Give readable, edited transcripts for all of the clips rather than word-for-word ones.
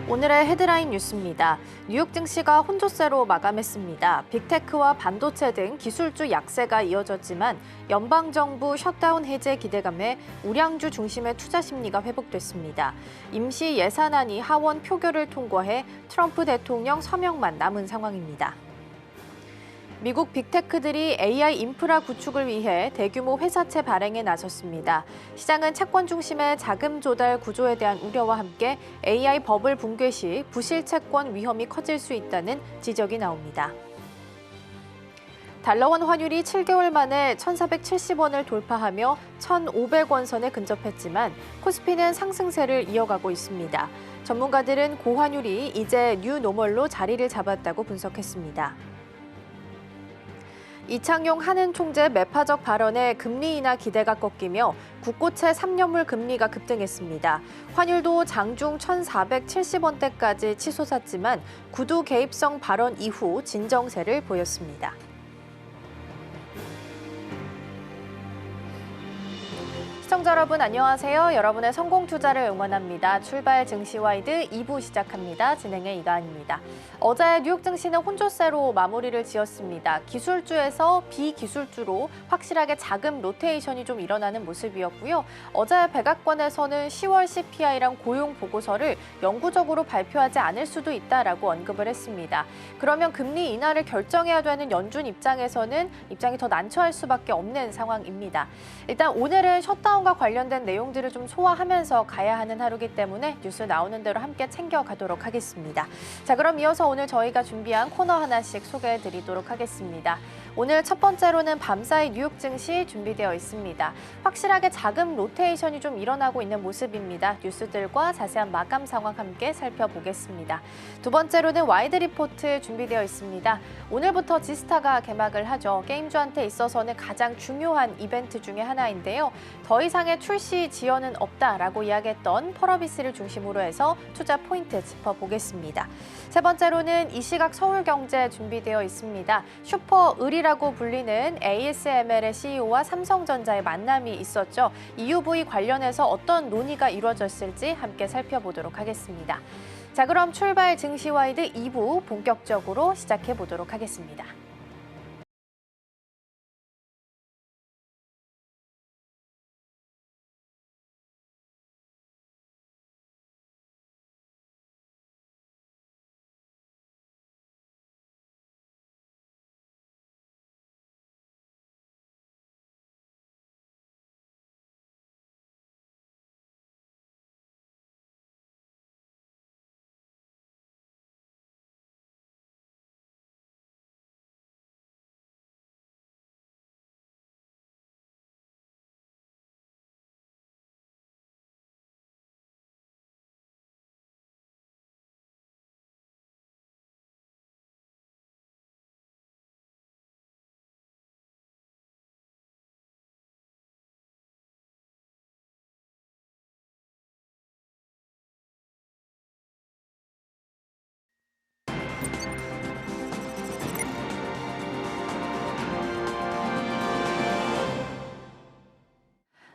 오늘의 헤드라인 뉴스입니다. 뉴욕 증시가 혼조세로 마감했습니다. 빅테크와 반도체 등 기술주 약세가 이어졌지만 연방정부 셧다운 해제 기대감에 우량주 중심의 투자 심리가 회복됐습니다. 임시 예산안이 하원 표결을 통과해 트럼프 대통령 서명만 남은 상황입니다. 미국 빅테크들이 AI 인프라 구축을 위해 대규모 회사채 발행에 나섰습니다. 시장은 채권 중심의 자금 조달 구조에 대한 우려와 함께 AI 버블 붕괴 시 부실 채권 위험이 커질 수 있다는 지적이 나옵니다. 달러원 환율이 7개월 만에 1,470원을 돌파하며 1,500원 선에 근접했지만 코스피는 상승세를 이어가고 있습니다. 전문가들은 고환율이 이제 뉴 노멀로 자리를 잡았다고 분석했습니다. 이창용 한은 총재 매파적 발언에 금리 인하 기대가 꺾이며 국고채 3년물 금리가 급등했습니다. 환율도 장중 1,470원대까지 치솟았지만 구두 개입성 발언 이후 진정세를 보였습니다. 시청자 여러분 안녕하세요. 여러분의 성공 투자를 응원합니다. 출발 증시와이드 2부 시작합니다. 진행의 이가은입니다. 어제 뉴욕 증시는 혼조세로 마무리를 지었습니다. 기술주에서 비기술주로 확실하게 자금 로테이션이 좀 일어나는 모습이었고요. 어제 백악관에서는 10월 CPI랑 고용 보고서를 영구적으로 발표하지 않을 수도 있다라고 언급을 했습니다. 그러면 금리 인하를 결정해야 되는 연준 입장에서는 입장이 더 난처할 수밖에 없는 상황입니다. 일단 오늘은 셧다운과 관련된 내용들을 좀 소화하면서 가야 하는 하루이기 때문에 뉴스 나오는 대로 함께 챙겨가도록 하겠습니다. 자, 그럼 이어서 오늘 저희가 준비한 코너 하나씩 소개해드리도록 하겠습니다. 오늘 첫 번째로는 밤사이 뉴욕 증시 준비되어 있습니다. 확실하게 자금 로테이션이 좀 일어나고 있는 모습입니다. 뉴스들과 자세한 마감 상황 함께 살펴보겠습니다. 두 번째로는 와이드 리포트 준비되어 있습니다. 오늘부터 지스타가 개막을 하죠. 게임주한테 있어서는 가장 중요한 이벤트 중에 하나인데요. 더 이상의 출시 지연은 없다라고 이야기했던 펄어비스를 중심으로 해서 투자 포인트 짚어보겠습니다. 세 번째로는 이 시각 서울경제 준비되어 있습니다. 슈퍼을이라고 불리는 ASML의 CEO와 삼성전자의 만남이 있었죠. EUV 관련해서 어떤 논의가 이루어졌을지 함께 살펴보도록 하겠습니다. 자, 그럼 출발 증시와이드 2부 본격적으로 시작해 보도록 하겠습니다.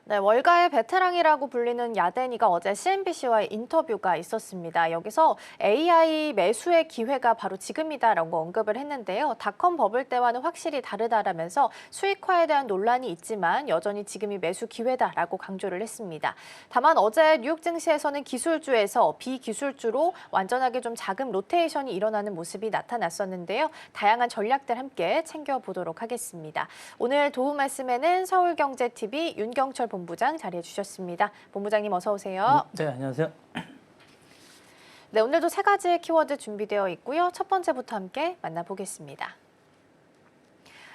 네, 월가의 베테랑이라고 불리는 야데니가 어제 CNBC와의 인터뷰가 있었습니다. 여기서 AI 매수의 기회가 바로 지금이다라고 언급을 했는데요. 닷컴 버블 때와는 확실히 다르다라면서 수익화에 대한 논란이 있지만 여전히 지금이 매수 기회다라고 강조를 했습니다. 다만 어제 뉴욕 증시에서는 기술주에서 비기술주로 완전하게 좀 자금 로테이션이 일어나는 모습이 나타났었는데요. 다양한 전략들 함께 챙겨보도록 하겠습니다. 오늘 도움 말씀에는 서울경제TV 윤경철 본부장 자리해 주셨습니다. 본부장님 어서 오세요. 네, 안녕하세요. 네, 오늘도 세 가지의 키워드 준비되어 있고요. 첫 번째부터 함께 만나보겠습니다.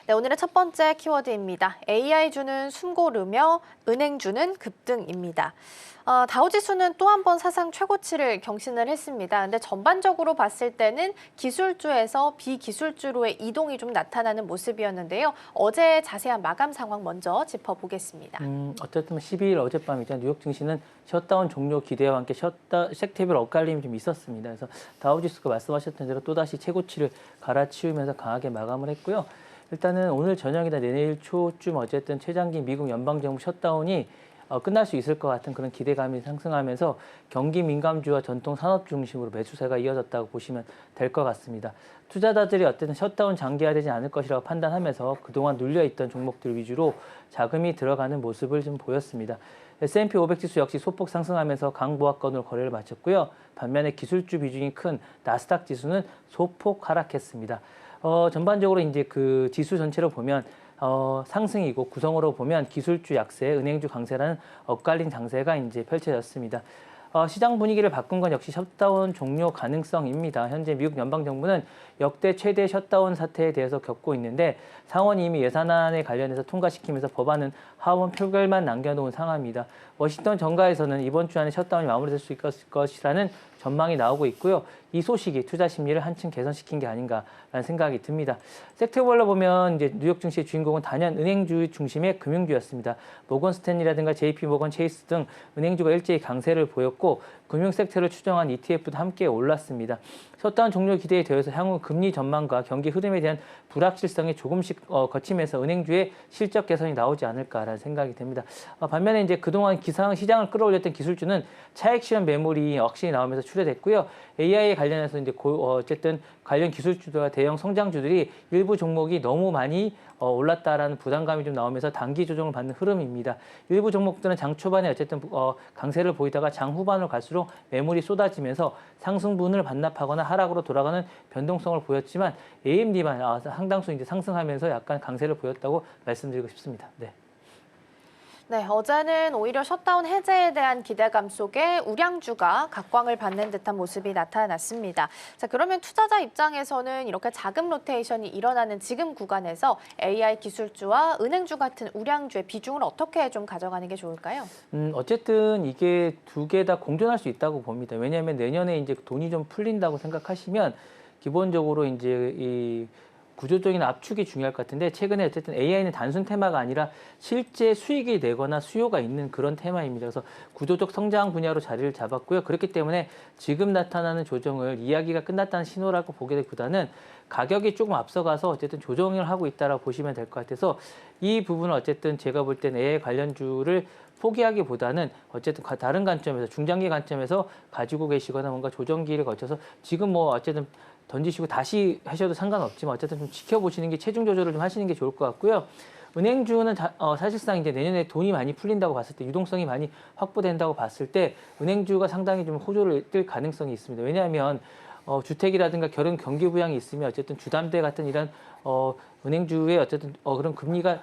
네, 오늘의 첫 번째 키워드입니다. AI주는 숨고르며 은행주는 급등입니다. 다우지수는 또 한 번 사상 최고치를 경신을 했습니다. 근데 전반적으로 봤을 때는 기술주에서 비기술주로의 이동이 좀 나타나는 모습이었는데요. 어제 자세한 마감 상황 먼저 짚어보겠습니다. 어쨌든 12일 어젯밤이죠. 뉴욕 증시는 셧다운 종료 기대와 함께 섹터별 엇갈림이 좀 있었습니다. 그래서 다우지수가 말씀하셨던 대로 또다시 최고치를 갈아치우면서 강하게 마감을 했고요. 일단은 오늘 저녁이나 내일 초쯤 어쨌든 최장기 미국 연방정부 셧다운이 끝날 수 있을 것 같은 그런 기대감이 상승하면서 경기 민감주와 전통 산업 중심으로 매수세가 이어졌다고 보시면 될 것 같습니다. 투자자들이 어쨌든 셧다운 장기화되지 않을 것이라고 판단하면서 그동안 눌려있던 종목들 위주로 자금이 들어가는 모습을 좀 보였습니다. S&P 500 지수 역시 소폭 상승하면서 강보합권으로 거래를 마쳤고요. 반면에 기술주 비중이 큰 나스닥 지수는 소폭 하락했습니다. 전반적으로 이제 그 지수 전체로 보면 상승이고 구성으로 보면 기술주 약세, 은행주 강세라는 엇갈린 장세가 이제 펼쳐졌습니다. 시장 분위기를 바꾼 건 역시 셧다운 종료 가능성입니다. 현재 미국 연방정부는 역대 최대 셧다운 사태에 대해서 겪고 있는데 상원이 이미 예산안에 관련해서 통과시키면서 법안은 하원 표결만 남겨놓은 상황입니다. 워싱턴 정가에서는 이번 주 안에 셧다운이 마무리될 수 있을 것이라는 전망이 나오고 있고요. 이 소식이 투자 심리를 한층 개선시킨 게 아닌가라는 생각이 듭니다. 섹터별로 보면 이제 뉴욕 증시의 주인공은 단연 은행주 중심의 금융주였습니다. 모건 스탠리라든가 JP 모건 체이스 등 은행주가 일제히 강세를 보였고 금융 섹터를 추정한 ETF도 함께 올랐습니다. 셧다운 종료 기대에 대해서 향후 금리 전망과 경기 흐름에 대한 불확실성이 조금씩 거치면서 은행주의 실적 개선이 나오지 않을까라는 생각이 듭니다. 반면에 이제 그동안 시장을 끌어올렸던 기술주는 차익 실현 매물이 억신이 나오면서 출회됐고요. AI에 관련해서 이제 어쨌든 관련 기술주들과 대형 성장주들이 일부 종목이 너무 많이 올랐다라는 부담감이 좀 나오면서 단기 조정을 받는 흐름입니다. 일부 종목들은 장 초반에 어쨌든 강세를 보이다가 장 후반으로 갈수록 매물이 쏟아지면서 상승분을 반납하거나 하락으로 돌아가는 변동성을 보였지만 AMD만 상당수 이제 상승하면서 약간 강세를 보였다고 말씀드리고 싶습니다. 네. 네, 어제는 오히려 셧다운 해제에 대한 기대감 속에 우량주가 각광을 받는 듯한 모습이 나타났습니다. 자, 그러면 투자자 입장에서는 이렇게 자금 로테이션이 일어나는 지금 구간에서 AI 기술주와 은행주 같은 우량주의 비중을 어떻게 좀 가져가는 게 좋을까요? 어쨌든 이게 두 개 다 공존할 수 있다고 봅니다. 왜냐하면 내년에 이제 돈이 좀 풀린다고 생각하시면 기본적으로 이제 이 구조적인 압축이 중요할 것 같은데 최근에 어쨌든 AI는 단순 테마가 아니라 실제 수익이 내거나 수요가 있는 그런 테마입니다. 그래서 구조적 성장 분야로 자리를 잡았고요. 그렇기 때문에 지금 나타나는 조정을 이야기가 끝났다는 신호라고 보기보다는 가격이 조금 앞서가서 어쨌든 조정을 하고 있다라고 보시면 될 것 같아서 이 부분은 어쨌든 제가 볼 때는 AI 관련주를 포기하기보다는 어쨌든 다른 관점에서 중장기 관점에서 가지고 계시거나 뭔가 조정기를 거쳐서 지금 뭐 어쨌든 던지시고 다시 하셔도 상관없지만 어쨌든 좀 지켜보시는 게 체중 조절을 좀 하시는 게 좋을 것 같고요. 은행주는 사실상 이제 내년에 돈이 많이 풀린다고 봤을 때 유동성이 많이 확보된다고 봤을 때 은행주가 상당히 좀 호조를 뜰 가능성이 있습니다. 왜냐하면 주택이라든가 결혼 경기 부양이 있으면 어쨌든 주담대 같은 이런 은행주의 어쨌든 그런 금리가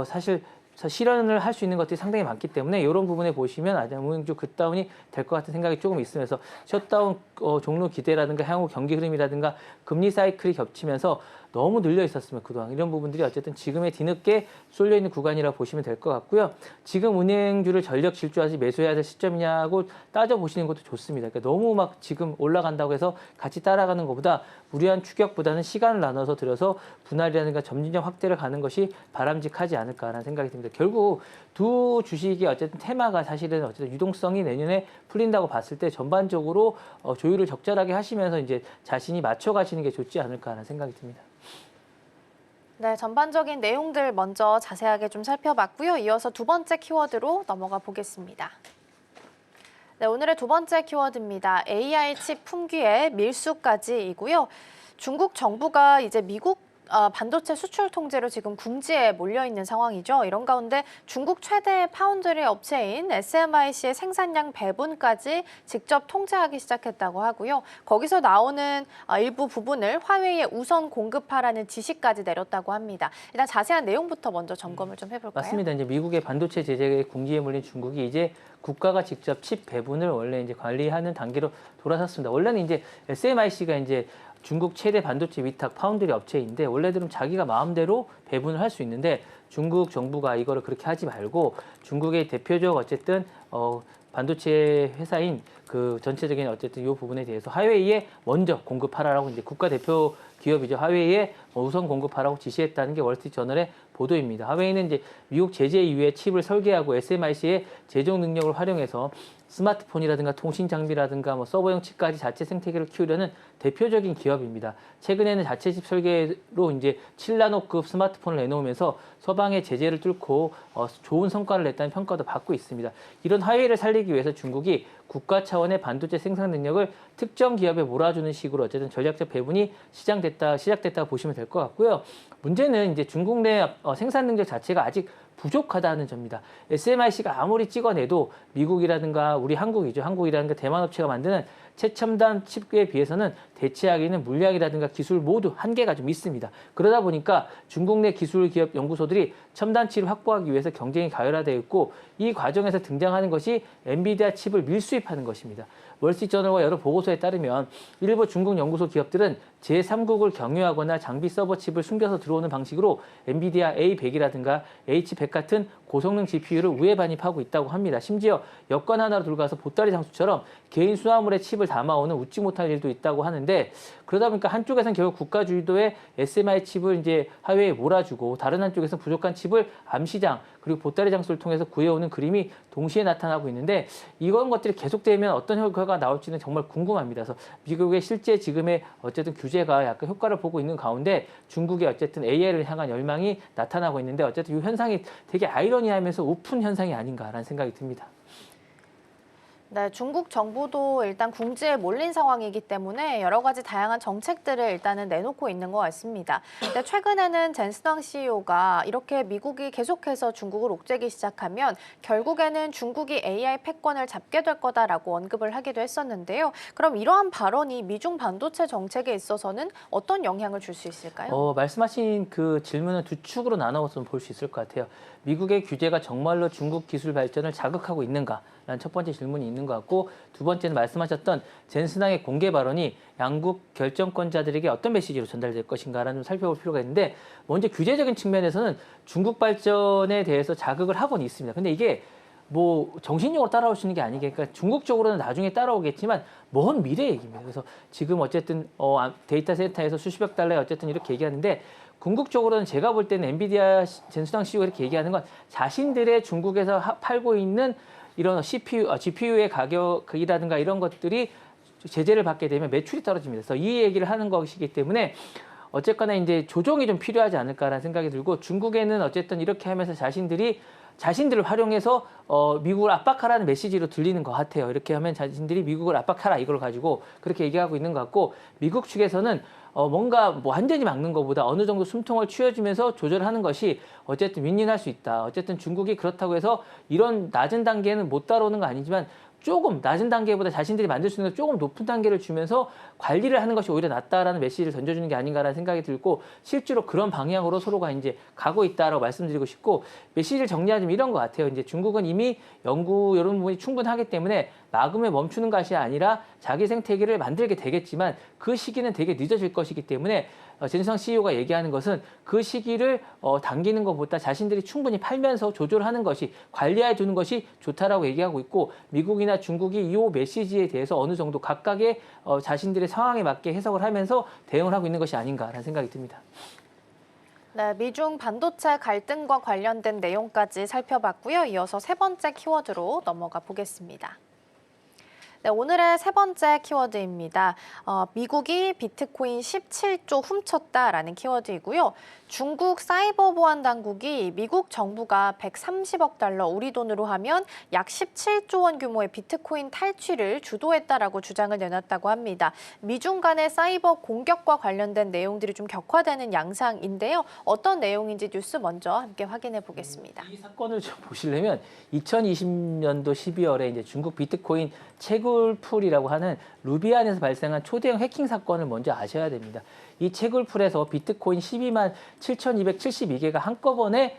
사실 실현을 할 수 있는 것들이 상당히 많기 때문에 이런 부분에 보시면 은행주 급다운이 될 것 같은 생각이 조금 있으면서 셧다운 종료 기대라든가 향후 경기 흐름이라든가 금리 사이클이 겹치면서 너무 늘려 있었으면 그동안 이런 부분들이 어쨌든 지금의 뒤늦게 쏠려 있는 구간이라 보시면 될 것 같고요. 지금 은행주를 전력 질주하시 매수해야 될 시점이냐고 따져보시는 것도 좋습니다. 그러니까 너무 막 지금 올라간다고 해서 같이 따라가는 것보다 무리한 추격보다는 시간을 나눠서 들여서 분할이라든가 점진적 확대를 가는 것이 바람직하지 않을까라는 생각이 듭니다. 결국 두 주식이 어쨌든 테마가 사실은 어쨌든 유동성이 내년에 풀린다고 봤을 때 전반적으로 조율을 적절하게 하시면서 이제 자신이 맞춰가시는 게 좋지 않을까라는 생각이 듭니다. 네, 전반적인 내용들 먼저 자세하게 좀 살펴봤고요. 이어서 두 번째 키워드로 넘어가 보겠습니다. 네, 오늘의 두 번째 키워드입니다. AI 칩 품귀의 밀수까지이고요. 중국 정부가 이제 미국 반도체 수출 통제로 지금 궁지에 몰려 있는 상황이죠. 이런 가운데 중국 최대 파운드리 업체인 SMIC의 생산량 배분까지 직접 통제하기 시작했다고 하고요. 거기서 나오는 일부 부분을 화웨이에 우선 공급하라는 지시까지 내렸다고 합니다. 일단 자세한 내용부터 먼저 점검을 좀 해볼까요? 맞습니다. 이제 미국의 반도체 제재에 궁지에 몰린 중국이 이제 국가가 직접 칩 배분을 원래 이제 관리하는 단계로 돌아섰습니다. 원래는 이제 SMIC가 이제 중국 최대 반도체 위탁 파운드리 업체인데 원래대로 자기가 마음대로 배분을 할 수 있는데 중국 정부가 이거를 그렇게 하지 말고 중국의 대표적 어쨌든 반도체 회사인 그 전체적인 어쨌든 이 부분에 대해서 화웨이에 먼저 공급하라라고 이제 국가 대표 기업이죠. 화웨이에 우선 공급하라고 지시했다는 게 월스트리트 저널의 보도입니다. 화웨이는 이제 미국 제재 이후에 칩을 설계하고 SMIC의 제조 능력을 활용해서 스마트폰이라든가 통신 장비라든가 뭐 서버용 칩까지 자체 생태계를 키우려는 대표적인 기업입니다. 최근에는 자체 칩 설계로 이제 7나노급 스마트폰을 내놓으면서 서방의 제재를 뚫고 좋은 성과를 냈다는 평가도 받고 있습니다. 이런 화웨이를 살리기 위해서 중국이 국가 차원의 반도체 생산 능력을 특정 기업에 몰아주는 식으로 어쨌든 전략적 배분이 시작됐다 보시면 될 것 같고요. 문제는 이제 중국 내 생산 능력 자체가 아직 부족하다는 점입니다. SMIC가 아무리 찍어내도 미국이라든가 우리 한국이죠. 한국이라든가 대만 업체가 만드는 최첨단 칩에 비해서는 대체하기는 물량이라든가 기술 모두 한계가 좀 있습니다. 그러다 보니까 중국 내 기술 기업 연구소들이 첨단 칩을 확보하기 위해서 경쟁이 가열화되어 있고 이 과정에서 등장하는 것이 엔비디아 칩을 밀수입하는 것입니다. 월스트리트저널과 여러 보고서에 따르면 일부 중국 연구소 기업들은 제3국을 경유하거나 장비 서버 칩을 숨겨서 들어오는 방식으로 엔비디아 A100이라든가 H100 같은 고성능 GPU를 우회 반입하고 있다고 합니다. 심지어 여권 하나로 들어가서 보따리 장수처럼 개인 수화물에 칩을 담아오는 웃지 못할 일도 있다고 하는데 그러다 보니까 한쪽에서는 결국 국가 주도의 SMI 칩을 이제 하회에 몰아주고 다른 한쪽에서는 부족한 칩을 암시장 그리고 보따리 장수를 통해서 구해오는 그림이 동시에 나타나고 있는데 이런 것들이 계속되면 어떤 효과가 나올지는 정말 궁금합니다. 그래서 미국의 실제 지금의 어쨌든 규제가 약간 효과를 보고 있는 가운데 중국의 어쨌든 AI를 향한 열망이 나타나고 있는데 어쨌든 이 현상이 되게 아이러니하면서 오픈 현상이 아닌가라는 생각이 듭니다. 네, 중국 정부도 일단 궁지에 몰린 상황이기 때문에 여러 가지 다양한 정책들을 일단은 내놓고 있는 것 같습니다. 근데 최근에는 젠스당 CEO가 이렇게 미국이 계속해서 중국을 옥죄기 시작하면 결국에는 중국이 AI 패권을 잡게 될 거다라고 언급을 하기도 했었는데요. 그럼 이러한 발언이 미중 반도체 정책에 있어서는 어떤 영향을 줄 수 있을까요? 말씀하신 그 질문은 두 축으로 나눠서 볼 수 있을 것 같아요. 미국의 규제가 정말로 중국 기술 발전을 자극하고 있는가라는 첫 번째 질문이 있는 것 같고 두 번째는 말씀하셨던 젠스당의 공개 발언이 양국 결정권자들에게 어떤 메시지로 전달될 것인가라는 좀 살펴볼 필요가 있는데 먼저 규제적인 측면에서는 중국 발전에 대해서 자극을 하고는 있습니다. 근데 이게 뭐 정신력으로 따라올 수 있는 게 아니게 그러니까 중국 쪽으로는 나중에 따라오겠지만 먼 미래 얘기입니다. 그래서 지금 어쨌든 데이터 센터에서 수십억 달러에 어쨌든 이렇게 얘기하는데 궁극적으로는 제가 볼 때는 엔비디아 젠스당 CEO가 이렇게 얘기하는 건 자신들의 중국에서 팔고 있는 이런 GPU의 가격이라든가 이런 것들이 제재를 받게 되면 매출이 떨어집니다. 그래서 이 얘기를 하는 것이기 때문에 어쨌거나 이제 조정이 좀 필요하지 않을까라는 생각이 들고 중국에는 어쨌든 이렇게 하면서 자신들을 활용해서 미국을 압박하라는 메시지로 들리는 것 같아요. 이렇게 하면 자신들이 미국을 압박하라 이걸 가지고 그렇게 얘기하고 있는 것 같고 미국 측에서는 뭔가 뭐 완전히 막는 것보다 어느 정도 숨통을 쥐어주면서 조절하는 것이 어쨌든 윈윈할 수 있다. 어쨌든 중국이 그렇다고 해서 이런 낮은 단계는 못 따라오는 거 아니지만 조금 낮은 단계보다 자신들이 만들 수 있는 조금 높은 단계를 주면서 관리를 하는 것이 오히려 낫다라는 메시지를 던져주는 게 아닌가라는 생각이 들고 실제로 그런 방향으로 서로가 이제 가고 있다라고 말씀드리고 싶고 메시지를 정리하자면 이런 것 같아요. 이제 중국은 이미 연구 이런 부분이 충분하기 때문에 막음에 멈추는 것이 아니라 자기 생태계를 만들게 되겠지만 그 시기는 되게 늦어질 것이기 때문에 젠스당 CEO가 얘기하는 것은 그 시기를 당기는 것보다 자신들이 충분히 팔면서 조절하는 것이 관리해 주는 것이 좋다라고 얘기하고 있고 미국이나 중국이 이 메시지에 대해서 어느 정도 각각의 자신들의 상황에 맞게 해석을 하면서 대응을 하고 있는 것이 아닌가라는 생각이 듭니다. 네, 미중 반도체 갈등과 관련된 내용까지 살펴봤고요. 이어서 세 번째 키워드로 넘어가 보겠습니다. 네, 오늘의 세 번째 키워드입니다. 미국이 비트코인 17조 훔쳤다라는 키워드이고요. 중국 사이버 보안 당국이 미국 정부가 130억 달러, 우리 돈으로 하면 약 17조 원 규모의 비트코인 탈취를 주도했다라고 주장을 내놨다고 합니다. 미중 간의 사이버 공격과 관련된 내용들이 좀 격화되는 양상인데요. 어떤 내용인지 뉴스 먼저 함께 확인해 보겠습니다. 이 사건을 좀 보시려면 2020년도 12월에 이제 중국 비트코인 채굴풀이라고 하는 루비안에서 발생한 초대형 해킹 사건을 먼저 아셔야 됩니다. 이 채굴풀에서 비트코인 12만 7,272개가 한꺼번에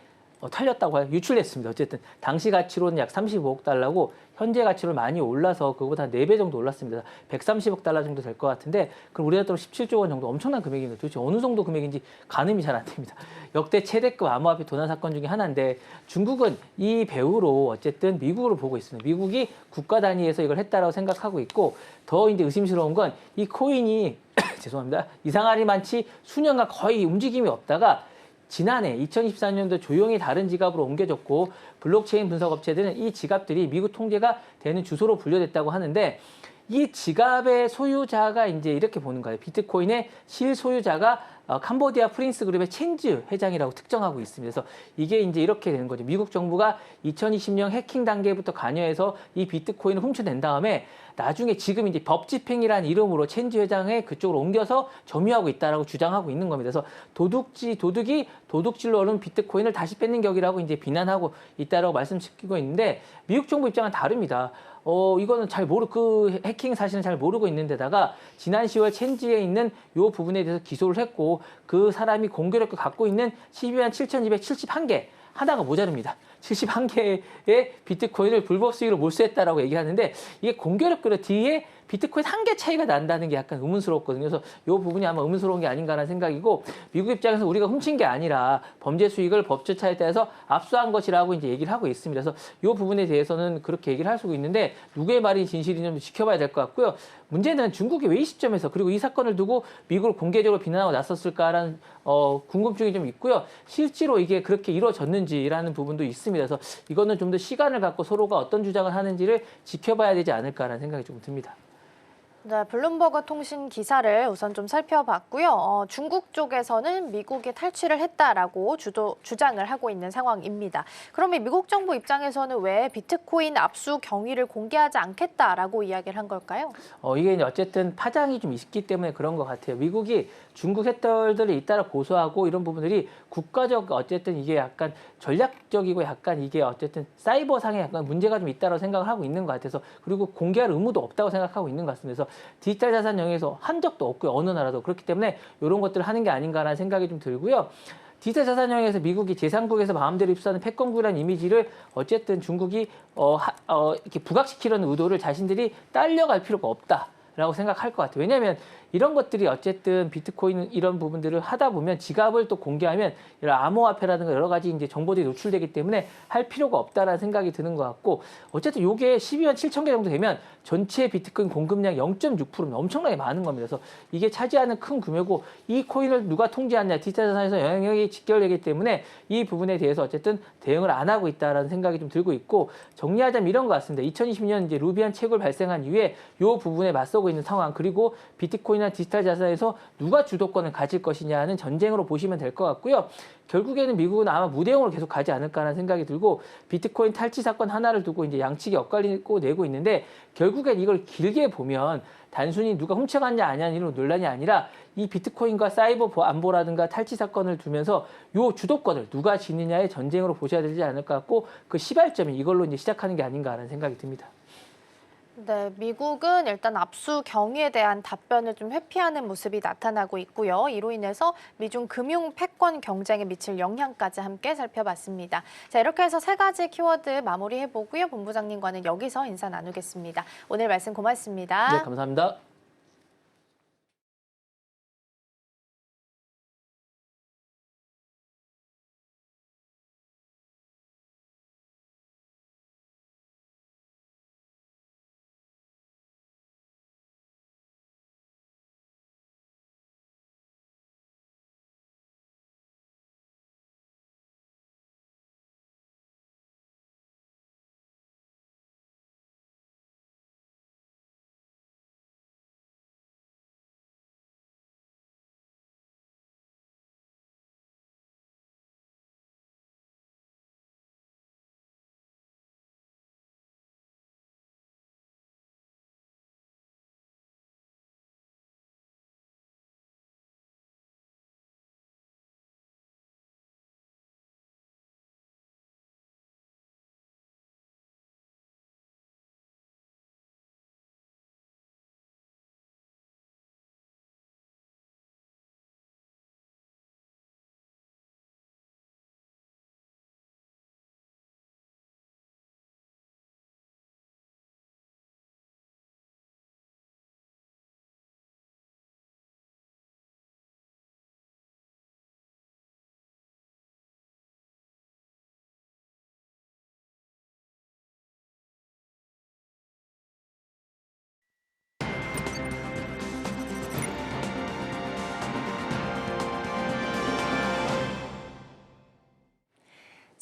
털렸다고 해요. 유출됐습니다. 어쨌든 당시 가치로는 약 35억 달러고 현재 가치로 많이 올라서 그거보다 4배 정도 올랐습니다. 130억 달러 정도 될 것 같은데 그럼 우리나라 돈 17조 원 정도 엄청난 금액입니다. 도대체 어느 정도 금액인지 가늠이 잘 안 됩니다. 역대 최대급 암호화폐 도난 사건 중에 하나인데 중국은 이 배후로 어쨌든 미국으로 보고 있습니다. 미국이 국가 단위에서 이걸 했다라고 생각하고 있고 더 이제 의심스러운 건 이 코인이 죄송합니다. 이상하리만치 수년간 거의 움직임이 없다가 지난해 2024년도 조용히 다른 지갑으로 옮겨졌고 블록체인 분석 업체들은 이 지갑들이 미국 통제가 되는 주소로 분류됐다고 하는데 이 지갑의 소유자가 이제 이렇게 보는 거예요. 비트코인의 실소유자가 캄보디아 프린스 그룹의 첸즈 회장이라고 특정하고 있습니다. 그래서 이게 이제 이렇게 되는 거죠. 미국 정부가 2020년 해킹 단계부터 관여해서 이 비트코인을 훔쳐낸 다음에 나중에 지금 이제 법 집행이라는 이름으로 첸즈 회장의 그쪽으로 옮겨서 점유하고 있다라고 주장하고 있는 겁니다. 그래서 도둑이 도둑질로 얻은 비트코인을 다시 뺏는 격이라고 이제 비난하고 있다라고 말씀드리고 있는데 미국 정부 입장은 다릅니다. 이거는 잘 그 해킹 사실은 잘 모르고 있는데다가 지난 10월 첸지에 있는 요 부분에 대해서 기소를 했고 그 사람이 공교롭게 갖고 있는 12만 7,271개 하나가 모자릅니다. 71개의 비트코인을 불법 수익으로 몰수했다라고 얘기를 하는데 이게 공교롭게도 뒤에 비트코인 한 개 차이가 난다는 게 약간 의문스럽거든요. 그래서 이 부분이 아마 의문스러운 게 아닌가라는 생각이고 미국 입장에서 우리가 훔친 게 아니라 범죄 수익을 법조차에 따라서 압수한 것이라고 이제 얘기를 하고 있습니다. 그래서 이 부분에 대해서는 그렇게 얘기를 할 수 있는데 누구의 말이 진실인지 좀 지켜봐야 될 것 같고요. 문제는 중국이 왜 이 시점에서 그리고 이 사건을 두고 미국을 공개적으로 비난하고 나섰을까라는 궁금증이 좀 있고요. 실제로 이게 그렇게 이루어졌는지라는 부분도 있습니다. 그래서 이거는 좀 더 시간을 갖고 서로가 어떤 주장을 하는지를 지켜봐야 되지 않을까라는 생각이 좀 듭니다. 네, 블룸버그 통신 기사를 우선 좀 살펴봤고요. 중국 쪽에서는 미국이 탈취를 했다라고 주장을 하고 있는 상황입니다. 그러면 미국 정부 입장에서는 왜 비트코인 압수 경위를 공개하지 않겠다라고 이야기를 한 걸까요? 이게 이제 어쨌든 파장이 좀 있기 때문에 그런 것 같아요. 미국이 중국 해떨들을 잇따라 고소하고 이런 부분들이 국가적 어쨌든 이게 약간 전략적이고 약간 이게 어쨌든 사이버상에 약간 문제가 좀 있다고 생각을 하고 있는 것 같아서 그리고 공개할 의무도 없다고 생각하고 있는 것 같습니다. 그래서 디지털 자산 영역에서 한 적도 없고요. 어느 나라도. 그렇기 때문에 이런 것들을 하는 게 아닌가라는 생각이 좀 들고요. 디지털 자산 영역에서 미국이 제3국에서 마음대로 입수하는 패권국이라는 이미지를 어쨌든 중국이 이렇게 부각시키려는 의도를 자신들이 딸려갈 필요가 없다라고 생각할 것 같아요. 왜냐하면 이런 것들이 어쨌든 비트코인 이런 부분들을 하다 보면 지갑을 또 공개하면 이런 암호화폐라든가 여러 가지 이제 정보들이 노출되기 때문에 할 필요가 없다라는 생각이 드는 것 같고 어쨌든 요게 12만 7천 개 정도 되면 전체 비트코인 공급량 0.6%면 엄청나게 많은 겁니다. 그래서 이게 차지하는 큰 규모고 이 코인을 누가 통제하느냐 디지털 자산에서 영향력이 직결되기 때문에 이 부분에 대해서 어쨌든 대응을 안 하고 있다라는 생각이 좀 들고 있고 정리하자면 이런 것 같습니다. 2020년 이제 루비안 채굴 발생한 이후에 이 부분에 맞서고 있는 상황 그리고 비트코인 디지털 자산에서 누가 주도권을 가질 것이냐는 전쟁으로 보시면 될 것 같고요. 결국에는 미국은 아마 무대응으로 계속 가지 않을까라는 생각이 들고 비트코인 탈취 사건 하나를 두고 이제 양측이 엇갈리고 내고 있는데 결국엔 이걸 길게 보면 단순히 누가 훔쳐갔냐 아니냐 이런 논란이 아니라 이 비트코인과 사이버 안보라든가 탈취 사건을 두면서 요 주도권을 누가 지느냐의 전쟁으로 보셔야 되지 않을 것 같고 그 시발점이 이걸로 이제 시작하는 게 아닌가라는 생각이 듭니다. 네, 미국은 일단 압수 경위에 대한 답변을 좀 회피하는 모습이 나타나고 있고요. 이로 인해서 미중 금융 패권 경쟁에 미칠 영향까지 함께 살펴봤습니다. 자, 이렇게 해서 세 가지 키워드 마무리해보고요. 본부장님과는 여기서 인사 나누겠습니다. 오늘 말씀 고맙습니다. 네, 감사합니다.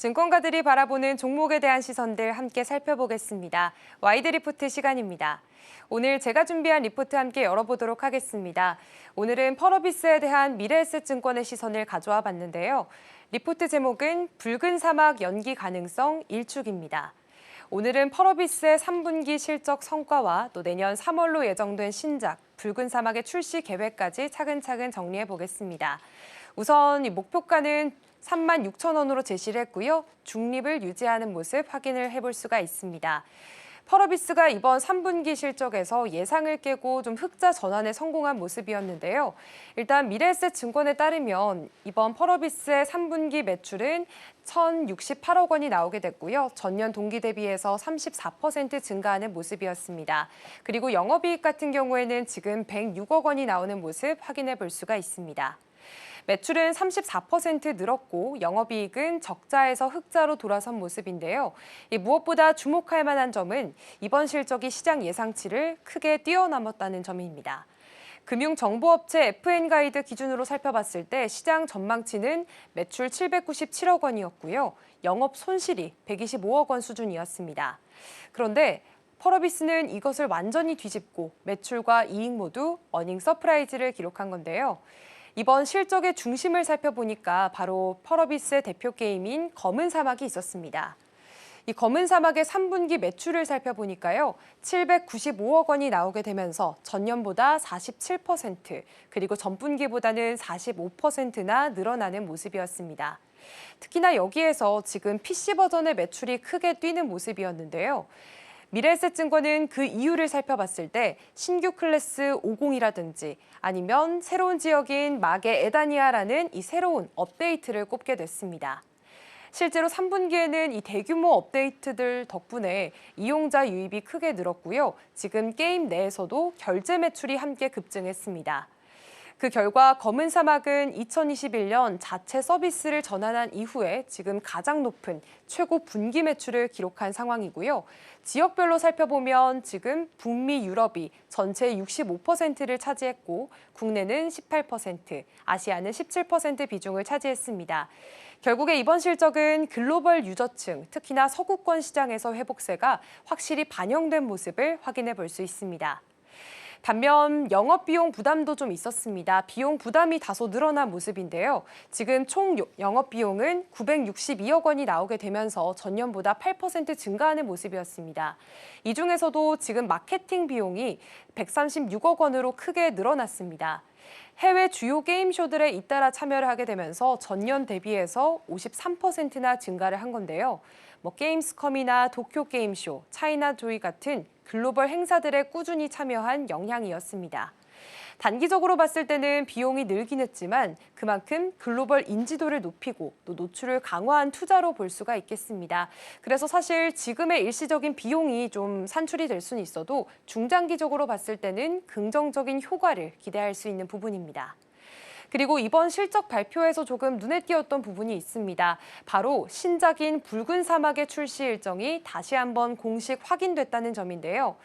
증권가들이 바라보는 종목에 대한 시선들 함께 살펴보겠습니다. 와이드 리포트 시간입니다. 오늘 제가 준비한 리포트 함께 열어보도록 하겠습니다. 오늘은 펄어비스에 대한 미래에셋증권의 시선을 가져와 봤는데요. 리포트 제목은 붉은 사막 연기 가능성 일축입니다. 오늘은 펄어비스의 3분기 실적 성과와 또 내년 3월로 예정된 신작 붉은 사막의 출시 계획까지 차근차근 정리해 보겠습니다. 우선 이 목표가는 36,000원으로 제시를 했고요. 중립을 유지하는 모습 확인을 해볼 수가 있습니다. 펄어비스가 이번 3분기 실적에서 예상을 깨고 좀 흑자 전환에 성공한 모습이었는데요. 일단 미래에셋증권에 따르면 이번 펄어비스의 3분기 매출은 1,068억 원이 나오게 됐고요. 전년 동기 대비해서 34% 증가하는 모습이었습니다. 그리고 영업이익 같은 경우에는 지금 106억 원이 나오는 모습 확인해 볼 수가 있습니다. 매출은 34% 늘었고 영업이익은 적자에서 흑자로 돌아선 모습인데요. 무엇보다 주목할 만한 점은 이번 실적이 시장 예상치를 크게 뛰어넘었다는 점입니다. 금융정보업체 FN가이드 기준으로 살펴봤을 때 시장 전망치는 매출 797억 원이었고요. 영업 손실이 125억 원 수준이었습니다. 그런데 펄어비스는 이것을 완전히 뒤집고 매출과 이익 모두 어닝 서프라이즈를 기록한 건데요. 이번 실적의 중심을 살펴보니까 바로 펄어비스의 대표 게임인 검은 사막이 있었습니다. 이 검은 사막의 3분기 매출을 살펴보니까요. 795억 원이 나오게 되면서 전년보다 47%, 그리고 전분기보다는 45%나 늘어나는 모습이었습니다. 특히나 여기에서 지금 PC 버전의 매출이 크게 뛰는 모습이었는데요. 미래에셋증권은 그 이유를 살펴봤을 때 신규 클래스 50이라든지 아니면 새로운 지역인 마게 에다니아라는 이 새로운 업데이트를 꼽게 됐습니다. 실제로 3분기에는 이 대규모 업데이트들 덕분에 이용자 유입이 크게 늘었고요. 지금 게임 내에서도 결제 매출이 함께 급증했습니다. 그 결과 검은 사막은 2021년 자체 서비스를 전환한 이후에 지금 가장 높은 최고 분기 매출을 기록한 상황이고요. 지역별로 살펴보면 지금 북미 유럽이 전체 65%를 차지했고 국내는 18%, 아시아는 17% 비중을 차지했습니다. 결국에 이번 실적은 글로벌 유저층, 특히나 서구권 시장에서 회복세가 확실히 반영된 모습을 확인해 볼 수 있습니다. 반면 영업비용 부담도 좀 있었습니다. 비용 부담이 다소 늘어난 모습인데요. 지금 총 영업비용은 962억 원이 나오게 되면서 전년보다 8% 증가하는 모습이었습니다. 이 중에서도 지금 마케팅 비용이 136억 원으로 크게 늘어났습니다. 해외 주요 게임쇼들에 잇따라 참여를 하게 되면서 전년 대비해서 53%나 증가를 한 건데요. 게임스컴이나 도쿄 게임쇼, 차이나 조이 같은 글로벌 행사들에 꾸준히 참여한 영향이었습니다. 단기적으로 봤을 때는 비용이 늘긴 했지만 그만큼 글로벌 인지도를 높이고 또 노출을 강화한 투자로 볼 수가 있겠습니다. 그래서 사실 지금의 일시적인 비용이 좀 산출이 될 수는 있어도 중장기적으로 봤을 때는 긍정적인 효과를 기대할 수 있는 부분입니다. 그리고 이번 실적 발표에서 조금 눈에 띄었던 부분이 있습니다. 바로 신작인 붉은 사막의 출시 일정이 다시 한번 공식 확인됐다는 점인데요.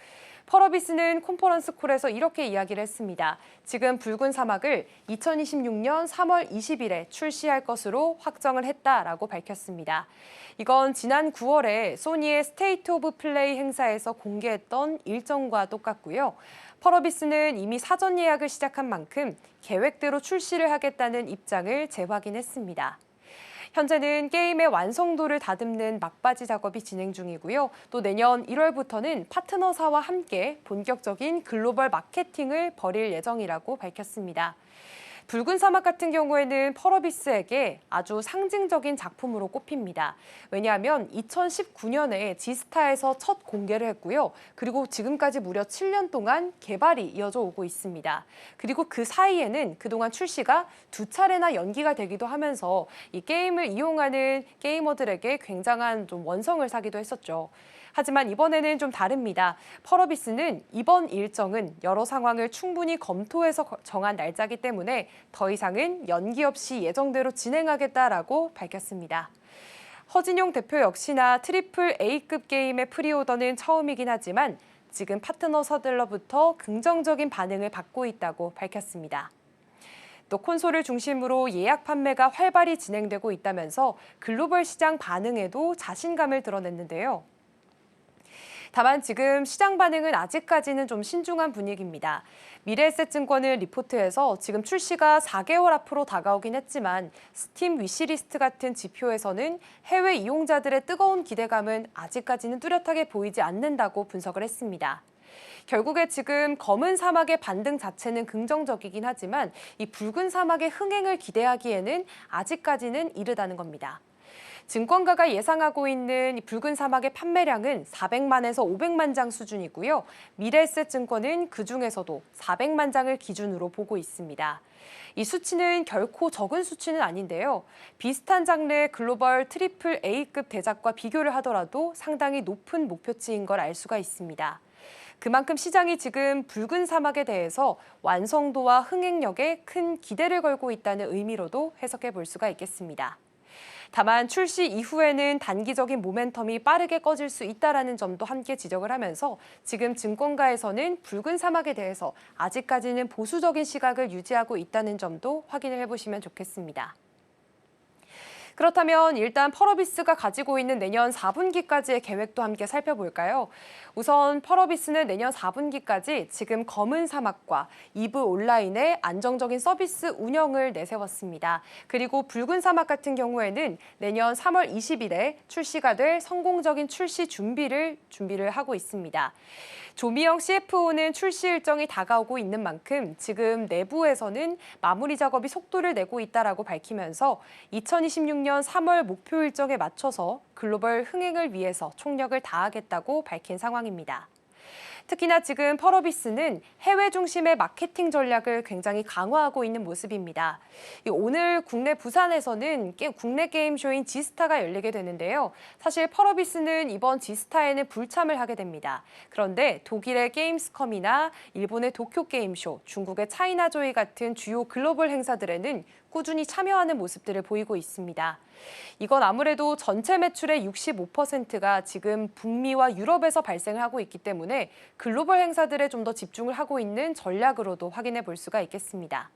펄어비스는 컨퍼런스 콜에서 이렇게 이야기를 했습니다. 지금 붉은 사막을 2026년 3월 20일에 출시할 것으로 확정을 했다라고 밝혔습니다. 이건 지난 9월에 소니의 스테이트 오브 플레이 행사에서 공개했던 일정과 똑같고요. 펄어비스는 이미 사전 예약을 시작한 만큼 계획대로 출시를 하겠다는 입장을 재확인했습니다. 현재는 게임의 완성도를 다듬는 막바지 작업이 진행 중이고요. 또 내년 1월부터는 파트너사와 함께 본격적인 글로벌 마케팅을 벌일 예정이라고 밝혔습니다. 붉은 사막 같은 경우에는 펄어비스에게 아주 상징적인 작품으로 꼽힙니다. 왜냐하면 2019년에 지스타에서 첫 공개를 했고요. 그리고 지금까지 무려 7년 동안 개발이 이어져 오고 있습니다. 그리고 그 사이에는 그동안 출시가 2차례나 연기가 되기도 하면서 이 게임을 이용하는 게이머들에게 굉장한 좀 원성을 사기도 했었죠. 하지만 이번에는 좀 다릅니다. 펄어비스는 이번 일정은 여러 상황을 충분히 검토해서 정한 날짜이기 때문에 더 이상은 연기 없이 예정대로 진행하겠다라고 밝혔습니다. 허진용 대표 역시나 트리플 A급 게임의 프리오더는 처음이긴 하지만 지금 파트너사들로부터 긍정적인 반응을 받고 있다고 밝혔습니다. 또 콘솔을 중심으로 예약 판매가 활발히 진행되고 있다면서 글로벌 시장 반응에도 자신감을 드러냈는데요. 다만 지금 시장 반응은 아직까지는 좀 신중한 분위기입니다. 미래에셋증권은 리포트에서 지금 출시가 4개월 앞으로 다가오긴 했지만 스팀 위시리스트 같은 지표에서는 해외 이용자들의 뜨거운 기대감은 아직까지는 뚜렷하게 보이지 않는다고 분석을 했습니다. 결국에 지금 검은 사막의 반등 자체는 긍정적이긴 하지만 이 붉은 사막의 흥행을 기대하기에는 아직까지는 이르다는 겁니다. 증권가가 예상하고 있는 이 붉은 사막의 판매량은 400만에서 500만 장 수준이고요. 미래에셋증권은 그중에서도 400만 장을 기준으로 보고 있습니다. 이 수치는 결코 적은 수치는 아닌데요. 비슷한 장르의 글로벌 트리플 A급 대작과 비교를 하더라도 상당히 높은 목표치인 걸 알 수가 있습니다. 그만큼 시장이 지금 붉은 사막에 대해서 완성도와 흥행력에 큰 기대를 걸고 있다는 의미로도 해석해 볼 수가 있겠습니다. 다만 출시 이후에는 단기적인 모멘텀이 빠르게 꺼질 수 있다는 점도 함께 지적을 하면서 지금 증권가에서는 붉은 사막에 대해서 아직까지는 보수적인 시각을 유지하고 있다는 점도 확인을 해보시면 좋겠습니다. 그렇다면 일단 펄어비스가 가지고 있는 내년 4분기까지의 계획도 함께 살펴볼까요? 우선 펄어비스는 내년 4분기까지 지금 검은 사막과 이브 온라인의 안정적인 서비스 운영을 내세웠습니다. 그리고 붉은 사막 같은 경우에는 내년 3월 20일에 출시가 될 성공적인 출시 준비를 하고 있습니다. 조미영 CFO는 출시 일정이 다가오고 있는 만큼 지금 내부에서는 마무리 작업이 속도를 내고 있다라고 밝히면서 2026년 3월 목표 일정에 맞춰서 글로벌 흥행을 위해서 총력을 다하겠다고 밝힌 상황입니다. 특히나 지금 펄어비스는 해외 중심의 마케팅 전략을 굉장히 강화하고 있는 모습입니다. 오늘 국내 부산에서는 국내 게임쇼인 지스타가 열리게 되는데요. 사실 펄어비스는 이번 지스타에는 불참을 하게 됩니다. 그런데 독일의 게임스컴이나 일본의 도쿄 게임쇼, 중국의 차이나조이 같은 주요 글로벌 행사들에는 꾸준히 참여하는 모습들을 보이고 있습니다. 이건 아무래도 전체 매출의 65%가 지금 북미와 유럽에서 발생을 하고 있기 때문에 글로벌 행사들에 좀 더 집중을 하고 있는 전략으로도 확인해 볼 수가 있겠습니다.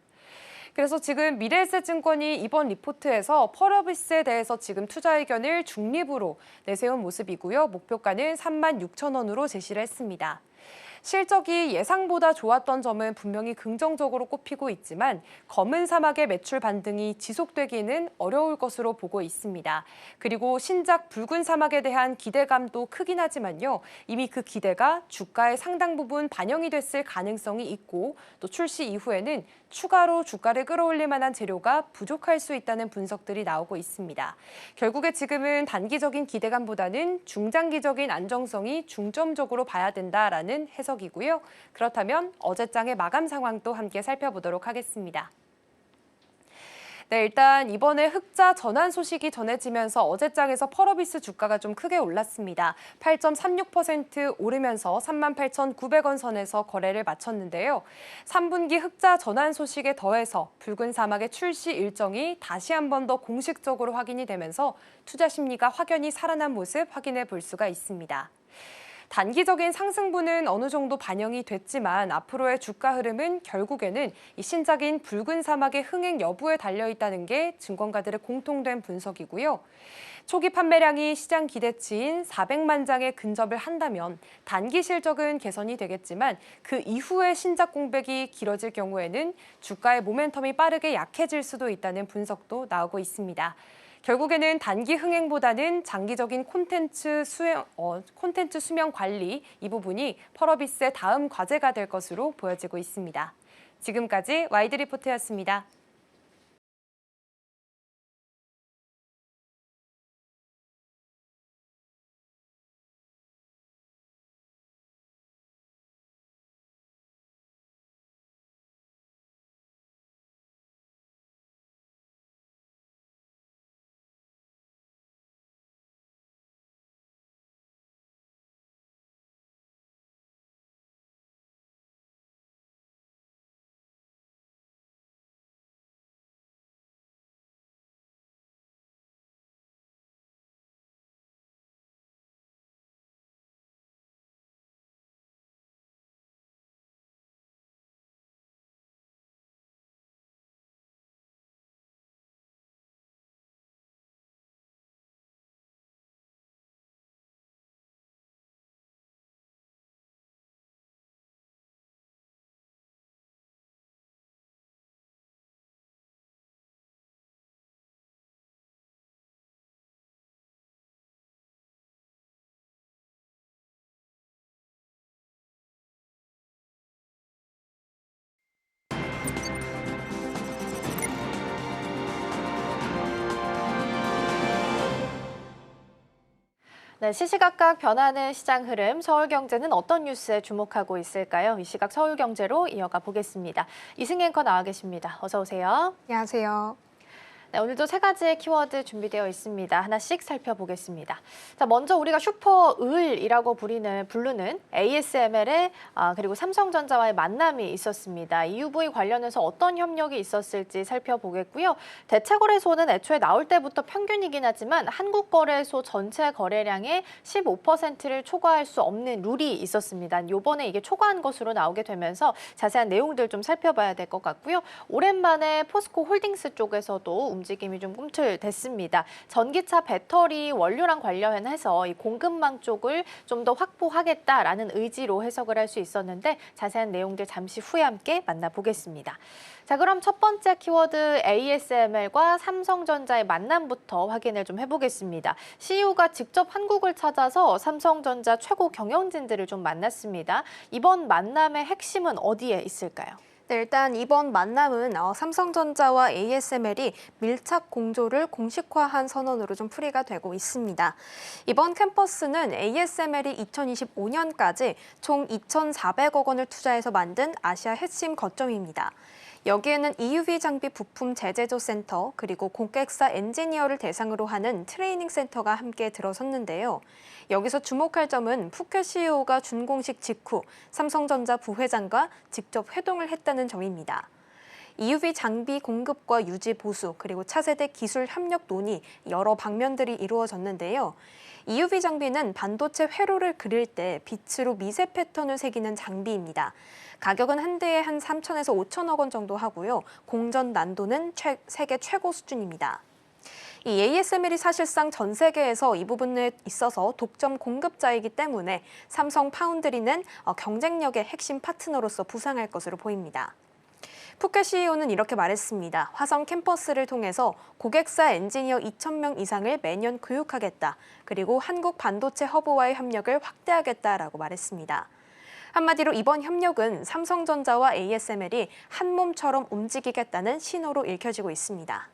그래서 지금 미래에셋증권이 이번 리포트에서 펄어비스에 대해서 지금 투자 의견을 중립으로 내세운 모습이고요. 목표가는 36,000원으로 제시를 했습니다. 실적이 예상보다 좋았던 점은 분명히 긍정적으로 꼽히고 있지만 검은 사막의 매출 반등이 지속되기는 어려울 것으로 보고 있습니다. 그리고 신작 붉은 사막에 대한 기대감도 크긴 하지만요. 이미 그 기대가 주가의 상당 부분 반영이 됐을 가능성이 있고 또 출시 이후에는 추가로 주가를 끌어올릴 만한 재료가 부족할 수 있다는 분석들이 나오고 있습니다. 결국에 지금은 단기적인 기대감보다는 중장기적인 안정성이 중점적으로 봐야 된다라는 해석이고요. 그렇다면 어제장의 마감 상황도 함께 살펴보도록 하겠습니다. 네, 일단 이번에 흑자 전환 소식이 전해지면서 어제장에서 펄어비스 주가가 좀 크게 올랐습니다. 8.36% 오르면서 38,900원 선에서 거래를 마쳤는데요. 3분기 흑자 전환 소식에 더해서 붉은 사막의 출시 일정이 다시 한 번 더 공식적으로 확인이 되면서 투자 심리가 확연히 살아난 모습 확인해 볼 수가 있습니다. 단기적인 상승분은 어느 정도 반영이 됐지만 앞으로의 주가 흐름은 결국에는 이 신작인 붉은 사막의 흥행 여부에 달려있다는 게 증권가들의 공통된 분석이고요. 초기 판매량이 시장 기대치인 400만 장에 근접을 한다면 단기 실적은 개선이 되겠지만 그 이후의 신작 공백이 길어질 경우에는 주가의 모멘텀이 빠르게 약해질 수도 있다는 분석도 나오고 있습니다. 결국에는 단기 흥행보다는 장기적인 콘텐츠 수명 관리 이 부분이 펄어비스의 다음 과제가 될 것으로 보여지고 있습니다. 지금까지 와이드 리포트였습니다. 네, 시시각각 변하는 시장 흐름, 서울경제는 어떤 뉴스에 주목하고 있을까요? 이 시각 서울경제로 이어가 보겠습니다. 이승희 앵커 나와 계십니다. 어서 오세요. 안녕하세요. 네, 오늘도 세 가지의 키워드 준비되어 있습니다. 하나씩 살펴보겠습니다. 자, 먼저 우리가 슈퍼을이라고 부르는 ASML의 그리고 삼성전자와의 만남이 있었습니다. EUV 관련해서 어떤 협력이 있었을지 살펴보겠고요. 대체거래소는 애초에 나올 때부터 평균이긴 하지만 한국거래소 전체 거래량의 15%를 초과할 수 없는 룰이 있었습니다. 이번에 이게 초과한 것으로 나오게 되면서 자세한 내용들 좀 살펴봐야 될 것 같고요. 오랜만에 포스코 홀딩스 쪽에서도 움직임이 좀 꿈틀댔습니다. 전기차 배터리 원료랑 관련해서 이 공급망 쪽을 좀 더 확보하겠다라는 의지로 해석을 할 수 있었는데 자세한 내용들 잠시 후에 함께 만나보겠습니다. 자, 그럼 첫 번째 키워드 ASML과 삼성전자의 만남부터 확인을 좀 해보겠습니다. CEO가 직접 한국을 찾아서 삼성전자 최고 경영진들을 좀 만났습니다. 이번 만남의 핵심은 어디에 있을까요? 네, 일단 이번 만남은 삼성전자와 ASML이 밀착 공조를 공식화한 선언으로 좀 풀이가 되고 있습니다. 이번 캠퍼스는 ASML이 2025년까지 총 2,400억 원을 투자해서 만든 아시아 핵심 거점입니다. 여기에는 EUV 장비 부품 재제조 센터 그리고 고객사 엔지니어를 대상으로 하는 트레이닝 센터가 함께 들어섰는데요. 여기서 주목할 점은 푸켓 CEO가 준공식 직후 삼성전자 부회장과 직접 회동을 했다는 점입니다. EUV 장비 공급과 유지 보수 그리고 차세대 기술 협력 논의 여러 방면들이 이루어졌는데요. EUV 장비는 반도체 회로를 그릴 때 빛으로 미세 패턴을 새기는 장비입니다. 가격은 한 대에 한 3천에서 5천억 원 정도 하고요. 공전 난도는 세계 최고 수준입니다. 이 ASML이 사실상 전 세계에서 이 부분에 있어서 독점 공급자이기 때문에 삼성 파운드리는 경쟁력의 핵심 파트너로서 부상할 것으로 보입니다. 푸켓 CEO는 이렇게 말했습니다. 화성 캠퍼스를 통해서 고객사 엔지니어 2,000명 이상을 매년 교육하겠다. 그리고 한국 반도체 허브와의 협력을 확대하겠다라고 말했습니다. 한마디로 이번 협력은 삼성전자와 ASML이 한 몸처럼 움직이겠다는 신호로 읽혀지고 있습니다.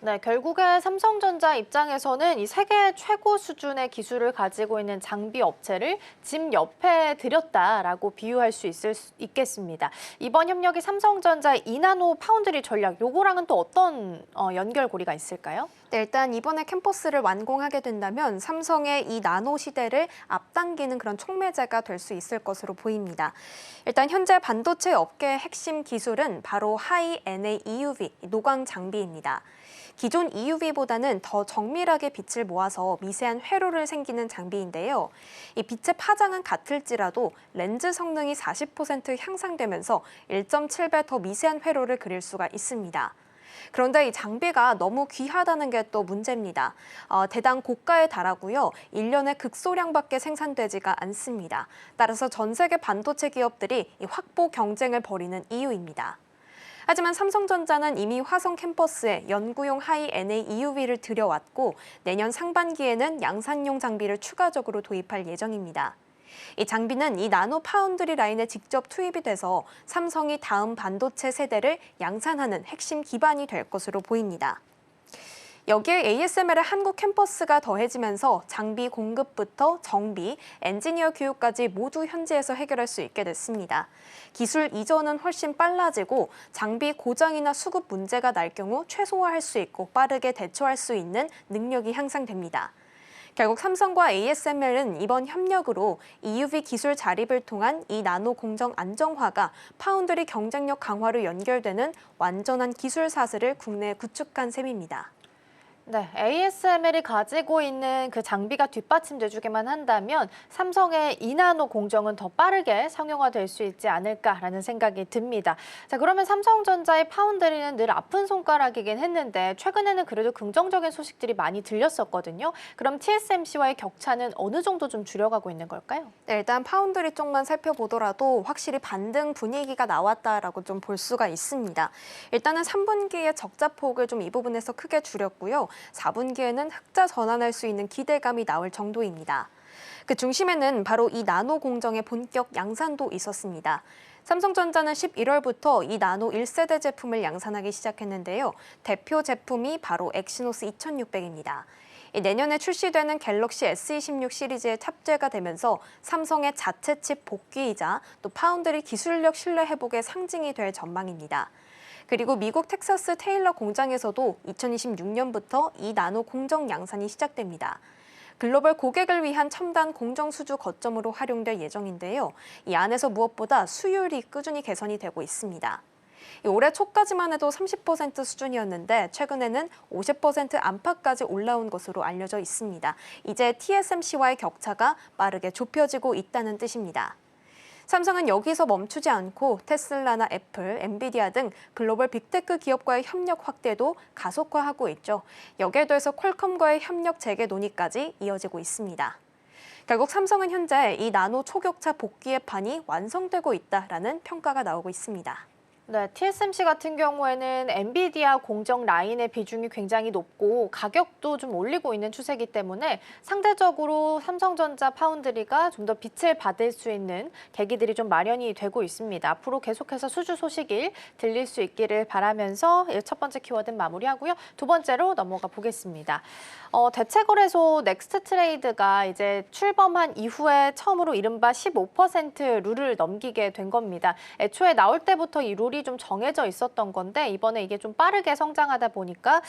네, 결국에 삼성전자 입장에서는 이 세계 최고 수준의 기술을 가지고 있는 장비 업체를 집 옆에 들였다라고 비유할 수 있겠습니다. 이번 협력이 삼성전자의 2나노 파운드리 전략, 요거랑은 또 어떤 연결고리가 있을까요? 네, 일단 이번에 캠퍼스를 완공하게 된다면 삼성의 이 나노 시대를 앞당기는 그런 촉매제가 될 수 있을 것으로 보입니다. 일단 현재 반도체 업계의 핵심 기술은 바로 하이 NA EUV, 노광 장비입니다. 기존 EUV보다는 더 정밀하게 빛을 모아서 미세한 회로를 생기는 장비인데요. 이 빛의 파장은 같을지라도 렌즈 성능이 40% 향상되면서 1.7배 더 미세한 회로를 그릴 수가 있습니다. 그런데 이 장비가 너무 귀하다는 게 또 문제입니다. 대당 고가에 달하고요. 1년에 극소량밖에 생산되지가 않습니다. 따라서 전 세계 반도체 기업들이 이 확보 경쟁을 벌이는 이유입니다. 하지만 삼성전자는 이미 화성 캠퍼스에 연구용 하이 NA EUV를 들여왔고 내년 상반기에는 양산용 장비를 추가적으로 도입할 예정입니다. 이 장비는 이 나노 파운드리 라인에 직접 투입이 돼서 삼성이 다음 반도체 세대를 양산하는 핵심 기반이 될 것으로 보입니다. 여기에 ASML의 한국 캠퍼스가 더해지면서 장비 공급부터 정비, 엔지니어 교육까지 모두 현지에서 해결할 수 있게 됐습니다. 기술 이전은 훨씬 빨라지고 장비 고장이나 수급 문제가 날 경우 최소화할 수 있고 빠르게 대처할 수 있는 능력이 향상됩니다. 결국 삼성과 ASML은 이번 협력으로 EUV 기술 자립을 통한 이 나노 공정 안정화가 파운드리 경쟁력 강화로 연결되는 완전한 기술 사슬을 국내에 구축한 셈입니다. 네, ASML이 가지고 있는 그 장비가 뒷받침돼주기만 한다면 삼성의 2나노 공정은 더 빠르게 상용화될 수 있지 않을까라는 생각이 듭니다. 자, 그러면 삼성전자의 파운드리는 늘 아픈 손가락이긴 했는데 최근에는 그래도 긍정적인 소식들이 많이 들렸었거든요. 그럼 TSMC와의 격차는 어느 정도 좀 줄여가고 있는 걸까요? 네, 일단 파운드리 쪽만 살펴보더라도 확실히 반등 분위기가 나왔다라고 좀 볼 수가 있습니다. 일단은 3분기에 적자폭을 좀 이 부분에서 크게 줄였고요. 4분기에는 흑자 전환할 수 있는 기대감이 나올 정도입니다. 그 중심에는 바로 이 나노 공정의 본격 양산도 있었습니다. 삼성전자는 11월부터 이 나노 1세대 제품을 양산하기 시작했는데요. 대표 제품이 바로 엑시노스 2600입니다. 내년에 출시되는 갤럭시 S26 시리즈에 탑재가 되면서 삼성의 자체 칩 복귀이자 또 파운드리 기술력 신뢰 회복의 상징이 될 전망입니다. 그리고 미국 텍사스 테일러 공장에서도 2026년부터 2나노 공정 양산이 시작됩니다. 글로벌 고객을 위한 첨단 공정 수주 거점으로 활용될 예정인데요. 이 안에서 무엇보다 수율이 꾸준히 개선이 되고 있습니다. 올해 초까지만 해도 30% 수준이었는데 최근에는 50% 안팎까지 올라온 것으로 알려져 있습니다. 이제 TSMC와의 격차가 빠르게 좁혀지고 있다는 뜻입니다. 삼성은 여기서 멈추지 않고 테슬라나 애플, 엔비디아 등 글로벌 빅테크 기업과의 협력 확대도 가속화하고 있죠. 여기에 더해서 퀄컴과의 협력 재개 논의까지 이어지고 있습니다. 결국 삼성은 현재 이 나노 초격차 복귀의 판이 완성되고 있다라는 평가가 나오고 있습니다. 네, TSMC 같은 경우에는 엔비디아 공정 라인의 비중이 굉장히 높고 가격도 좀 올리고 있는 추세이기 때문에 상대적으로 삼성전자 파운드리가 좀 더 빛을 받을 수 있는 계기들이 좀 마련이 되고 있습니다. 앞으로 계속해서 수주 소식이 들릴 수 있기를 바라면서 첫 번째 키워드는 마무리하고요. 두 번째로 넘어가 보겠습니다. 대체거래소 넥스트 트레이드가 이제 출범한 이후에 처음으로 이른바 15% 룰을 넘기게 된 겁니다. 애초에 나올 때부터 이 룰이 좀 정해져 있었던 건데 이번에 이게 좀 빠르게 성장하다 보니까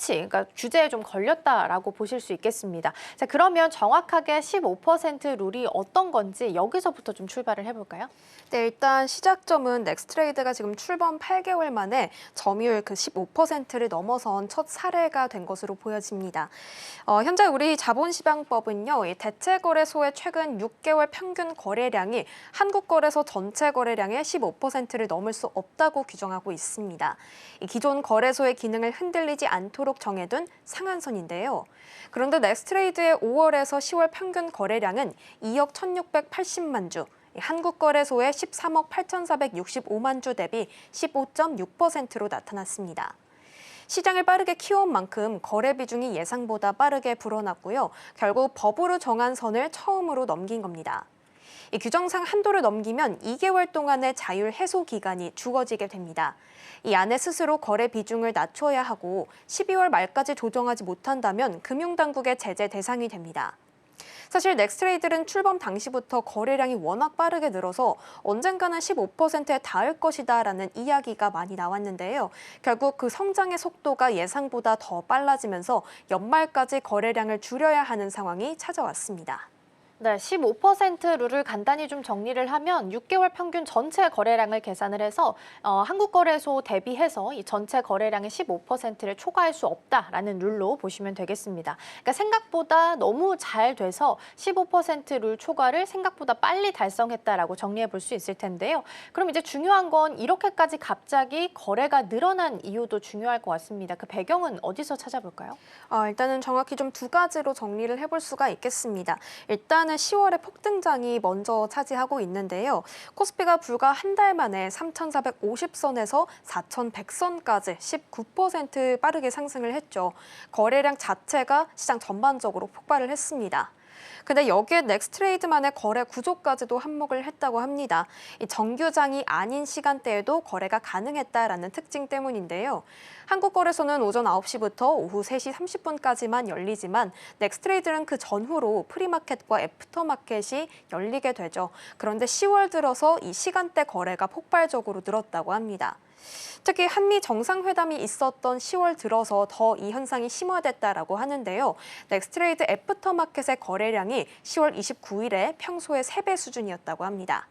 그러니까 규제에 좀 걸렸다라고 보실 수 있겠습니다. 자, 그러면 정확하게 15% 룰이 어떤 건지 여기서부터 좀 출발을 해볼까요? 네, 일단 시작점은 넥스트레이드가 지금 출범 8개월 만에 점유율 그 15%를 넘어선 첫 사례가 된 것으로 보여집니다. 현재 우리 자본시장법은요, 이 대체거래소의 최근 6개월 평균 거래량이 한국거래소 전체 거래량의 15%를 넘을 수 없다고 규정하고 있습니다. 이 기존 거래소의 기능을 흔들리지 않도록 정해둔 상한선인데요. 그런데 넥스트레이드의 5월에서 10월 평균 거래량은 2억 1,680만 주, 한국거래소의 13억 8,465만 주 대비 15.6%로 나타났습니다. 시장을 빠르게 키워온 만큼 거래 비중이 예상보다 빠르게 불어났고요. 결국 법으로 정한 선을 처음으로 넘긴 겁니다. 이 규정상 한도를 넘기면 2개월 동안의 자율 해소 기간이 주어지게 됩니다. 이 안에 스스로 거래 비중을 낮춰야 하고 12월 말까지 조정하지 못한다면 금융당국의 제재 대상이 됩니다. 사실 넥스트레이드는 출범 당시부터 거래량이 워낙 빠르게 늘어서 언젠가는 15%에 닿을 것이다라는 이야기가 많이 나왔는데요. 결국 그 성장의 속도가 예상보다 더 빨라지면서 연말까지 거래량을 줄여야 하는 상황이 찾아왔습니다. 네, 15% 룰을 간단히 좀 정리를 하면 6개월 평균 전체 거래량을 계산을 해서 한국거래소 대비해서 이 전체 거래량의 15%를 초과할 수 없다라는 룰로 보시면 되겠습니다. 그러니까 생각보다 너무 잘 돼서 15%룰 초과를 생각보다 빨리 달성했다라고 정리해 볼 수 있을 텐데요. 그럼 이제 중요한 건 이렇게까지 갑자기 거래가 늘어난 이유도 중요할 것 같습니다. 그 배경은 어디서 찾아볼까요? 일단은 정확히 좀 두 가지로 정리를 해볼 수가 있겠습니다. 일단은 10월에 폭등장이 먼저 차지하고 있는데요. 코스피가 불과 한 달 만에 3,450선에서 4,100선까지 19% 빠르게 상승을 했죠. 거래량 자체가 시장 전반적으로 폭발을 했습니다. 근데 여기에 넥스트레이드만의 거래 구조까지도 한몫을 했다고 합니다. 이 정규장이 아닌 시간대에도 거래가 가능했다라는 특징 때문인데요. 한국거래소는 오전 9시부터 오후 3시 30분까지만 열리지만 넥스트레이드는 그 전후로 프리마켓과 애프터마켓이 열리게 되죠. 그런데 10월 들어서 이 시간대 거래가 폭발적으로 늘었다고 합니다. 특히 한미 정상회담이 있었던 10월 들어서 더 이 현상이 심화됐다라고 하는데요. 넥스트레이드 애프터마켓의 거래량이 10월 29일에 평소의 3배 수준이었다고 합니다.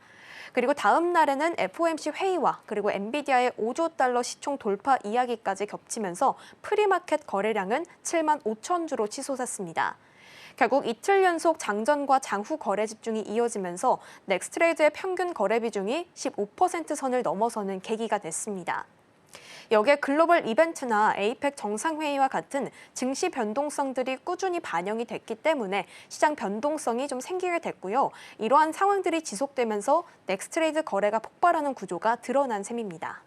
그리고 다음 날에는 FOMC 회의와 그리고 엔비디아의 5조 달러 시총 돌파 이야기까지 겹치면서 프리마켓 거래량은 7만 5천 주로 치솟았습니다. 결국 이틀 연속 장전과 장후 거래 집중이 이어지면서 넥스트레이드의 평균 거래 비중이 15% 선을 넘어서는 계기가 됐습니다. 여기에 글로벌 이벤트나 에이펙 정상회의와 같은 증시 변동성들이 꾸준히 반영이 됐기 때문에 시장 변동성이 좀 생기게 됐고요. 이러한 상황들이 지속되면서 넥스트레이드 거래가 폭발하는 구조가 드러난 셈입니다.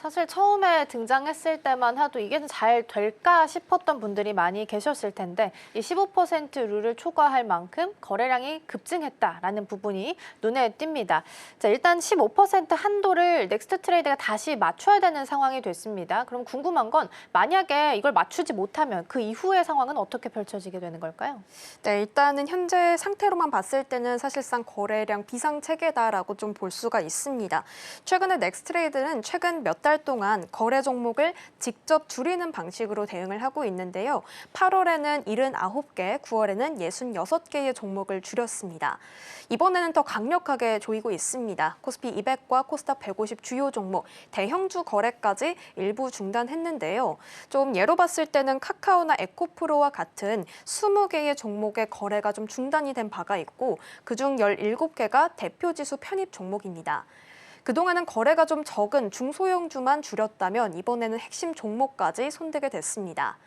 사실 처음에 등장했을 때만 해도 이게 잘 될까 싶었던 분들이 많이 계셨을 텐데 이 15% 룰을 초과할 만큼 거래량이 급증했다라는 부분이 눈에 띕니다. 자, 일단 15% 한도를 넥스트 트레이드가 다시 맞춰야 되는 상황이 됐습니다. 그럼 궁금한 건 만약에 이걸 맞추지 못하면 그 이후의 상황은 어떻게 펼쳐지게 되는 걸까요? 네, 일단은 현재 상태로만 봤을 때는 사실상 거래량 비상체계다라고 좀 볼 수가 있습니다. 최근에 넥스트레이드는 최근 몇 달 동안 거래 종목을 직접 줄이는 방식으로 대응을 하고 있는데요. 8월에는 79개, 9월에는 66개의 종목을 줄였습니다. 이번에는 더 강력하게 조이고 있습니다. 코스피 200과 코스닥 150 주요 종목, 대형주 거래까지 일부 중단했는데요. 좀 예로 봤을 때는 카카오나 에코프로와 같은 20개의 종목의 거래가 좀 중단이 된 바가 있고 그중 17개가 대표지수 편입 종목입니다. 그동안은 거래가 좀 적은 중소형주만 줄였다면 이번에는 핵심 종목까지 손대게 됐습니다.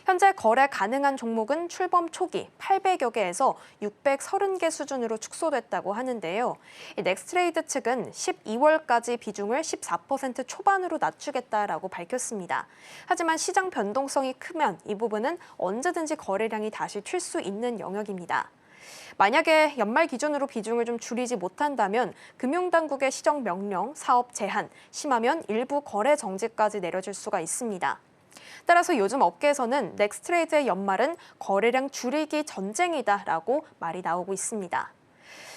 현재 거래 가능한 종목은 출범 초기 800여 개에서 630개 수준으로 축소됐다고 하는데요. 넥스트레이드 측은 12월까지 비중을 14% 초반으로 낮추겠다라고 밝혔습니다. 하지만 시장 변동성이 크면 이 부분은 언제든지 거래량이 다시 튈 수 있는 영역입니다. 만약에 연말 기준으로 비중을 좀 줄이지 못한다면 금융당국의 시정 명령, 사업 제한, 심하면 일부 거래 정지까지 내려질 수가 있습니다. 따라서 요즘 업계에서는 넥스트레이드의 연말은 거래량 줄이기 전쟁이다라고 말이 나오고 있습니다.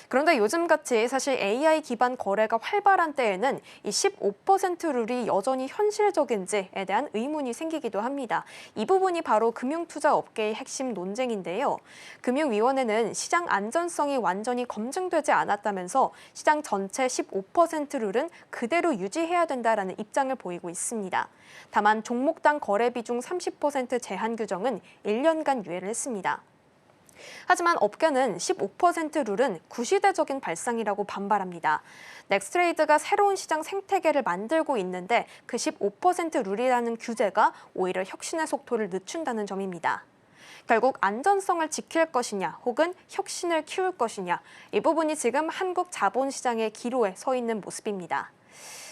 그런데 요즘같이 사실 AI 기반 거래가 활발한 때에는 이 15% 룰이 여전히 현실적인지에 대한 의문이 생기기도 합니다. 이 부분이 바로 금융투자 업계의 핵심 논쟁인데요. 금융위원회는 시장 안전성이 완전히 검증되지 않았다면서 시장 전체 15% 룰은 그대로 유지해야 된다라는 입장을 보이고 있습니다. 다만 종목당 거래 비중 30% 제한 규정은 1년간 유예를 했습니다. 하지만 업계는 15% 룰은 구시대적인 발상이라고 반발합니다. 넥스트레이드가 새로운 시장 생태계를 만들고 있는데 그 15% 룰이라는 규제가 오히려 혁신의 속도를 늦춘다는 점입니다. 결국 안전성을 지킬 것이냐 혹은 혁신을 키울 것이냐 이 부분이 지금 한국 자본시장의 기로에 서 있는 모습입니다.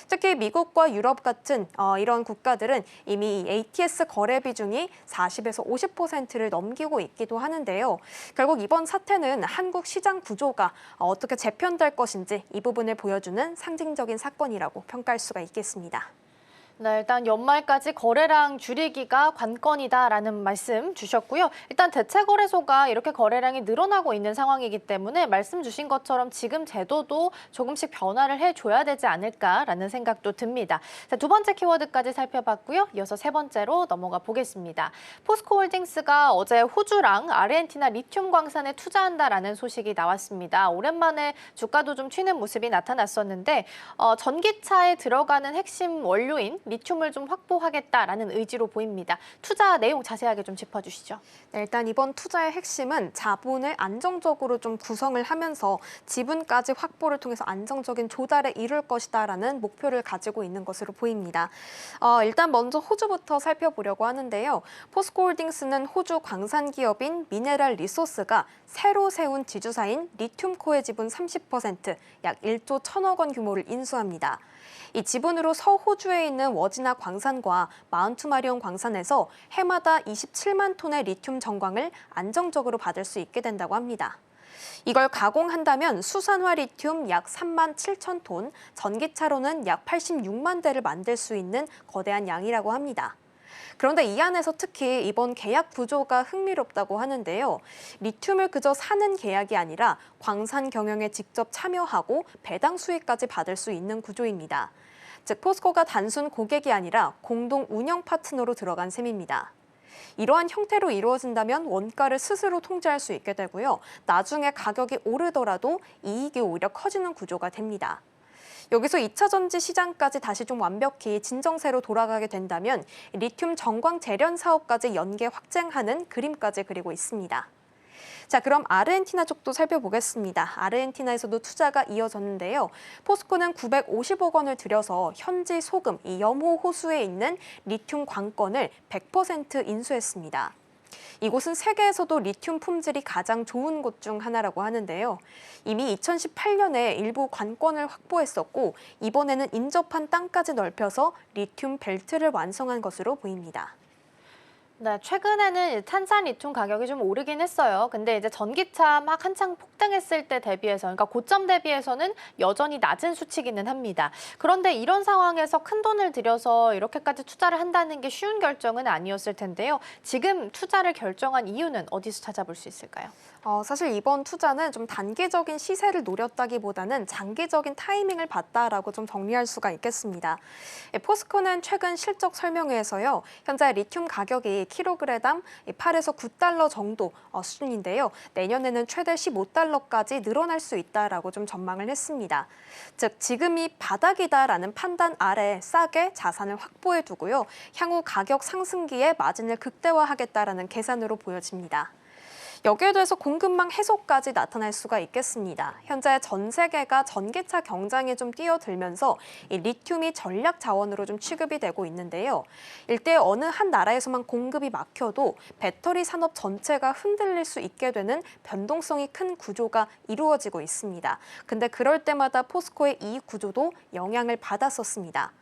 특히 미국과 유럽 같은 이런 국가들은 이미 ATS 거래 비중이 40에서 50%를 넘기고 있기도 하는데요. 결국 이번 사태는 한국 시장 구조가 어떻게 재편될 것인지 이 부분을 보여주는 상징적인 사건이라고 평가할 수가 있겠습니다. 네, 일단 연말까지 거래량 줄이기가 관건이다라는 말씀 주셨고요. 일단 대체거래소가 이렇게 거래량이 늘어나고 있는 상황이기 때문에 말씀 주신 것처럼 지금 제도도 조금씩 변화를 해줘야 되지 않을까라는 생각도 듭니다. 자, 두 번째 키워드까지 살펴봤고요. 이어서 세 번째로 넘어가 보겠습니다. 포스코홀딩스가 어제 호주랑 아르헨티나 리튬 광산에 투자한다라는 소식이 나왔습니다. 오랜만에 주가도 좀 튀는 모습이 나타났었는데 전기차에 들어가는 핵심 원료인 리튬을 좀 확보하겠다라는 의지로 보입니다. 투자 내용 자세하게 좀 짚어주시죠. 네, 일단 이번 투자의 핵심은 자본을 안정적으로 좀 구성을 하면서 지분까지 확보를 통해서 안정적인 조달에 이룰 것이다라는 목표를 가지고 있는 것으로 보입니다. 일단 먼저 호주부터 살펴보려고 하는데요. 포스코홀딩스는 호주 광산 기업인 미네랄 리소스가 새로 세운 지주사인 리튬코의 지분 30%, 약 1조 1천억 원 규모를 인수합니다. 이 지분으로 서호주에 있는 워지나 광산과 마운트마리온 광산에서 해마다 27만 톤의 리튬 정광을 안정적으로 받을 수 있게 된다고 합니다. 이걸 가공한다면 수산화 리튬 약 3만 7천 톤, 전기차로는 약 86만 대를 만들 수 있는 거대한 양이라고 합니다. 그런데 이 안에서 특히 이번 계약 구조가 흥미롭다고 하는데요. 리튬을 그저 사는 계약이 아니라 광산 경영에 직접 참여하고 배당 수익까지 받을 수 있는 구조입니다. 즉 포스코가 단순 고객이 아니라 공동 운영 파트너로 들어간 셈입니다. 이러한 형태로 이루어진다면 원가를 스스로 통제할 수 있게 되고요. 나중에 가격이 오르더라도 이익이 오히려 커지는 구조가 됩니다. 여기서 2차 전지 시장까지 다시 좀 완벽히 진정세로 돌아가게 된다면 리튬 정광 재련 사업까지 연계 확장하는 그림까지 그리고 있습니다. 자, 그럼 아르헨티나 쪽도 살펴보겠습니다. 아르헨티나에서도 투자가 이어졌는데요. 포스코는 950억 원을 들여서 현지 소금, 이 염호 호수에 있는 리튬 광권을 100% 인수했습니다. 이곳은 세계에서도 리튬 품질이 가장 좋은 곳 중 하나라고 하는데요. 이미 2018년에 일부 관권을 확보했었고 이번에는 인접한 땅까지 넓혀서 리튬 벨트를 완성한 것으로 보입니다. 네, 최근에는 탄산 리튬 가격이 좀 오르긴 했어요. 근데 이제 전기차 막 한창 폭등했을 때 대비해서, 그러니까 고점 대비해서는 여전히 낮은 수치기는 합니다. 그런데 이런 상황에서 큰 돈을 들여서 이렇게까지 투자를 한다는 게 쉬운 결정은 아니었을 텐데요. 지금 투자를 결정한 이유는 어디서 찾아볼 수 있을까요? 사실 이번 투자는 좀 단기적인 시세를 노렸다기보다는 장기적인 타이밍을 봤다라고 좀 정리할 수가 있겠습니다. 포스코는 최근 실적 설명회에서요, 현재 리튬 가격이 킬로그램당 8에서 9달러 정도 수준인데요. 내년에는 최대 15달러까지 늘어날 수 있다라고 좀 전망을 했습니다. 즉 지금이 바닥이다라는 판단 아래 싸게 자산을 확보해 두고요. 향후 가격 상승기에 마진을 극대화하겠다라는 계산으로 보여집니다. 여기에 대해서 공급망 해소까지 나타날 수가 있겠습니다. 현재 전 세계가 전기차 경쟁에 좀 뛰어들면서 이 리튬이 전략 자원으로 좀 취급이 되고 있는데요. 일대 어느 한 나라에서만 공급이 막혀도 배터리 산업 전체가 흔들릴 수 있게 되는 변동성이 큰 구조가 이루어지고 있습니다. 근데 그럴 때마다 포스코의 이익 구조도 영향을 받았었습니다.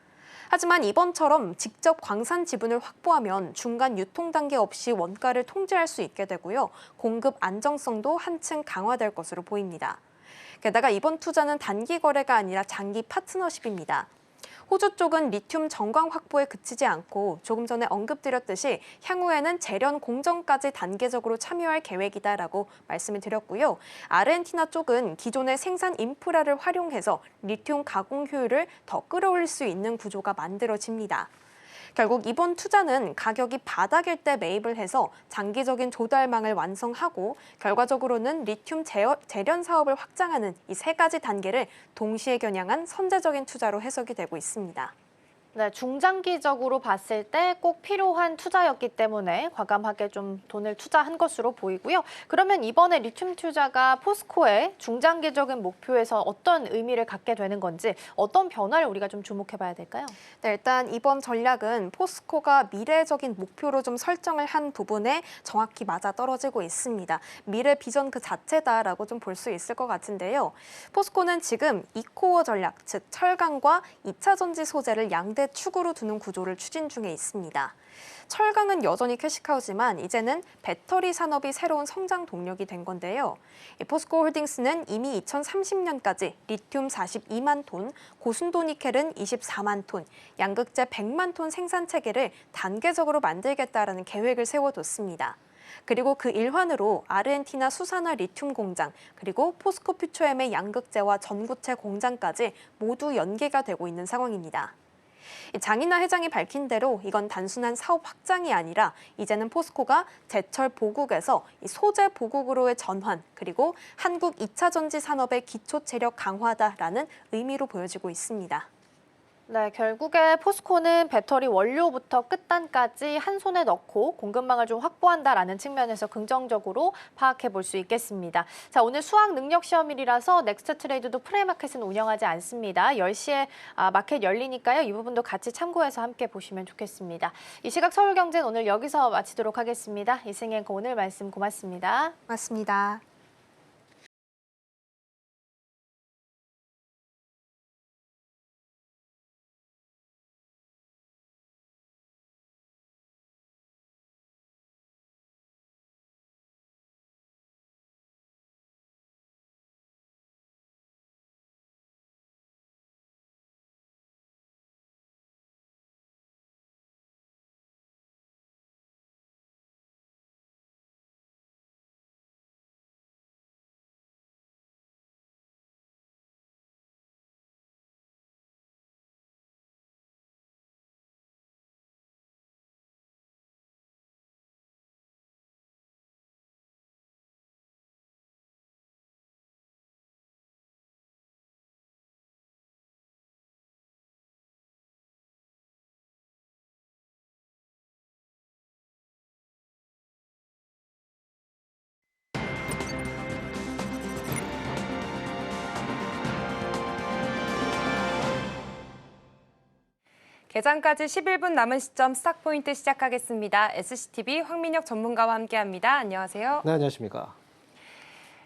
하지만 이번처럼 직접 광산 지분을 확보하면 중간 유통 단계 없이 원가를 통제할 수 있게 되고요. 공급 안정성도 한층 강화될 것으로 보입니다. 게다가 이번 투자는 단기 거래가 아니라 장기 파트너십입니다. 호주 쪽은 리튬 정광 확보에 그치지 않고 조금 전에 언급드렸듯이 향후에는 재련 공정까지 단계적으로 참여할 계획이다라고 말씀을 드렸고요. 아르헨티나 쪽은 기존의 생산 인프라를 활용해서 리튬 가공 효율을 더 끌어올릴 수 있는 구조가 만들어집니다. 결국 이번 투자는 가격이 바닥일 때 매입을 해서 장기적인 조달망을 완성하고 결과적으로는 리튬 재련 사업을 확장하는 이 세 가지 단계를 동시에 겨냥한 선제적인 투자로 해석이 되고 있습니다. 네, 중장기적으로 봤을 때 꼭 필요한 투자였기 때문에 과감하게 좀 돈을 투자한 것으로 보이고요. 그러면 이번에 리튬 투자가 포스코의 중장기적인 목표에서 어떤 의미를 갖게 되는 건지, 어떤 변화를 우리가 좀 주목해 봐야 될까요? 네, 일단 이번 전략은 포스코가 미래적인 목표로 좀 설정을 한 부분에 정확히 맞아떨어지고 있습니다. 미래 비전 그 자체다라고 좀 볼 수 있을 것 같은데요. 포스코는 지금 이코어 전략, 즉 철강과 2차 전지 소재를 양대 축으로 두는 구조를 추진 중에 있습니다. 철강은 여전히 캐시카우지만 이제는 배터리 산업이 새로운 성장 동력이 된 건데요. 포스코 홀딩스는 이미 2030년까지 리튬 42만 톤, 고순도 니켈은 24만 톤, 양극재 100만 톤 생산 체계를 단계적으로 만들겠다라는 계획을 세워뒀습니다. 그리고 그 일환으로 아르헨티나 수산화 리튬 공장, 그리고 포스코 퓨처엠의 양극재와 전구체 공장까지 모두 연계가 되고 있는 상황입니다. 장인하 회장이 밝힌 대로 이건 단순한 사업 확장이 아니라 이제는 포스코가 제철 보국에서 소재 보국으로의 전환, 그리고 한국 2차 전지 산업의 기초 체력 강화다라는 의미로 보여지고 있습니다. 네, 결국에 포스코는 배터리 원료부터 끝단까지 한 손에 넣고 공급망을 좀 확보한다라는 측면에서 긍정적으로 파악해 볼 수 있겠습니다. 자, 오늘 수학 능력 시험일이라서 넥스트 트레이드도 프레마켓은 운영하지 않습니다. 10시에 마켓 열리니까요. 이 부분도 같이 참고해서 함께 보시면 좋겠습니다. 이 시각 서울경제는 오늘 여기서 마치도록 하겠습니다. 이승현 오늘 말씀 고맙습니다. 맞습니다. 개장까지 11분 남은 시점 스탁포인트 시작하겠습니다. SCTV 황민혁 전문가와 함께합니다. 안녕하세요. 네, 안녕하십니까.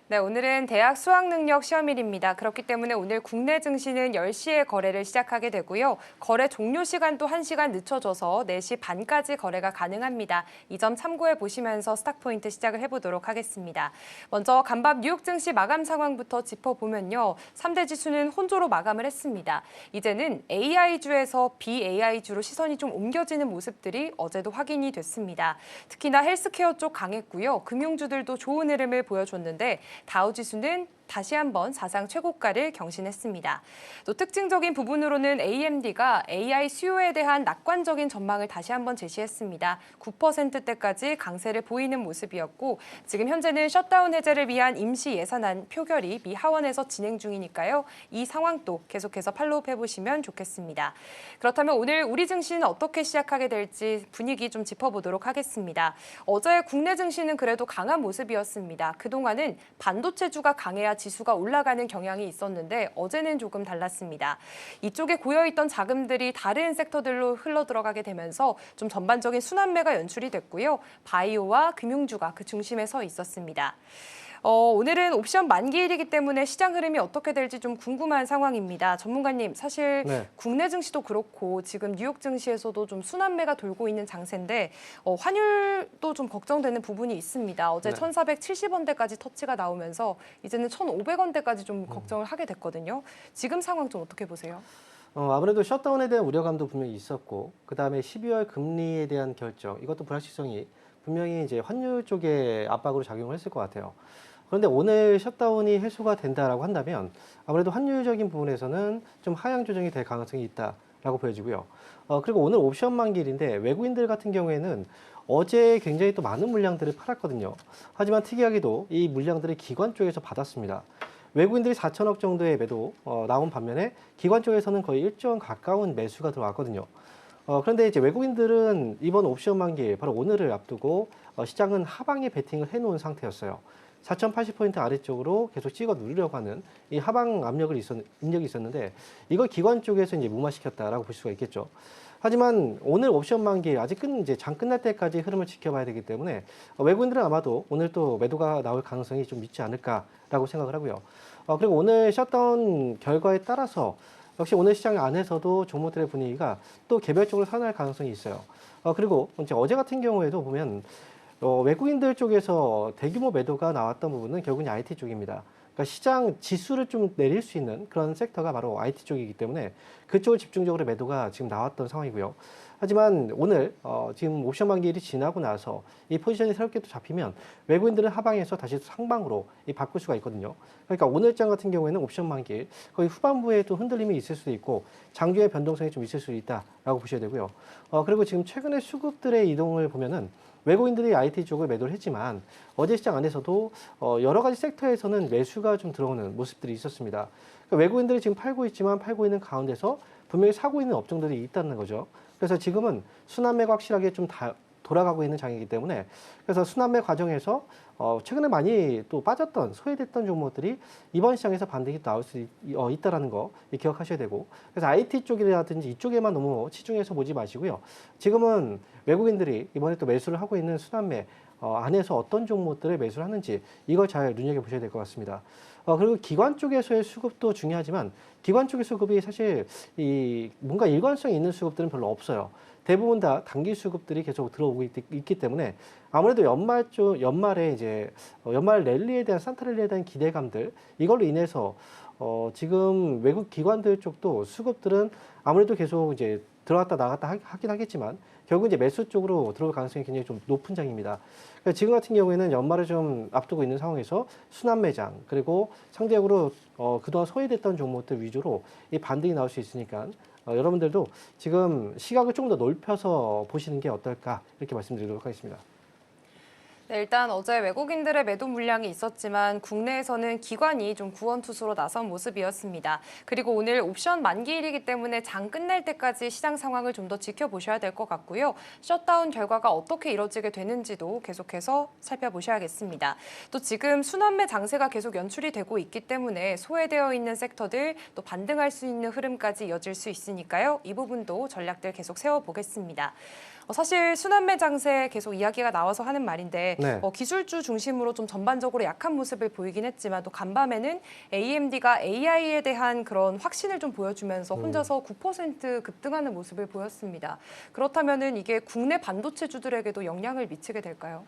네, 오늘은 대학 수학능력 시험일입니다. 그렇기 때문에 오늘 국내 증시는 10시에 거래를 시작하게 되고요. 거래 종료 시간도 1시간 늦춰져서 4시 반까지 거래가 가능합니다. 이 점 참고해 보시면서 스탁포인트 시작을 해보도록 하겠습니다. 먼저 간밤 뉴욕 증시 마감 상황부터 짚어보면요. 3대 지수는 혼조로 마감을 했습니다. 이제는 AI주에서 BAI주로 시선이 좀 옮겨지는 모습들이 어제도 확인이 됐습니다. 특히나 헬스케어 쪽 강했고요. 금융주들도 좋은 흐름을 보여줬는데 다우지수는 다시 한번 사상 최고가를 경신했습니다. 또 특징적인 부분으로는 AMD가 AI 수요에 대한 낙관적인 전망을 다시 한번 제시했습니다. 9%대까지 강세를 보이는 모습이었고 지금 현재는 셧다운 해제를 위한 임시 예산안 표결이 미 하원에서 진행 중이니까요. 이 상황도 계속해서 팔로우해 보시면 좋겠습니다. 그렇다면 오늘 우리 증시는 어떻게 시작하게 될지 분위기 좀 짚어보도록 하겠습니다. 어제 국내 증시는 그래도 강한 모습이었습니다. 그동안은 반도체주가 강해야 지수가 올라가는 경향이 있었는데 어제는 조금 달랐습니다. 이쪽에 고여있던 자금들이 다른 섹터들로 흘러들어가게 되면서 좀 전반적인 순환매가 연출이 됐고요. 바이오와 금융주가 그 중심에 서 있었습니다. 오늘은 옵션 만기일이기 때문에 시장 흐름이 어떻게 될지 좀 궁금한 상황입니다. 전문가님, 사실 네. 국내 증시도 그렇고 지금 뉴욕 증시에서도 좀 순환매가 돌고 있는 장세인데 환율도 좀 걱정되는 부분이 있습니다. 어제 네. 1,470원대까지 터치가 나오면서 이제는 1,500원대까지 좀 걱정을 하게 됐거든요. 지금 상황 좀 어떻게 보세요? 아무래도 셧다운에 대한 우려감도 분명히 있었고, 그 다음에 12월 금리에 대한 결정, 이것도 불확실성이 분명히 이제 환율 쪽에 압박으로 작용을 했을 것 같아요. 그런데 오늘 셧다운이 해소가 된다라고 한다면 아무래도 환율적인 부분에서는 좀 하향 조정이 될 가능성이 있다라고 보여지고요. 그리고 오늘 옵션 만기일인데 외국인들 같은 경우에는 어제 굉장히 또 많은 물량들을 팔았거든요. 하지만 특이하게도 이 물량들을 기관 쪽에서 받았습니다. 외국인들이 4천억 정도의 매도 나온 반면에 기관 쪽에서는 거의 1조 가까운 매수가 들어왔거든요. 그런데 이제 외국인들은 이번 옵션 만기일 바로 오늘을 앞두고 시장은 하방에 베팅을 해놓은 상태였어요. 4,080포인트 아래쪽으로 계속 찍어 누르려고 하는 이 하방 입력이 있었는데 이걸 기관 쪽에서 이제 무마시켰다라고 볼 수가 있겠죠. 하지만 오늘 옵션 만기일 아직은 이제 장 끝날 때까지 흐름을 지켜봐야 되기 때문에 외국인들은 아마도 오늘 또 매도가 나올 가능성이 좀 있지 않을까라고 생각을 하고요. 그리고 오늘 셧다운 결과에 따라서 역시 오늘 시장 안에서도 종목들의 분위기가 또 개별적으로 살아날 가능성이 있어요. 그리고 이제 어제 같은 경우에도 보면 외국인들 쪽에서 대규모 매도가 나왔던 부분은 결국은 IT 쪽입니다. 그러니까 시장 지수를 좀 내릴 수 있는 그런 섹터가 바로 IT 쪽이기 때문에 그쪽을 집중적으로 매도가 지금 나왔던 상황이고요. 하지만 오늘 지금 옵션 만기일이 지나고 나서 이 포지션이 새롭게 또 잡히면 외국인들은 하방에서 다시 바꿀 수가 있거든요. 그러니까 오늘장 같은 경우에는 옵션 만기일 거의 후반부에 또 흔들림이 있을 수도 있고 장중의 변동성이 좀 있을 수 있다라고 보셔야 되고요. 그리고 지금 최근에 수급들의 이동을 보면은 외국인들이 IT 쪽을 매도를 했지만 어제 시장 안에서도 여러 가지 섹터에서는 매수가 좀 들어오는 모습들이 있었습니다. 그러니까 외국인들이 지금 팔고 있는 가운데서 분명히 사고 있는 업종들이 있다는 거죠. 그래서 지금은 순환매가 확실하게 좀 돌아가고 있는 장이기 때문에 그래서 순환매 과정에서 최근에 많이 또 빠졌던 소외됐던 종목들이 이번 시장에서 반등이 나올 수 있다라는 거 기억하셔야 되고 그래서 IT 쪽이라든지 이쪽에만 너무 치중해서 보지 마시고요. 지금은 외국인들이 이번에 또 매수를 하고 있는 순환매 안에서 어떤 종목들을 매수를 하는지 이걸 잘 눈여겨보셔야 될 것 같습니다. 그리고 기관 쪽에서의 수급도 중요하지만 기관 쪽의 수급이 사실 뭔가 일관성이 있는 수급들은 별로 없어요. 대부분 다 단기 수급들이 계속 들어오고 있기 때문에 아무래도 연말에 이제 연말 랠리에 대한 산타 랠리에 대한 기대감들 이걸로 인해서 지금 외국 기관들 쪽도 수급들은 아무래도 계속 이제 들어갔다 나갔다 하긴 하겠지만 결국 이제 매수 쪽으로 들어올 가능성이 굉장히 좀 높은 장입니다. 그러니까 지금 같은 경우에는 연말을 좀 앞두고 있는 상황에서 순환 매장 그리고 상대적으로 그동안 소외됐던 종목들 위주로 이 반등이 나올 수 있으니까 여러분들도 지금 시각을 좀 더 넓혀서 보시는 게 어떨까 이렇게 말씀드리도록 하겠습니다. 네, 일단 어제 외국인들의 매도 물량이 있었지만 국내에서는 기관이 좀 구원투수로 나선 모습이었습니다. 그리고 오늘 옵션 만기일이기 때문에 장 끝날 때까지 시장 상황을 좀 더 지켜보셔야 될 것 같고요. 셧다운 결과가 어떻게 이뤄지게 되는지도 계속해서 살펴보셔야겠습니다. 또 지금 순환매 장세가 계속 연출이 되고 있기 때문에 소외되어 있는 섹터들 또 반등할 수 있는 흐름까지 이어질 수 있으니까요. 이 부분도 전략들 계속 세워보겠습니다. 사실 순환매 장세 계속 이야기가 나와서 하는 말인데 네. 기술주 중심으로 좀 전반적으로 약한 모습을 보이긴 했지만 또 간밤에는 AMD가 AI에 대한 그런 확신을 좀 보여주면서 혼자서 9% 급등하는 모습을 보였습니다. 그렇다면은 이게 국내 반도체주들에게도 영향을 미치게 될까요?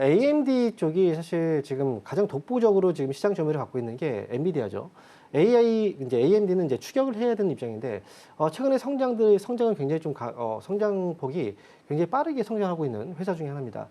AMD 쪽이 사실 지금 가장 독보적으로 지금 시장 점유율을 갖고 있는 게 엔비디아죠. AMD는 이제 추격을 해야 되는 입장인데, 최근에 성장은 굉장히 성장폭이 굉장히 빠르게 성장하고 있는 회사 중에 하나입니다.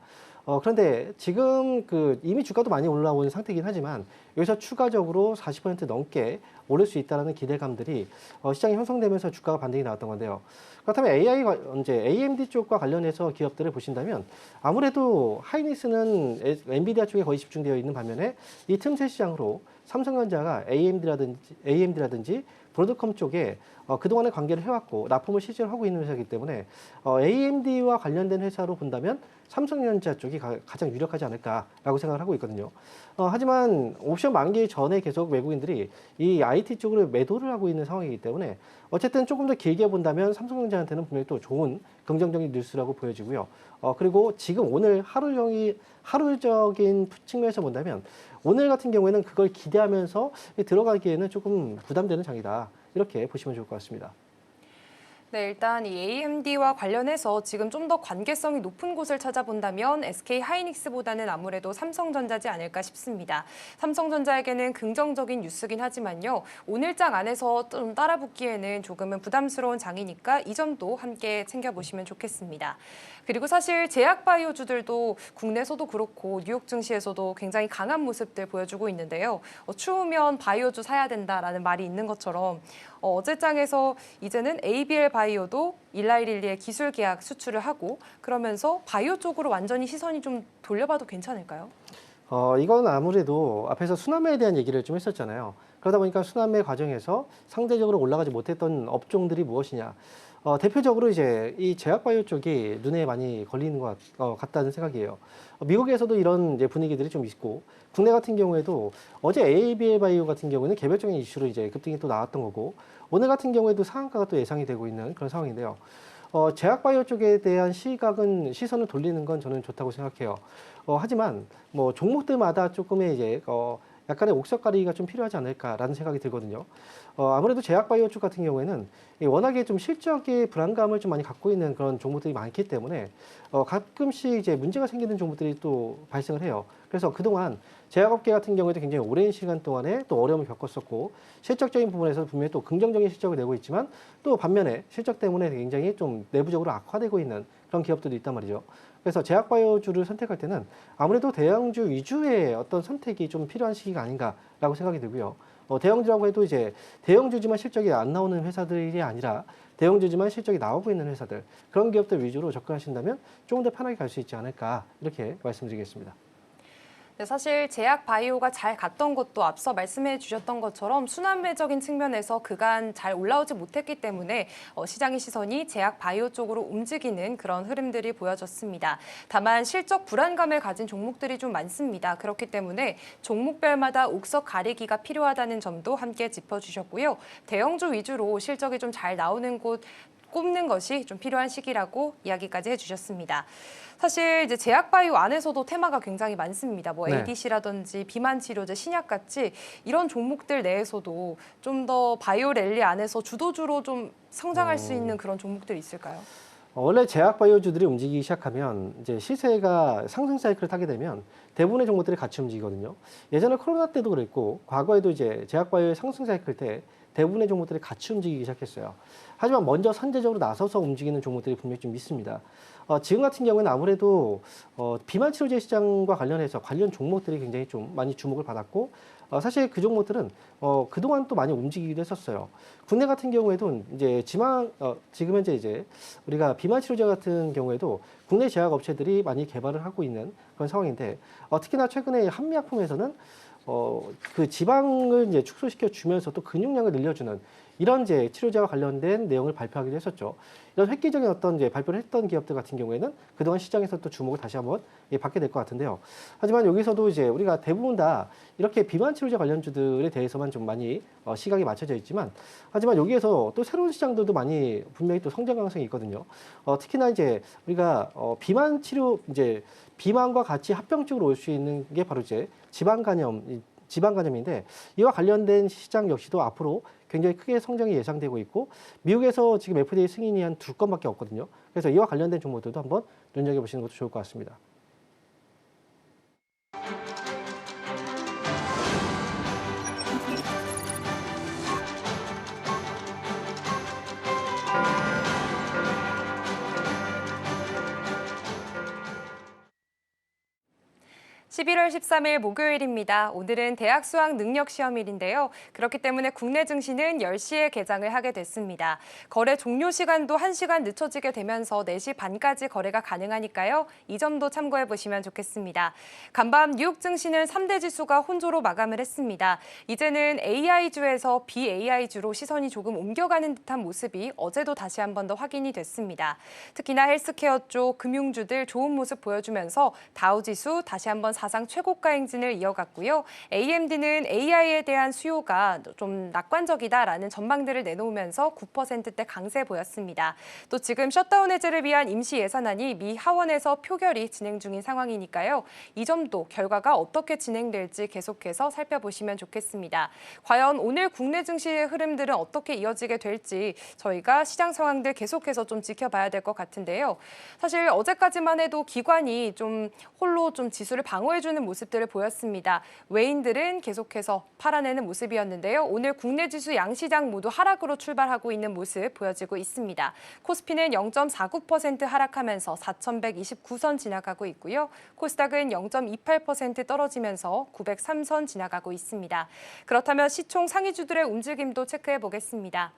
그런데 지금 이미 주가도 많이 올라온 상태이긴 하지만 여기서 추가적으로 40% 넘게 오를 수 있다는 기대감들이 시장에 형성되면서 주가가 반등이 나왔던 건데요. 그렇다면 AMD 쪽과 관련해서 기업들을 보신다면 아무래도 하이닉스는 엔비디아 쪽에 거의 집중되어 있는 반면에 이 틈새 시장으로 삼성전자가 AMD라든지 브로드컴 쪽에 그동안의 관계를 해왔고 납품을 실제로 하고 있는 회사이기 때문에 AMD와 관련된 회사로 본다면 삼성전자 쪽이 가장 유력하지 않을까라고 생각을 하고 있거든요. 하지만 옵션 만기 전에 계속 외국인들이 이 IT 쪽으로 매도를 하고 있는 상황이기 때문에 어쨌든 조금 더 길게 본다면 삼성전자한테는 분명히 또 좋은 긍정적인 뉴스라고 보여지고요. 그리고 지금 오늘 하루적인 측면에서 본다면 오늘 같은 경우에는 그걸 기대하면서 들어가기에는 조금 부담되는 장이다. 이렇게 보시면 좋을 것 같습니다. 네, 일단 이 AMD와 관련해서 지금 좀 더 관계성이 높은 곳을 찾아본다면 SK 하이닉스보다는 아무래도 삼성전자지 않을까 싶습니다. 삼성전자에게는 긍정적인 뉴스긴 하지만요. 오늘장 안에서 좀 따라붙기에는 조금은 부담스러운 장이니까 이 점도 함께 챙겨보시면 좋겠습니다. 그리고 사실 제약바이오주들도 국내에서도 그렇고 뉴욕 증시에서도 굉장히 강한 모습들 보여주고 있는데요. 추우면 바이오주 사야 된다라는 말이 있는 것처럼 어제장에서 이제는 ABL 바이오도 일라이릴리의 기술 계약 수출을 하고 그러면서 바이오 쪽으로 완전히 시선이 좀 돌려봐도 괜찮을까요? 이건 아무래도 앞에서 순환매에 대한 얘기를 좀 했었잖아요. 그러다 보니까 순환매 과정에서 상대적으로 올라가지 못했던 업종들이 무엇이냐. 대표적으로 이제 이 제약바이오 쪽이 눈에 많이 걸리는 것 같다는 생각이에요. 미국에서도 이런 이제 분위기들이 좀 있고, 국내 같은 경우에도 어제 ABL 바이오 같은 경우는 개별적인 이슈로 이제 급등이 또 나왔던 거고, 오늘 같은 경우에도 상한가가 또 예상이 되고 있는 그런 상황인데요. 제약바이오 쪽에 대한 시선을 돌리는 건 저는 좋다고 생각해요. 하지만 뭐 종목들마다 조금의 이제 약간의 옥석가리기가 좀 필요하지 않을까라는 생각이 들거든요. 아무래도 제약바이오 쪽 같은 경우에는 워낙에 좀 실적의 불안감을 좀 많이 갖고 있는 그런 종목들이 많기 때문에 가끔씩 이제 문제가 생기는 종목들이 또 발생을 해요. 그래서 그동안 제약업계 같은 경우에도 굉장히 오랜 시간 동안에 또 어려움을 겪었었고 실적적인 부분에서 분명히 또 긍정적인 실적을 내고 있지만 또 반면에 실적 때문에 굉장히 좀 내부적으로 악화되고 있는 그런 기업들도 있단 말이죠. 그래서 제약바이오주를 선택할 때는 아무래도 대형주 위주의 어떤 선택이 좀 필요한 시기가 아닌가라고 생각이 들고요. 대형주라고 해도 이제 대형주지만 실적이 안 나오는 회사들이 아니라 대형주지만 실적이 나오고 있는 회사들, 그런 기업들 위주로 접근하신다면 조금 더 편하게 갈 수 있지 않을까 이렇게 말씀드리겠습니다. 네, 사실 제약 바이오가 잘 갔던 것도 앞서 말씀해 주셨던 것처럼 순환매적인 측면에서 그간 잘 올라오지 못했기 때문에 시장의 시선이 제약 바이오 쪽으로 움직이는 그런 흐름들이 보여졌습니다. 다만 실적 불안감을 가진 종목들이 좀 많습니다. 그렇기 때문에 종목별마다 옥석 가리기가 필요하다는 점도 함께 짚어주셨고요. 대형주 위주로 실적이 좀 잘 나오는 곳 꼽는 것이 좀 필요한 시기라고 이야기까지 해주셨습니다. 사실 이제 제약바이오 안에서도 테마가 굉장히 많습니다. 뭐 네. ADC라든지 비만 치료제, 신약 같이 이런 종목들 내에서도 좀 더 바이오 랠리 안에서 주도주로 좀 성장할 수 있는 그런 종목들이 있을까요? 원래 제약바이오주들이 움직이기 시작하면 이제 시세가 상승 사이클을 타게 되면 대부분의 종목들이 같이 움직이거든요. 예전에 코로나 때도 그랬고 과거에도 이제 제약바이오의 상승 사이클 때 대부분의 종목들이 같이 움직이기 시작했어요. 하지만 먼저 선제적으로 나서서 움직이는 종목들이 분명히 좀 있습니다. 지금 같은 경우에는 아무래도 비만 치료제 시장과 관련해서 관련 종목들이 굉장히 좀 많이 주목을 받았고 사실 그 종목들은 그동안 또 많이 움직이기도 했었어요. 국내 같은 경우에도 이제 지금 현재 이제 우리가 비만 치료제 같은 경우에도 국내 제약 업체들이 많이 개발을 하고 있는 그런 상황인데 특히나 최근에 한미약품에서는 그 지방을 이제 축소시켜 주면서 또 근육량을 늘려주는 이런 이제 치료제와 관련된 내용을 발표하기도 했었죠. 이런 획기적인 어떤 이제 발표를 했던 기업들 같은 경우에는 그동안 시장에서 또 주목을 다시 한번 받게 될 것 같은데요. 하지만 여기서도 이제 우리가 대부분 다 이렇게 비만 치료제 관련주들에 대해서만 좀 많이 시각이 맞춰져 있지만, 하지만 여기에서 또 새로운 시장들도 많이 분명히 또 성장 가능성이 있거든요. 특히나 이제 우리가 비만 치료 이제 비만과 같이 합병증으로 올 수 있는 게 바로 이제 지방간염인데 이와 관련된 시장 역시도 앞으로 굉장히 크게 성장이 예상되고 있고 미국에서 지금 FDA 승인이 한 2건밖에 없거든요. 그래서 이와 관련된 종목들도 한번 눈여겨보시는 것도 좋을 것 같습니다. (11월 13일) 목요일입니다. 오늘은 대학 수학 능력 시험일인데요. 그렇기 때문에 국내 증시는 10시에 개장을 하게 됐습니다. 거래 종료 시간도 1시간 늦춰지게 되면서 4시 반까지 거래가 가능하니까요. 이 점도 참고해 보시면 좋겠습니다. 간밤 뉴욕 증시는 3대 지수가 혼조로 마감을 했습니다. 이제는 AI주에서 BAI주로 시선이 조금 옮겨가는 듯한 모습이 어제도 다시 한 번 더 확인이 됐습니다. 특히나 헬스케어 쪽 금융주들 좋은 모습 보여주면서 다우지수 다시 한번 사상 최고가 행진을 이어갔고요. AMD는 AI에 대한 수요가 좀 낙관적이다라는 전망들을 내놓으면서 9%대 강세 보였습니다. 또 지금 셧다운 해제를 위한 임시 예산안이 미 하원에서 표결이 진행 중인 상황이니까요. 이 점도 결과가 어떻게 진행될지 계속해서 살펴보시면 좋겠습니다. 과연 오늘 국내 증시의 흐름들은 어떻게 이어지게 될지 저희가 시장 상황들 계속해서 좀 지켜봐야 될 것 같은데요. 사실 어제까지만 해도 기관이 좀 홀로 좀 지수를 방어해주는 모습들을 보였습니다. 외인들은 계속해서 팔아내는 모습이었는데요. 오늘 국내 지수 양시장 모두 하락으로 출발하고 있는 모습 보여지고 있습니다. 코스피는 0.49% 하락하면서 4,129선 지나가고 있고요. 코스닥은 0.28% 떨어지면서 903선 지나가고 있습니다. 그렇다면 시총 상위주들의 움직임도 체크해 보겠습니다.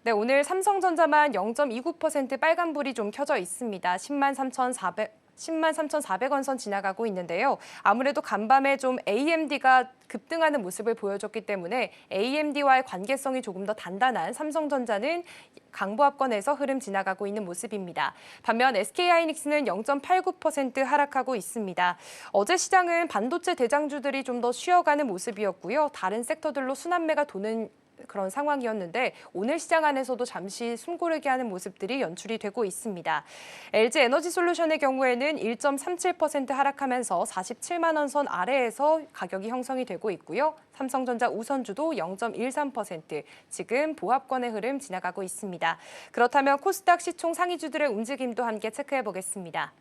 네, 오늘 삼성전자만 0.29% 빨간불이 좀 켜져 있습니다. 103,400원 선 지나가고 있는데요. 아무래도 간밤에 좀 AMD가 급등하는 모습을 보여줬기 때문에 AMD와의 관계성이 조금 더 단단한 삼성전자는 강보합권에서 흐름 지나가고 있는 모습입니다. 반면 SK하이닉스는 0.89% 하락하고 있습니다. 어제 시장은 반도체 대장주들이 좀 더 쉬어가는 모습이었고요. 다른 섹터들로 순환매가 도는 그런 상황이었는데 오늘 시장 안에서도 잠시 숨고르게 하는 모습들이 연출이 되고 있습니다. LG 에너지솔루션의 경우에는 1.37% 하락하면서 47만 원 선 아래에서 가격이 형성이 되고 있고요. 삼성전자 우선주도 0.13% 지금 보합권의 흐름 지나가고 있습니다. 그렇다면 코스닥 시총 상위주들의 움직임도 함께 체크해 보겠습니다.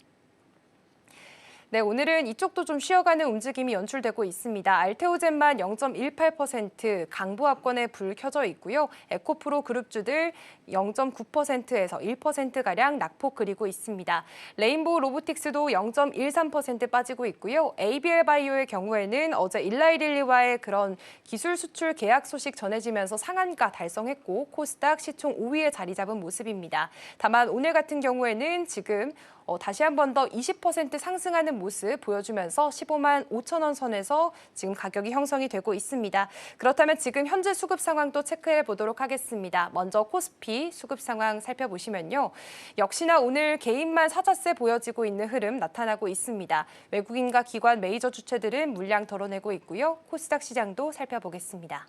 네, 오늘은 이쪽도 좀 쉬어가는 움직임이 연출되고 있습니다. 알테오젠만 0.18% 강보합권에 불 켜져 있고요. 에코프로 그룹주들 0.9%에서 1%가량 낙폭 그리고 있습니다. 레인보우 로보틱스도 0.13% 빠지고 있고요. ABL 바이오의 경우에는 어제 일라이릴리와의 그런 기술 수출 계약 소식 전해지면서 상한가 달성했고 코스닥 시총 5위에 자리 잡은 모습입니다. 다만 오늘 같은 경우에는 지금 다시 한 번 더 20% 상승하는 모습 보여주면서 15만 5천 원 선에서 지금 가격이 형성이 되고 있습니다. 그렇다면 지금 현재 수급 상황도 체크해 보도록 하겠습니다. 먼저 코스피 수급 상황 살펴보시면요. 역시나 오늘 개인만 사자세 보여지고 있는 흐름 나타나고 있습니다. 외국인과 기관 메이저 주체들은 물량 덜어내고 있고요. 코스닥 시장도 살펴보겠습니다.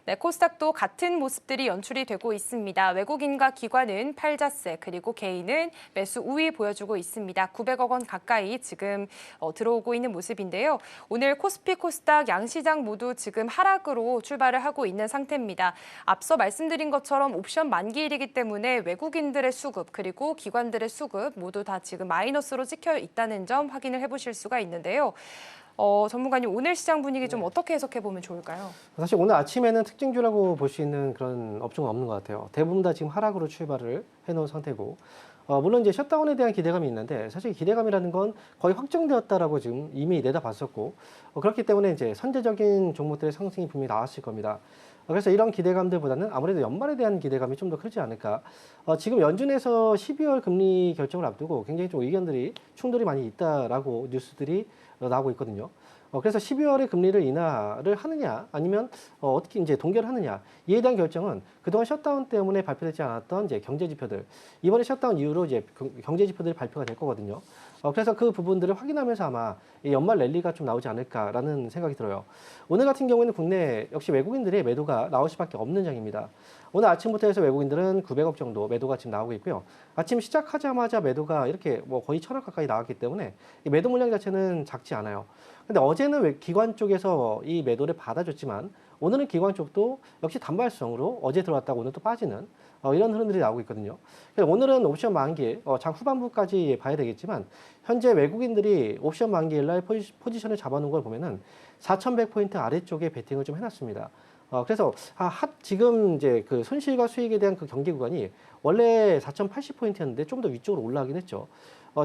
네, 코스닥도 같은 모습들이 연출이 되고 있습니다. 외국인과 기관은 팔자세 그리고 개인은 매수 우위 보여주고 있습니다. 900억 원 가까이 지금 들어오고 있는 모습인데요. 오늘 코스피, 코스닥 양시장 모두 지금 하락으로 출발을 하고 있는 상태입니다. 앞서 말씀드린 것처럼 옵션 만기일이기 때문에 외국인들의 수급 그리고 기관들의 수급 모두 다 지금 마이너스로 찍혀 있다는 점 확인을 해보실 수가 있는데요. 전문가님 오늘 시장 분위기 좀 어떻게 해석해 보면 좋을까요? 사실 오늘 아침에는 특징주라고 볼 수 있는 그런 업종은 없는 것 같아요. 대부분 다 지금 하락으로 출발을 해놓은 상태고, 물론 이제 셧다운에 대한 기대감이 있는데 사실 기대감이라는 건 거의 확정되었다라고 지금 이미 내다봤었고, 그렇기 때문에 이제 선제적인 종목들의 상승이 분명히 나왔을 겁니다. 그래서 이런 기대감들보다는 아무래도 연말에 대한 기대감이 좀 더 크지 않을까. 지금 연준에서 12월 금리 결정을 앞두고 굉장히 좀 의견들이 충돌이 많이 있다라고 뉴스들이 나오고 있거든요. 그래서 12월에 금리를 인하를 하느냐 아니면 어떻게 이제 동결을 하느냐 이에 대한 결정은 그동안 셧다운 때문에 발표되지 않았던 이제 경제 지표들 이번에 셧다운 이후로 이제 경제 지표들이 발표가 될 거거든요. 그래서 그 부분들을 확인하면서 아마 이 연말 랠리가 좀 나오지 않을까라는 생각이 들어요. 오늘 같은 경우에는 국내 역시 외국인들의 매도가 나올 수밖에 없는 장입니다. 오늘 아침부터 해서 외국인들은 900억 정도 매도가 지금 나오고 있고요. 아침 시작하자마자 매도가 이렇게 뭐 거의 1000억 가까이 나왔기 때문에 이 매도 물량 자체는 작지 않아요. 근데 어제는 기관 쪽에서 이 매도를 받아줬지만 오늘은 기관 쪽도 역시 단발성으로 어제 들어왔다고 오늘 또 빠지는 이런 흐름들이 나오고 있거든요. 그래서 오늘은 옵션 만기, 장 후반부까지 봐야 되겠지만 현재 외국인들이 옵션 만기일 날 포지션을 잡아놓은 걸 보면은 4,100포인트 아래쪽에 베팅을 좀 해놨습니다. 그래서 지금 이제 그 손실과 수익에 대한 그 경계 구간이 원래 4,080포인트였는데 좀 더 위쪽으로 올라가긴 했죠.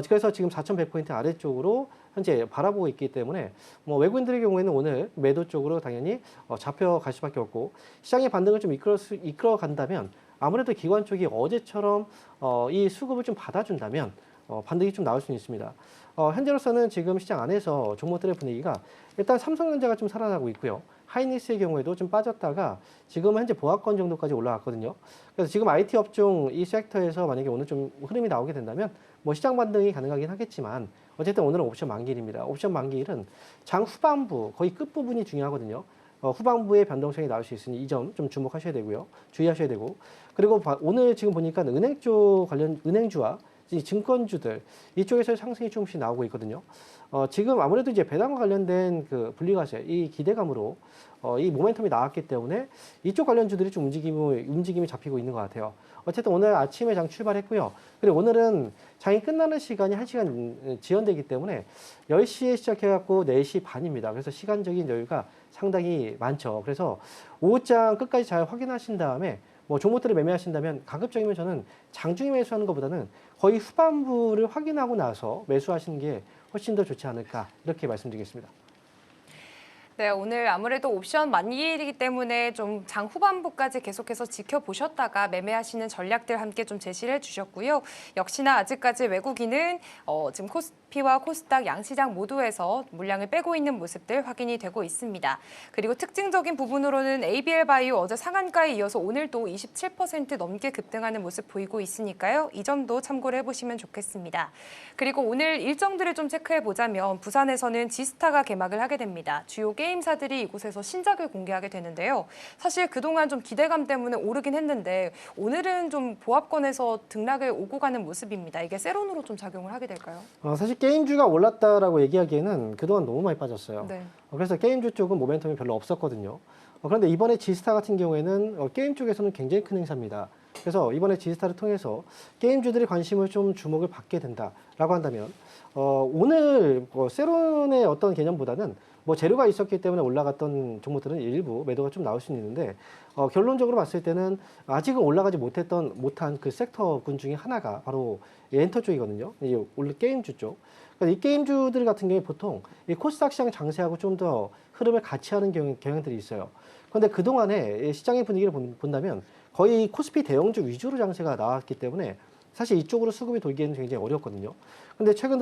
그래서 지금 4,100포인트 아래쪽으로 현재 바라보고 있기 때문에 뭐 외국인들의 경우에는 오늘 매도 쪽으로 당연히 잡혀갈 수밖에 없고 시장의 반등을 좀 이끌어 간다면 아무래도 기관 쪽이 어제처럼 이 수급을 좀 받아준다면 반등이 좀 나올 수는 있습니다. 현재로서는 지금 시장 안에서 종목들의 분위기가 일단 삼성전자가 좀 살아나고 있고요. 하이닉스의 경우에도 좀 빠졌다가 지금은 현재 보합권 정도까지 올라갔거든요. 그래서 지금 IT 업종 이 섹터에서 만약에 오늘 좀 흐름이 나오게 된다면 뭐 시장 반등이 가능하긴 하겠지만 어쨌든 오늘은 옵션 만기일입니다. 옵션 만기일은 장 후반부 거의 끝부분이 중요하거든요. 후반부에 변동성이 나올 수 있으니 이 점 좀 주목하셔야 되고요. 주의하셔야 되고 그리고 오늘 지금 보니까 은행 쪽 관련 은행주와 이 증권주들 이쪽에서 상승이 조금씩 나오고 있거든요. 지금 아무래도 이제 배당과 관련된 그 분리과세 이 기대감으로 이 모멘텀이 나왔기 때문에 이쪽 관련주들이 좀 움직임이 잡히고 있는 것 같아요. 어쨌든 오늘 아침에 장 출발했고요. 그리고 오늘은 장이 끝나는 시간이 1시간 지연되기 때문에 10시에 시작해갖고 4시 반입니다. 그래서 시간적인 여유가 상당히 많죠. 그래서 오후장 끝까지 잘 확인하신 다음에 뭐 종목들을 매매하신다면 가급적이면 저는 장중에 매수하는 것보다는 거의 후반부를 확인하고 나서 매수하시는 게 훨씬 더 좋지 않을까 이렇게 말씀드리겠습니다. 네, 오늘 아무래도 옵션 만기일이기 때문에 좀 장 후반부까지 계속해서 지켜보셨다가 매매하시는 전략들 함께 좀 제시를 해주셨고요. 역시나 아직까지 외국인은 지금 코스피와 코스닥 양시장 모두에서 물량을 빼고 있는 모습들 확인이 되고 있습니다. 그리고 특징적인 부분으로는 ABL 바이오 어제 상한가에 이어서 오늘도 27% 넘게 급등하는 모습 보이고 있으니까요. 이 점도 참고를 해보시면 좋겠습니다. 그리고 오늘 일정들을 좀 체크해보자면 부산에서는 지스타가 개막을 하게 됩니다. 주요 게임사들이 이곳에서 신작을 공개하게 되는데요. 사실 그동안 좀 기대감 때문에 오르긴 했는데 오늘은 좀 보합권에서 등락을 오고 가는 모습입니다. 이게 세론으로 좀 작용을 하게 될까요? 사실 게임주가 올랐다라고 얘기하기에는 그동안 너무 많이 빠졌어요. 네. 그래서 게임주 쪽은 모멘텀이 별로 없었거든요. 그런데 이번에 지스타 같은 경우에는 게임 쪽에서는 굉장히 큰 행사입니다. 그래서 이번에 지스타를 통해서 게임주들이 관심을 좀 주목을 받게 된다라고 한다면 오늘 세론의 어떤 개념보다는 뭐 재료가 있었기 때문에 올라갔던 종목들은 일부 매도가 좀 나올 수는 있는데 결론적으로 봤을 때는 아직은 올라가지 못한 그 섹터군 중에 하나가 바로 엔터 쪽이거든요. 원래 게임주 쪽. 그러니까 이 게임주들 같은 경우에 보통 이 코스닥 시장 장세하고 좀 더 흐름을 같이 하는 경향들이 있어요. 그런데 그동안에 시장의 분위기를 본다면 거의 코스피 대형주 위주로 장세가 나왔기 때문에 사실 이쪽으로 수급이 돌기에는 굉장히 어렵거든요. 근데 최근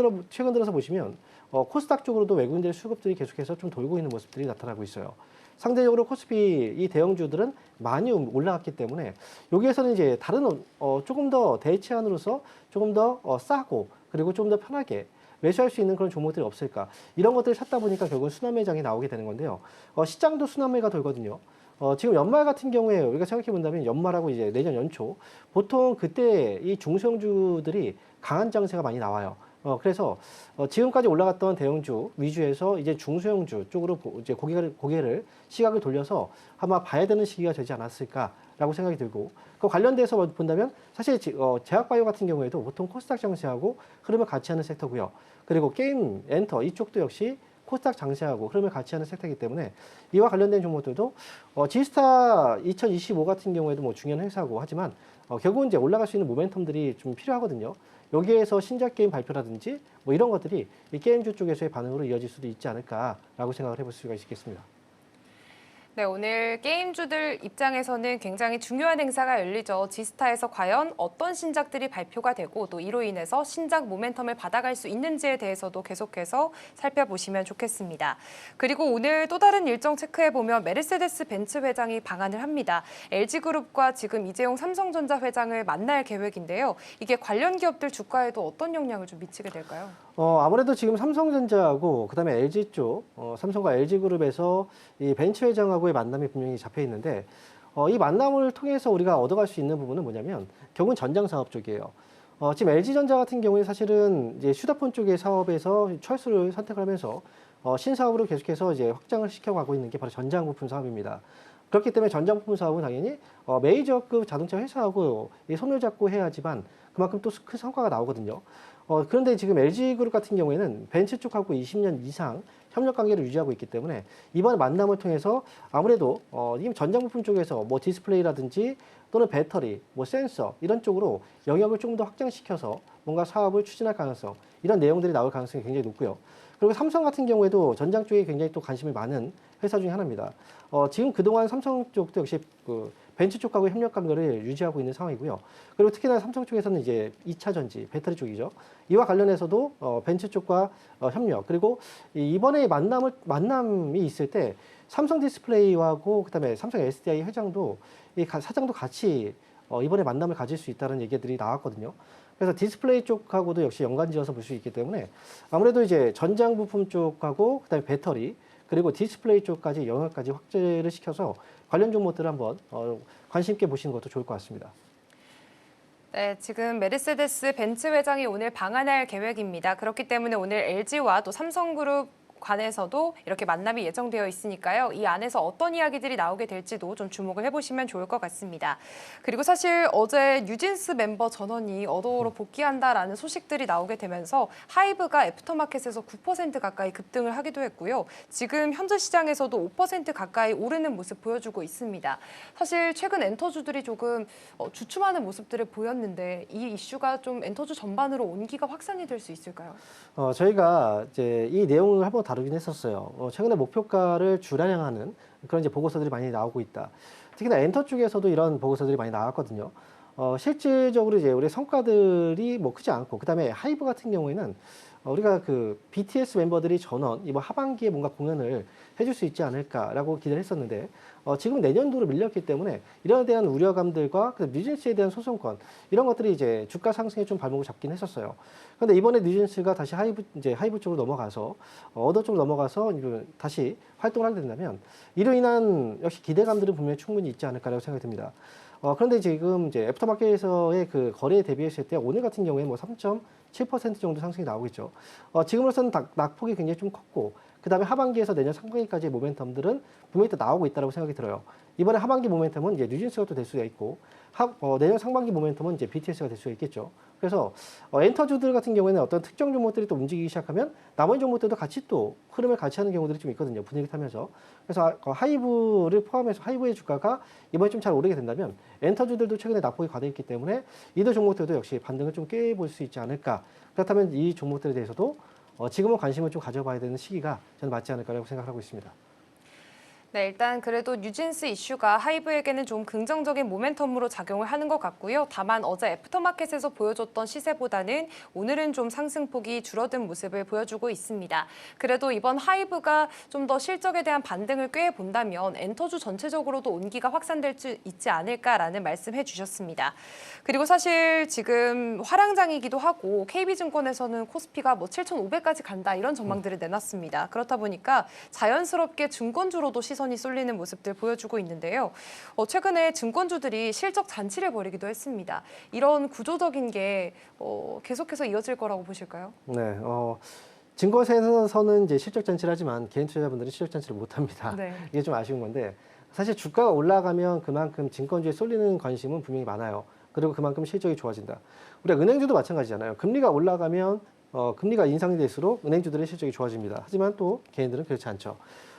들어서 보시면 코스닥 쪽으로도 외국인들의 수급들이 계속해서 좀 돌고 있는 모습들이 나타나고 있어요. 상대적으로 코스피 이 대형주들은 많이 올라갔기 때문에 여기에서는 이제 다른 조금 더 대체안으로서 조금 더 싸고 그리고 좀 더 편하게 매수할 수 있는 그런 종목들이 없을까 이런 것들을 찾다 보니까 결국은 순환매장이 나오게 되는 건데요. 시장도 순환매가 돌거든요. 지금 연말 같은 경우에 우리가 생각해 본다면 연말하고 이제 내년 연초 보통 그때 이 중소형주들이 강한 장세가 많이 나와요. 그래서 지금까지 올라갔던 대형주 위주에서 이제 중소형주 쪽으로 이제 고개를 시각을 돌려서 아마 봐야 되는 시기가 되지 않았을까라고 생각이 들고 그 관련돼서 본다면 사실 제약바이오 같은 경우에도 보통 코스닥 장세하고 흐름을 같이 하는 섹터고요. 그리고 게임 엔터 이쪽도 역시 코스닥 장세하고 흐름을 같이 하는 섹터이기 때문에 이와 관련된 종목들도 지스타 2025 같은 경우에도 뭐 중요한 회사고 하지만 결국은 이제 올라갈 수 있는 모멘텀들이 좀 필요하거든요. 여기에서 신작 게임 발표라든지 뭐 이런 것들이 이 게임주 쪽에서의 반응으로 이어질 수도 있지 않을까라고 생각을 해볼 수가 있겠습니다. 네, 오늘 게임주들 입장에서는 굉장히 중요한 행사가 열리죠. 지스타에서 과연 어떤 신작들이 발표가 되고 또 이로 인해서 신작 모멘텀을 받아갈 수 있는지에 대해서도 계속해서 살펴보시면 좋겠습니다. 그리고 오늘 또 다른 일정 체크해보면 메르세데스 벤츠 회장이 방한을 합니다. LG그룹과 지금 이재용 삼성전자 회장을 만날 계획인데요. 이게 관련 기업들 주가에도 어떤 영향을 좀 미치게 될까요? 아무래도 지금 삼성전자하고 그다음에 LG 쪽, 삼성과 LG그룹에서 이 벤츠 회장하고의 만남이 분명히 잡혀 있는데 이 만남을 통해서 우리가 얻어갈 수 있는 부분은 뭐냐면 결국은 전장 사업 쪽이에요. 지금 LG전자 같은 경우에 사실은 이제 휴대폰 쪽의 사업에서 철수를 선택을 하면서 신사업으로 계속해서 이제 확장을 시켜가고 있는 게 바로 전장 부품 사업입니다. 그렇기 때문에 전장 부품 사업은 당연히 메이저급 자동차 회사하고 손을 잡고 해야지만 그만큼 또 큰 성과가 나오거든요. 그런데 지금 LG그룹 같은 경우에는 벤츠 쪽하고 20년 이상 협력 관계를 유지하고 있기 때문에 이번 만남을 통해서 아무래도 이 전장 부품 쪽에서 뭐 디스플레이라든지 또는 배터리, 뭐 센서 이런 쪽으로 영역을 조금 더 확장시켜서 뭔가 사업을 추진할 가능성 이런 내용들이 나올 가능성이 굉장히 높고요. 그리고 삼성 같은 경우에도 전장 쪽에 굉장히 또 관심이 많은 회사 중에 하나입니다. 지금 그동안 삼성 쪽도 역시 그 벤츠 쪽하고 협력 관계를 유지하고 있는 상황이고요. 그리고 특히나 삼성 쪽에서는 이제 2차 전지, 배터리 쪽이죠. 이와 관련해서도 벤츠 쪽과 협력 그리고 이번에 만남이 있을 때 삼성 디스플레이하고 그다음에 삼성 SDI 회장도 사장도 같이 이번에 만남을 가질 수 있다는 얘기들이 나왔거든요. 그래서 디스플레이 쪽하고도 역시 연관지어서 볼 수 있기 때문에 아무래도 이제 전장 부품 쪽하고 그다음에 배터리 그리고 디스플레이 쪽까지 영역까지 확대를 시켜서 관련 종목들을 한번 관심 있게 보시는 것도 좋을 것 같습니다. 네, 지금 메르세데스 벤츠 회장이 오늘 방한할 계획입니다. 그렇기 때문에 오늘 LG와 또 삼성그룹 관해서도 이렇게 만남이 예정되어 있으니까요. 이 안에서 어떤 이야기들이 나오게 될지도 좀 주목을 해보시면 좋을 것 같습니다. 그리고 사실 어제 뉴진스 멤버 전원이 어도어로 복귀한다라는 소식들이 나오게 되면서 하이브가 애프터마켓에서 9% 가까이 급등을 하기도 했고요. 지금 현재 시장에서도 5% 가까이 오르는 모습 보여주고 있습니다. 사실 최근 엔터주들이 조금 주춤하는 모습들을 보였는데 이 이슈가 좀 엔터주 전반으로 온기가 확산이 될 수 있을까요? 저희가 이제 이 내용을 한번 다루긴 했었어요. 최근에 목표가를 줄하향하는 그런 이제 보고서들이 많이 나오고 있다. 특히나 엔터 쪽에서도 이런 보고서들이 많이 나왔거든요. 실질적으로 이제 우리 성과들이 뭐 크지 않고, 그다음에 하이브 같은 경우에는 우리가 그 BTS 멤버들이 전원 이번 하반기에 뭔가 공연을 해줄 수 있지 않을까라고 기대를 했었는데 지금 내년도로 밀렸기 때문에 이런 데 대한 우려감들과 뉴진스에 대한 소송권 이런 것들이 이제 주가 상승에 좀 발목을 잡긴 했었어요. 그런데 이번에 뉴진스가 다시 하이브 쪽으로 넘어가서 어더 쪽으로 넘어가서 다시 활동을 하게 된다면 이로 인한 역시 기대감들은 분명히 충분히 있지 않을까라고 생각이 듭니다. 그런데 지금 이제 애프터마켓에서의 그 거래에 대비했을 때 오늘 같은 경우에 뭐 3.7% 정도 상승이 나오고 있죠. 지금으로서는 낙폭이 굉장히 좀 컸고, 그 다음에 하반기에서 내년 상반기까지의 모멘텀들은 분명히 또 나오고 있다고 생각이 들어요. 이번에 하반기 모멘텀은 이제 뉴진스가 또 될 수가 있고, 내년 상반기 모멘텀은 이제 BTS가 될 수가 있겠죠. 그래서 엔터주들 같은 경우에는 어떤 특정 종목들이 또 움직이기 시작하면 나머지 종목들도 같이 또 흐름을 같이 하는 경우들이 좀 있거든요. 분위기 타면서. 그래서 하이브를 포함해서 하이브의 주가가 이번에 좀 잘 오르게 된다면 엔터주들도 최근에 낙폭이 과대했기 때문에 이들 종목들도 역시 반등을 좀 꾀볼 수 있지 않을까. 그렇다면 이 종목들에 대해서도 지금은 관심을 좀 가져봐야 되는 시기가 저는 맞지 않을까라고 생각하고 있습니다. 네, 일단 그래도 뉴진스 이슈가 하이브에게는 좀 긍정적인 모멘텀으로 작용을 하는 것 같고요. 다만 어제 애프터마켓에서 보여줬던 시세보다는 오늘은 좀 상승폭이 줄어든 모습을 보여주고 있습니다. 그래도 이번 하이브가 좀 더 실적에 대한 반등을 꾀본다면 엔터주 전체적으로도 온기가 확산될 수 있지 않을까라는 말씀해 주셨습니다. 그리고 사실 지금 화랑장이기도 하고 KB증권에서는 코스피가 뭐 7,500까지 간다 이런 전망들을 내놨습니다. 그렇다 보니까 자연스럽게 증권주로도 시선이 쏠리는 모습들 보여주고 있는데요. 최근에 증권주들이 실적 잔치를 벌이기도 했습니다. 이런 구조적인 게 계속해서 이어질 거라고 보실까요? 네, 증권사에서는 이제 실적 잔치를 하지만 개인 투자자분들은 실적 잔치를 못 합니다. 네. 이게 좀 아쉬운 건데 사실 주가가 올라가면 그만큼 증권주에 쏠리는 관심은 분명히 많아요. 그리고 그만큼 실적이 좋아진다. 우리가 은행주도 마찬가지잖아요. 금리가 올라가면 금리가 인상이 될수록 은행주들의 실적이 좋아집니다. 하지만 또 개인들은 그렇지 않죠.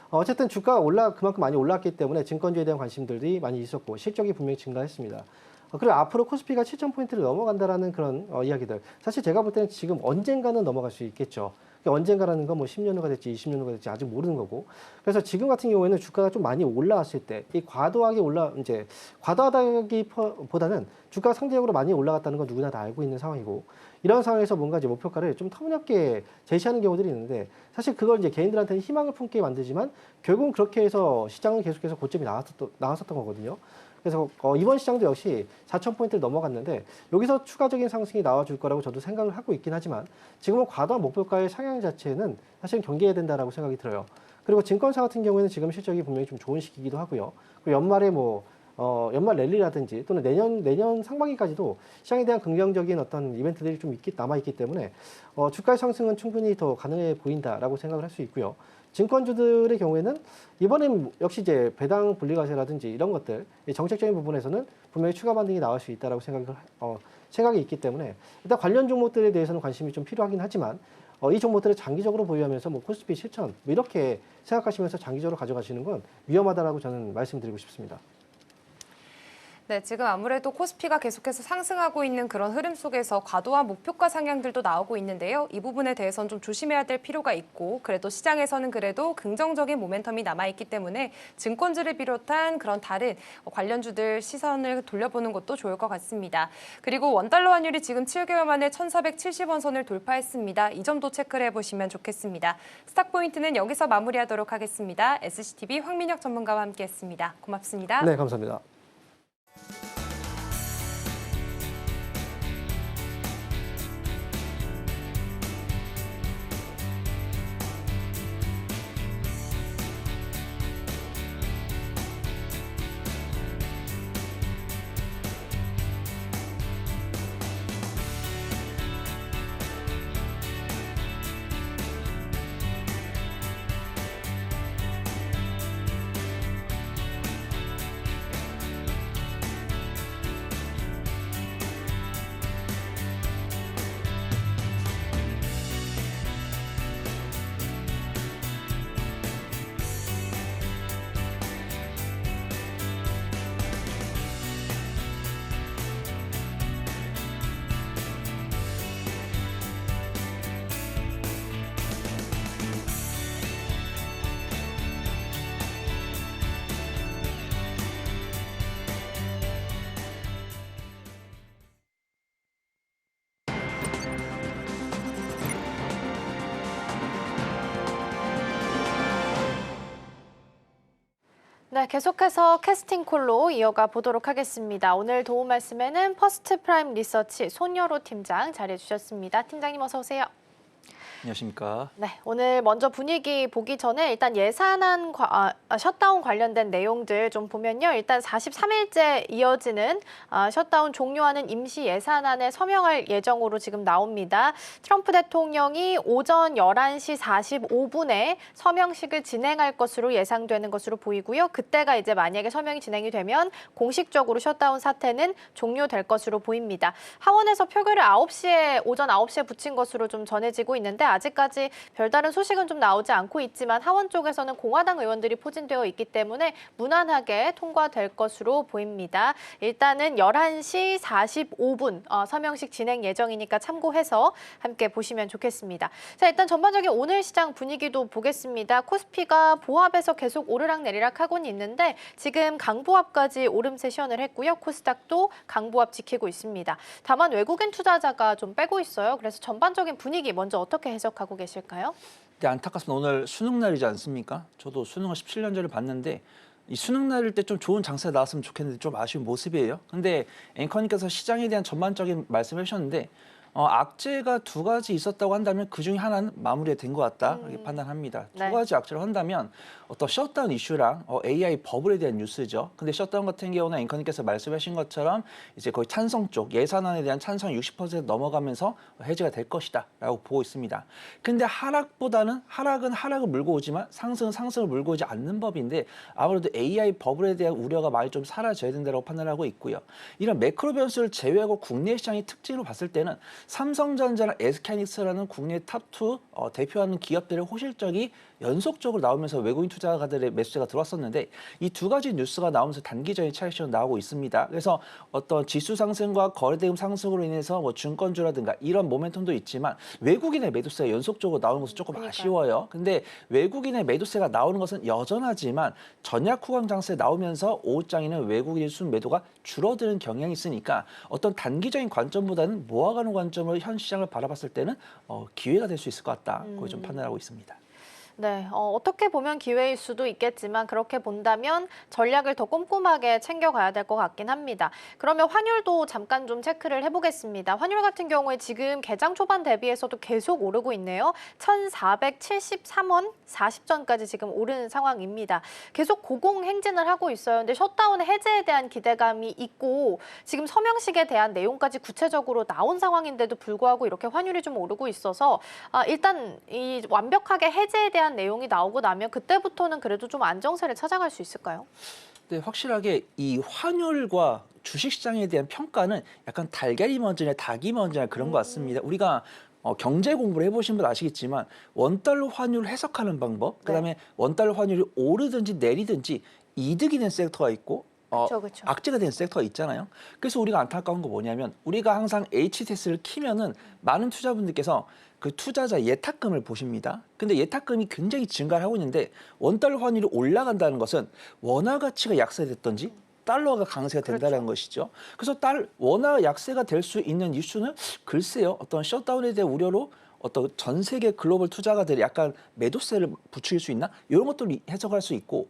어쨌든 주가가 그만큼 많이 올랐기 때문에 증권주에 대한 관심들이 많이 있었고 실적이 분명히 증가했습니다. 그리고 앞으로 코스피가 7,000포인트를 넘어간다라는 그런 이야기들. 사실 제가 볼 때는 지금 언젠가는 넘어갈 수 있겠죠. 언젠가라는 건 뭐 10년 후가 될지 20년 후가 될지 아직 모르는 거고. 그래서 지금 같은 경우에는 주가가 좀 많이 올라왔을 때 이 과도하다기보다는 주가가 상대적으로 많이 올라갔다는 건 누구나 다 알고 있는 상황이고 이런 상황에서 뭔가 이제 목표가를 좀 터무니없게 제시하는 경우들이 있는데 사실 그걸 이제 개인들한테는 희망을 품게 만들지만 결국은 그렇게 해서 시장은 계속해서 고점이 나왔었던 거거든요. 그래서 이번 시장도 역시 4,000포인트를 넘어갔는데 여기서 추가적인 상승이 나와줄 거라고 저도 생각을 하고 있긴 하지만 지금은 과도한 목표가의 상향 자체는 사실 경계해야 된다라고 생각이 들어요. 그리고 증권사 같은 경우에는 지금 실적이 분명히 좀 좋은 시기이기도 하고요. 그리고 연말에 연말 랠리라든지 또는 내년 상반기까지도 시장에 대한 긍정적인 어떤 이벤트들이 좀 남아있기 때문에 주가의 상승은 충분히 더 가능해 보인다라고 생각을 할 수 있고요. 증권주들의 경우에는 이번엔 역시 이제 배당 분리과세라든지 이런 것들 정책적인 부분에서는 분명히 추가 반등이 나올 수 있다라고 생각이 있기 때문에 일단 관련 종목들에 대해서는 관심이 좀 필요하긴 하지만 이 종목들을 장기적으로 보유하면서 코스피 7,000 이렇게 생각하시면서 장기적으로 가져가시는 건 위험하다라고 저는 말씀드리고 싶습니다. 네, 지금 아무래도 코스피가 계속해서 상승하고 있는 그런 흐름 속에서 과도한 목표가 상향들도 나오고 있는데요. 이 부분에 대해서는 좀 조심해야 될 필요가 있고 그래도 시장에서는 그래도 긍정적인 모멘텀이 남아있기 때문에 증권주를 비롯한 그런 다른 관련주들 시선을 돌려보는 것도 좋을 것 같습니다. 그리고 원달러 환율이 지금 7개월 만에 1,470원 선을 돌파했습니다. 이 점도 체크를 해보시면 좋겠습니다. 스탁포인트는 여기서 마무리하도록 하겠습니다. SCTV 황민혁 전문가와 함께했습니다. 고맙습니다. 네, 감사합니다. 네, 계속해서 캐스팅콜로 이어가 보도록 하겠습니다. 오늘 도움 말씀에는 퍼스트 프라임 리서치 손여로 팀장 자리해 주셨습니다. 팀장님 어서 오세요. 안녕하십니까. 네, 오늘 먼저 분위기 보기 전에 일단 예산안 셧다운 관련된 내용들 좀 보면요. 일단 43일째 이어지는 셧다운 종료하는 임시 예산안에 서명할 예정으로 지금 나옵니다. 트럼프 대통령이 오전 11시 45분에 서명식을 진행할 것으로 예상되는 것으로 보이고요. 그때가 이제 만약에 서명이 진행이 되면 공식적으로 셧다운 사태는 종료될 것으로 보입니다. 하원에서 표결을 오전 9시에 붙인 것으로 좀 전해지고 있는데 아직까지 별다른 소식은 좀 나오지 않고 있지만 하원 쪽에서는 공화당 의원들이 포진되어 있기 때문에 무난하게 통과될 것으로 보입니다. 일단은 11시 45분 서명식 진행 예정이니까 참고해서 함께 보시면 좋겠습니다. 자, 일단 전반적인 오늘 시장 분위기도 보겠습니다. 코스피가 보합에서 계속 오르락내리락 하고는 있는데 지금 강보합까지 오름 세션을 했고요. 코스닥도 강보합 지키고 있습니다. 다만 외국인 투자자가 좀 빼고 있어요. 그래서 전반적인 분위기 먼저 어떻게 해석하고 계실까요? 네, 안타깝습니다. 오늘 수능 날이지 않습니까? 저도 수능을 17년 전에 봤는데 이 수능 날일 때 좀 좋은 장세 나왔으면 좋겠는데 좀 아쉬운 모습이에요. 근데 앵커님께서 시장에 대한 전반적인 말씀을 해주셨는데 악재가 두 가지 있었다고 한다면 그 중에 하나는 마무리가 된 것 같다 이렇게 판단합니다. 네. 두 가지 악재를 한다면 어떤 셧다운 이슈랑 AI 버블에 대한 뉴스죠. 근데 셧다운 같은 경우는 앵커님께서 말씀하신 것처럼 이제 거의 찬성 쪽 예산안에 대한 찬성이 60% 넘어가면서 해제가 될 것이다라고 보고 있습니다. 근데 하락은 하락을 물고 오지만 상승은 상승을 물고 오지 않는 법인데 아무래도 AI 버블에 대한 우려가 많이 좀 사라져야 된다고 판단하고 있고요. 이런 매크로 변수를 제외하고 국내 시장의 특징으로 봤을 때는 삼성전자나 SK하이닉스라는 국내 탑2 대표하는 기업들의 호실적이 연속적으로 나오면서 외국인 투자가들의 매수세가 들어왔었는데 이 두 가지 뉴스가 나오면서 단기적인 차익실현 나오고 있습니다. 그래서 어떤 지수 상승과 거래대금 상승으로 인해서 뭐 증권주라든가 이런 모멘텀도 있지만 외국인의 매도세가 연속적으로 나오는 것은 조금 아쉬워요. 근데 외국인의 매도세가 나오는 것은 여전하지만 전약 후강 장세에 나오면서 오후장에는 외국인의 순매도가 줄어드는 경향이 있으니까 어떤 단기적인 관점보다는 모아가는 관점으로 현 시장을 바라봤을 때는 기회가 될 수 있을 것 같다. 그걸 좀 판단하고 있습니다. 네, 어떻게 보면 기회일 수도 있겠지만 그렇게 본다면 전략을 더 꼼꼼하게 챙겨가야 될 것 같긴 합니다. 그러면 환율도 잠깐 좀 체크를 해보겠습니다. 환율 같은 경우에 지금 개장 초반 대비해서도 계속 오르고 있네요. 1,473원 40전까지 지금 오르는 상황입니다. 계속 고공행진을 하고 있어요. 근데 셧다운 해제에 대한 기대감이 있고 지금 서명식에 대한 내용까지 구체적으로 나온 상황인데도 불구하고 이렇게 환율이 좀 오르고 있어서 일단 이 완벽하게 해제에 대한 내용이 나오고 나면 그때부터는 그래도 좀 안정세를 찾아갈 수 있을까요? 네, 확실하게 이 환율과 주식시장에 대한 평가는 약간 달걀이 먼저냐 닭이 먼저냐 그런 것 같습니다. 우리가 경제 공부를 해보신 분 아시겠지만 원달러 환율을 해석하는 방법, 그다음에 원달러 환율이 오르든지 내리든지 이득이 된 섹터가 있고 그쵸. 악재가 된 섹터가 있잖아요. 그래서 우리가 안타까운 거 뭐냐면 우리가 항상 HTS를 키면은 많은 투자분들께서 그 투자자 예탁금을 보십니다. 근데 예탁금이 굉장히 증가를 하고 있는데 원달러 환율이 올라간다는 것은 원화 가치가 약세됐던지 달러가 강세가 된다는 것이죠. 그래서 원화 약세가 될 수 있는 이슈는 글쎄요. 어떤 셧다운에 대한 우려로 어떤 전 세계 글로벌 투자가들이 약간 매도세를 부추길 수 있나? 이런 것들을 해석할 수 있고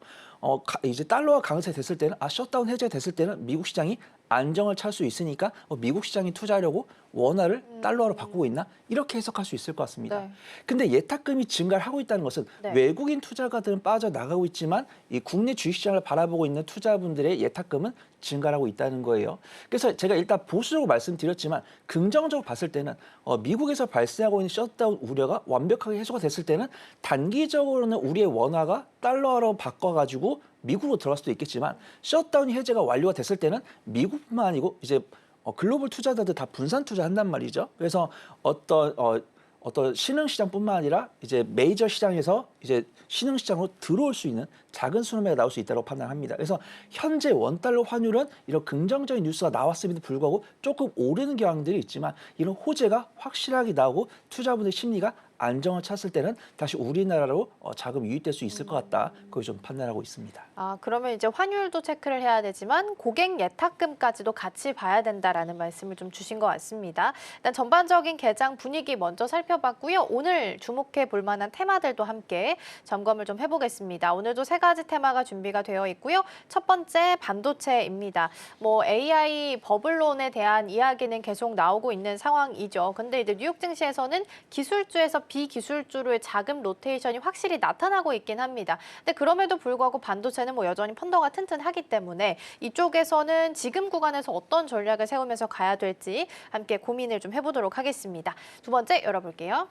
이제 달러가 강세됐을 때는 셧다운 해제됐을 때는 미국 시장이 안정을 찾을 수 있으니까 미국 시장이 투자하려고 원화를 달러로 바꾸고 있나? 이렇게 해석할 수 있을 것 같습니다. 네. 근데 예탁금이 증가를 하고 있다는 것은 네. 외국인 투자가들은 빠져나가고 있지만 이 국내 주식시장을 바라보고 있는 투자분들의 예탁금은 증가하고 있다는 거예요. 그래서 제가 일단 보수적으로 말씀드렸지만 긍정적으로 봤을 때는 미국에서 발생하고 있는 셧다운 우려가 완벽하게 해소가 됐을 때는 단기적으로는 우리의 원화가 달러로 바꿔가지고 미국으로 들어갈 수도 있겠지만 셧다운 해제가 완료가 됐을 때는 미국뿐만 아니고 이제 글로벌 투자자들 다 분산 투자한단 말이죠. 그래서 어떤 신흥시장뿐만 아니라 이제 메이저 시장에서 이제 신흥시장으로 들어올 수 있는 작은 순매가 나올 수 있다고 판단합니다. 그래서 현재 원달러 환율은 이런 긍정적인 뉴스가 나왔음에도 불구하고 조금 오르는 경향들이 있지만 이런 호재가 확실하게 나오고 투자분의 심리가 안정을 찾을 때는 다시 우리나라로 자금 유입될 수 있을 것 같다. 그걸 좀 판단하고 있습니다. 그러면 이제 환율도 체크를 해야 되지만 고객 예탁금까지도 같이 봐야 된다라는 말씀을 좀 주신 것 같습니다. 일단 전반적인 개장 분위기 먼저 살펴봤고요. 오늘 주목해 볼 만한 테마들도 함께 점검을 좀 해보겠습니다. 오늘도 세 가지 테마가 준비가 되어 있고요. 첫 번째 반도체입니다. AI 버블론에 대한 이야기는 계속 나오고 있는 상황이죠. 근데 이제 뉴욕 증시에서는 기술주에서 비기술주로의 자금 로테이션이 확실히 나타나고 있긴 합니다. 근데 그럼에도 불구하고 반도체는 여전히 펀더가 튼튼하기 때문에 이쪽에서는 지금 구간에서 어떤 전략을 세우면서 가야 될지 함께 고민을 좀 해보도록 하겠습니다. 두 번째 열어볼게요.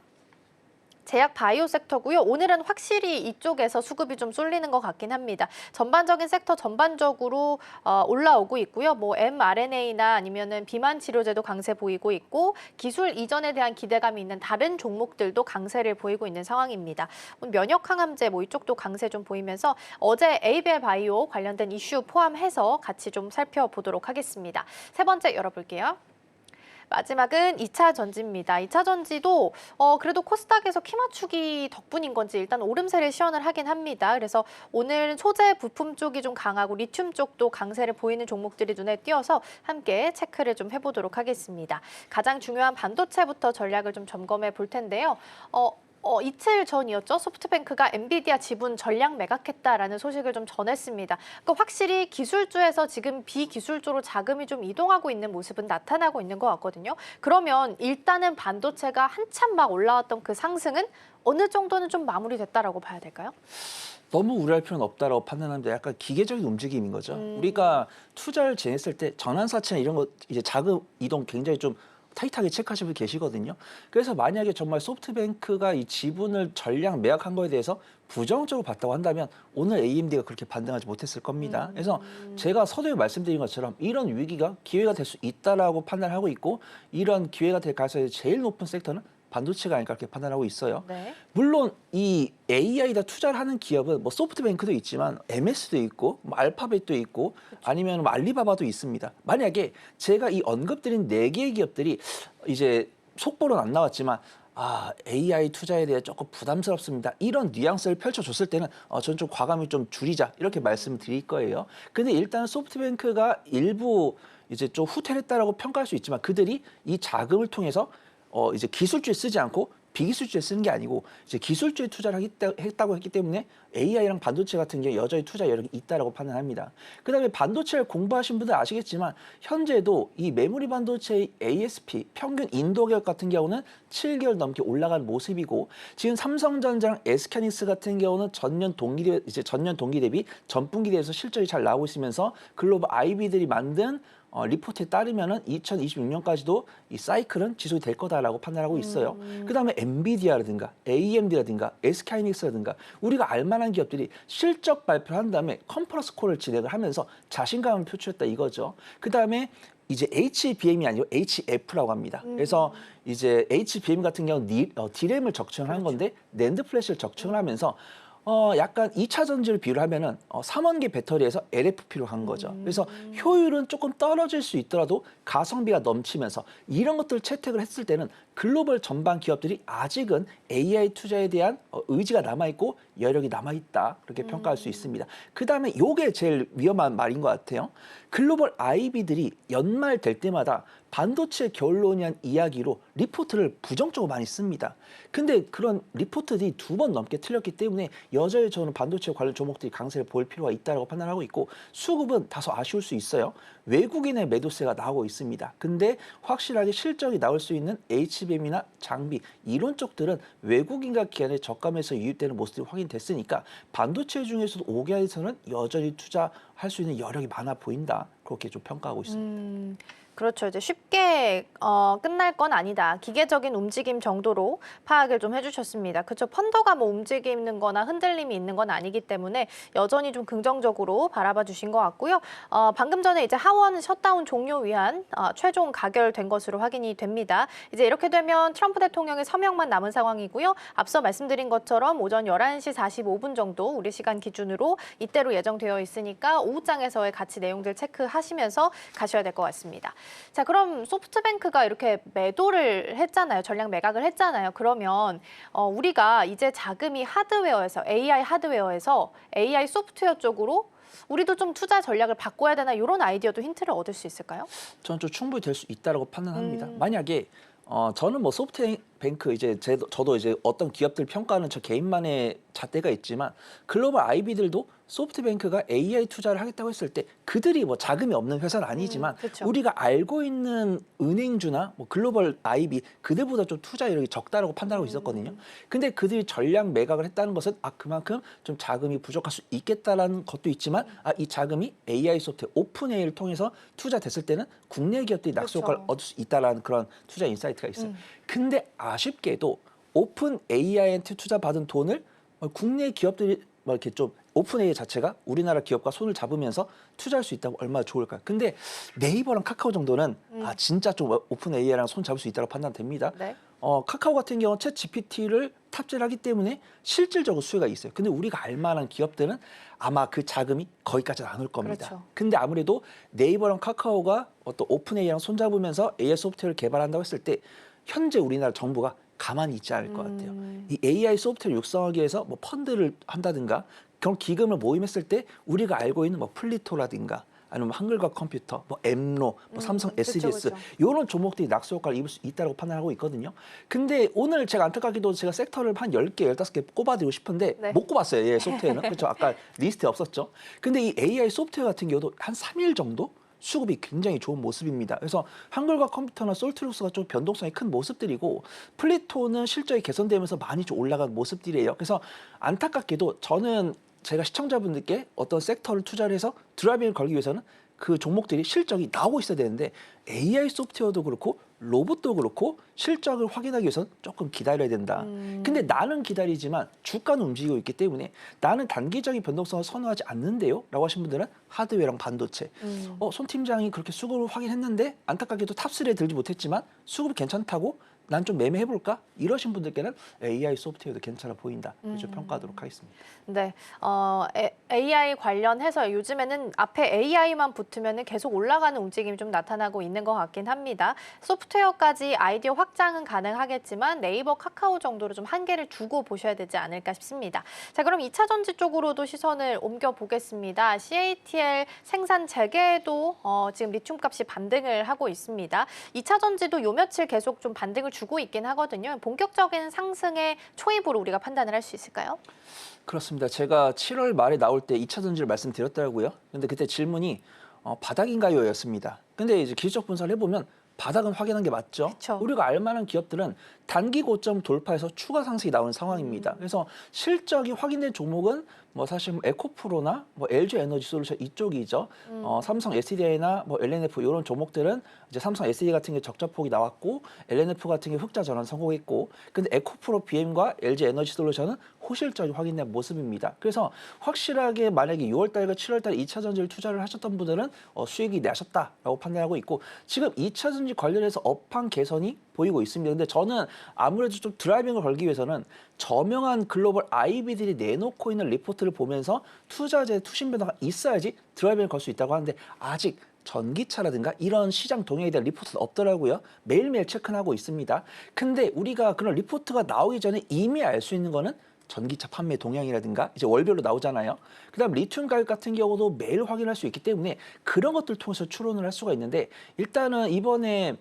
제약 바이오 섹터고요. 오늘은 확실히 이쪽에서 수급이 좀 쏠리는 것 같긴 합니다. 전반적인 섹터 전반적으로 올라오고 있고요. mRNA나 아니면은 비만 치료제도 강세 보이고 있고 기술 이전에 대한 기대감이 있는 다른 종목들도 강세를 보이고 있는 상황입니다. 면역 항암제 이쪽도 강세 좀 보이면서 어제 에이벨 바이오 관련된 이슈 포함해서 같이 좀 살펴보도록 하겠습니다. 세 번째 열어볼게요. 마지막은 2차 전지입니다. 2차 전지도 그래도 코스닥에서 키 맞추기 덕분인 건지 일단 오름세를 시현을 하긴 합니다. 그래서 오늘 소재 부품 쪽이 좀 강하고 리튬 쪽도 강세를 보이는 종목들이 눈에 띄어서 함께 체크를 좀 해보도록 하겠습니다. 가장 중요한 반도체부터 전략을 좀 점검해 볼 텐데요. 이틀 전이었죠. 소프트뱅크가 엔비디아 지분 전량 매각했다라는 소식을 좀 전했습니다. 그러니까 확실히 기술주에서 지금 비기술주로 자금이 좀 이동하고 있는 모습은 나타나고 있는 것 같거든요. 그러면 일단은 반도체가 한참 막 올라왔던 그 상승은 어느 정도는 좀 마무리됐다라고 봐야 될까요? 너무 우려할 필요는 없다라고 판단합니다. 약간 기계적인 움직임인 거죠. 우리가 투자를 진행했을 때 전환사채나 이런 거 이제 자금 이동 굉장히 좀 타이트하게 체크하시는 분 계시거든요. 그래서 만약에 정말 소프트뱅크가 이 지분을 전량 매각한 거에 대해서 부정적으로 봤다고 한다면 오늘 AMD가 그렇게 반등하지 못했을 겁니다. 그래서 제가 서두에 말씀드린 것처럼 이런 위기가 기회가 될 수 있다라고 판단하고 있고 이런 기회가 될 가능성이 제일 높은 섹터는 반도체가 아닐까 그렇게 판단하고 있어요. 네. 물론 이 AI에다 투자를 하는 기업은 뭐 소프트뱅크도 있지만 MS도 있고 뭐 알파벳도 있고 아니면 뭐 알리바바도 있습니다. 만약에 제가 이 언급드린 4개의 기업들이 이제 속보로는 안 나왔지만 AI 투자에 대해 조금 부담스럽습니다. 이런 뉘앙스를 펼쳐줬을 때는 저는 좀 과감히 좀 줄이자 이렇게 말씀을 드릴 거예요. 근데 일단 소프트뱅크가 일부 이제 좀 후퇴했다라고 평가할 수 있지만 그들이 이 자금을 통해서 이제 기술주에 쓰지 않고 비기술주에 쓰는 게 아니고 이제 기술주에 투자를 했다고 했기 때문에 AI랑 반도체 같은 게 여전히 투자 여력이 있다라고 판단합니다. 그다음에 반도체를 공부하신 분들 아시겠지만 현재도 이 메모리 반도체의 ASP 평균 인도 가격 같은 경우는 7개월 넘게 올라간 모습이고 지금 삼성전자랑 SK하이닉스 같은 경우는 전년 동기 대비 전분기 대비해서 실적이 잘 나오고 있으면서 글로벌 IB들이 만든 리포트에 따르면은 2026년까지도 이 사이클은 지속이 될 거다라고 판단하고 있어요. 그다음에 엔비디아라든가 AMD라든가 SK하이닉스라든가 우리가 알만한 기업들이 실적 발표를 한 다음에 컨퍼런스 콜을 진행을 하면서 자신감을 표출했다 이거죠. 그다음에 이제 HBM이 아니고 HF라고 합니다. 그래서 이제 HBM 같은 경우는 D램을 적층을 한 건데 낸드 플래시를 적층을 하면서 약간 2차 전지를 비유를 하면은 3원기 배터리에서 LFP로 간 거죠. 그래서 효율은 조금 떨어질 수 있더라도 가성비가 넘치면서 이런 것들을 채택을 했을 때는 글로벌 전반 기업들이 아직은 AI 투자에 대한 의지가 남아있고 여력이 남아있다. 그렇게 평가할 수 있습니다. 그다음에 요게 제일 위험한 말인 것 같아요. 글로벌 IB들이 연말 될 때마다 반도체 결론이한 이야기로 리포트를 부정적으로 많이 씁니다. 근데 그런 리포트들이 2번 넘게 틀렸기 때문에 여전히 저는 반도체 관련 종목들이 강세를 보일 필요가 있다고 판단하고 있고 수급은 다소 아쉬울 수 있어요. 외국인의 매도세가 나오고 있습니다. 근데 확실하게 실적이 나올 수 있는 HBM이나 장비 이런 쪽들은 외국인과 기관의 저감에서 유입되는 모습들이 확인됐으니까 반도체 중에서도 5개에서는 여전히 투자할 수 있는 여력이 많아 보인다. 그렇게 좀 평가하고 있습니다. 그렇죠. 이제 쉽게 끝날 건 아니다. 기계적인 움직임 정도로 파악을 좀 해주셨습니다. 그렇죠. 펀더가 뭐 움직이는 거나 흔들림이 있는 건 아니기 때문에 여전히 좀 긍정적으로 바라봐 주신 것 같고요. 방금 전에 이제 하원 셧다운 종료 위한 최종 가결된 것으로 확인이 됩니다. 이제 이렇게 되면 트럼프 대통령의 서명만 남은 상황이고요. 앞서 말씀드린 것처럼 오전 11시 45분 정도 우리 시간 기준으로 이때로 예정되어 있으니까 오후장에서의 같이 내용들 체크하시면서 가셔야 될 것 같습니다. 자, 그럼 소프트뱅크가 이렇게 매도를 했잖아요. 전량 매각을 했잖아요. 그러면 우리가 이제 자금이 하드웨어에서 AI 하드웨어에서 AI 소프트웨어 쪽으로 우리도 좀 투자 전략을 바꿔야 되나 이런 아이디어도 힌트를 얻을 수 있을까요? 저는 좀 충분히 될 수 있다라고 판단합니다. 만약에 저는 뭐 소프트뱅크 이제 저도 이제 어떤 기업들 평가하는 저 개인만의 잣대가 있지만 글로벌 IB들도 소프트뱅크가 AI 투자를 하겠다고 했을 때 그들이 뭐 자금이 없는 회사는 아니지만 그렇죠. 우리가 알고 있는 은행주나 뭐 글로벌 IB 그들보다 좀 투자 여력이 적다라고 판단하고 있었거든요. 근데 그들이 전량 매각을 했다는 것은 그만큼 좀 자금이 부족할 수 있겠다라는 것도 있지만 이 자금이 AI 소프트웨어 오픈AI를 통해서 투자됐을 때는 국내 기업들이 낙수 효과를 얻을 수 있다라는 그런 투자 인사이트가 있어요. 근데 아쉽게도 오픈AI한테 투자받은 돈을 국내 기업들이 뭐 이렇게 좀 오픈AI 자체가 우리나라 기업과 손을 잡으면서 투자할 수 있다면 얼마나 좋을까요? 근데 네이버랑 카카오 정도는 진짜 좀 오픈AI랑 손 잡을 수 있다고 판단됩니다. 네. 카카오 같은 경우는 챗 GPT를 탑재를 하기 때문에 실질적으로 수요가 있어요. 근데 우리가 알만한 기업들은 아마 그 자금이 거기까지는 안 올 겁니다. 그렇죠. 근데 아무래도 네이버랑 카카오가 어떤 오픈AI랑 손잡으면서 AI 소프트웨어를 개발한다고 했을 때 현재 우리나라 정부가 가만히 있지 않을 것 같아요. 이 AI 소프트웨어 육성하기 위해서 뭐 펀드를 한다든가 그런 기금을 모임했을 때 우리가 알고 있는 뭐 플리토라든가 아니면 한글과 컴퓨터, 뭐 엠로, 뭐 삼성 SDS 그쵸. 이런 종목들이 낙수 효과를 입을 수 있다고 판단하고 있거든요. 근데 오늘 제가 안타깝게도 제가 섹터를 한 10개, 15개 꼽아드리고 싶은데 네. 못 꼽았어요. AI 소프트웨어는. 그렇죠. 아까 리스트에 없었죠. 근데 이 AI 소프트웨어 같은 경우도 한 3일 정도 수급이 굉장히 좋은 모습입니다. 그래서 한글과 컴퓨터나 솔트룩스가 좀 변동성이 큰 모습들이고 플리토는 실적이 개선되면서 많이 좀 올라간 모습들이에요. 그래서 안타깝게도 저는 제가 시청자분들께 어떤 섹터를 투자를 해서 드라이빙을 걸기 위해서는 그 종목들이 실적이 나오고 있어야 되는데 AI 소프트웨어도 그렇고 로봇도 그렇고 실적을 확인하기 위해서는 조금 기다려야 된다. 근데 나는 기다리지만 주가는 움직이고 있기 때문에 나는 단기적인 변동성을 선호하지 않는데요? 라고 하신 분들은 하드웨어랑 반도체. 손 팀장이 그렇게 수급을 확인했는데 안타깝게도 탑3에 들지 못했지만 수급이 괜찮다고 난 좀 매매해볼까? 이러신 분들께는 AI 소프트웨어도 괜찮아 보인다. 그렇게 평가하도록 하겠습니다. 네, AI 관련해서 요즘에는 앞에 AI만 붙으면 계속 올라가는 움직임이 좀 나타나고 있는 것 같긴 합니다. 소프트웨어까지 아이디어 확장은 가능하겠지만 네이버, 카카오 정도로 좀 한계를 두고 보셔야 되지 않을까 싶습니다. 자, 그럼 2차 전지 쪽으로도 시선을 옮겨보겠습니다. CATL 생산 재개도 지금 리튬 값이 반등을 하고 있습니다. 2차 전지도 요 며칠 계속 좀 반등을 주고 있긴 하거든요. 본격적인 상승의 초입으로 우리가 판단을 할 수 있을까요? 그렇습니다. 제가 7월 말에 나올 때 2차 전지를 말씀드렸더라고요. 근데 그때 질문이 바닥인가요? 였습니다. 근데 이제 기술적 분석을 해보면 바닥은 확인한 게 맞죠. 그쵸. 우리가 알만한 기업들은 단기 고점 돌파해서 추가 상승이 나오는 상황입니다. 그래서 실적이 확인된 종목은 뭐 사실 뭐 에코프로나 뭐 LG 에너지 솔루션 이쪽이죠. 삼성 SDI나 뭐 LNF 이런 종목들은 이제 삼성 SDI 같은 게 적자폭이 나왔고 LNF 같은 게 흑자 전환 성공했고, 근데 에코프로 BM과 LG 에너지 솔루션은 호실적이 확인된 모습입니다. 그래서 확실하게 만약에 6월달과 7월달에 2차 전지를 투자를 하셨던 분들은 수익이 나셨다라고 판단하고 있고, 지금 2차 전지 관련해서 업황 개선이 보이고 있습니다. 근데 저는 아무래도 좀 드라이빙을 걸기 위해서는 저명한 글로벌 IB들이 내놓고 있는 리포트를 보면서 투자자의 투신 변화가 있어야지 드라이빙을 걸 수 있다고 하는데 아직 전기차라든가 이런 시장 동향에 대한 리포트는 없더라고요. 매일매일 체크는 하고 있습니다. 근데 우리가 그런 리포트가 나오기 전에 이미 알 수 있는 거는 전기차 판매 동향이라든가 이제 월별로 나오잖아요. 그다음 리튬 가격 같은 경우도 매일 확인할 수 있기 때문에 그런 것들을 통해서 추론을 할 수가 있는데, 일단은 이번에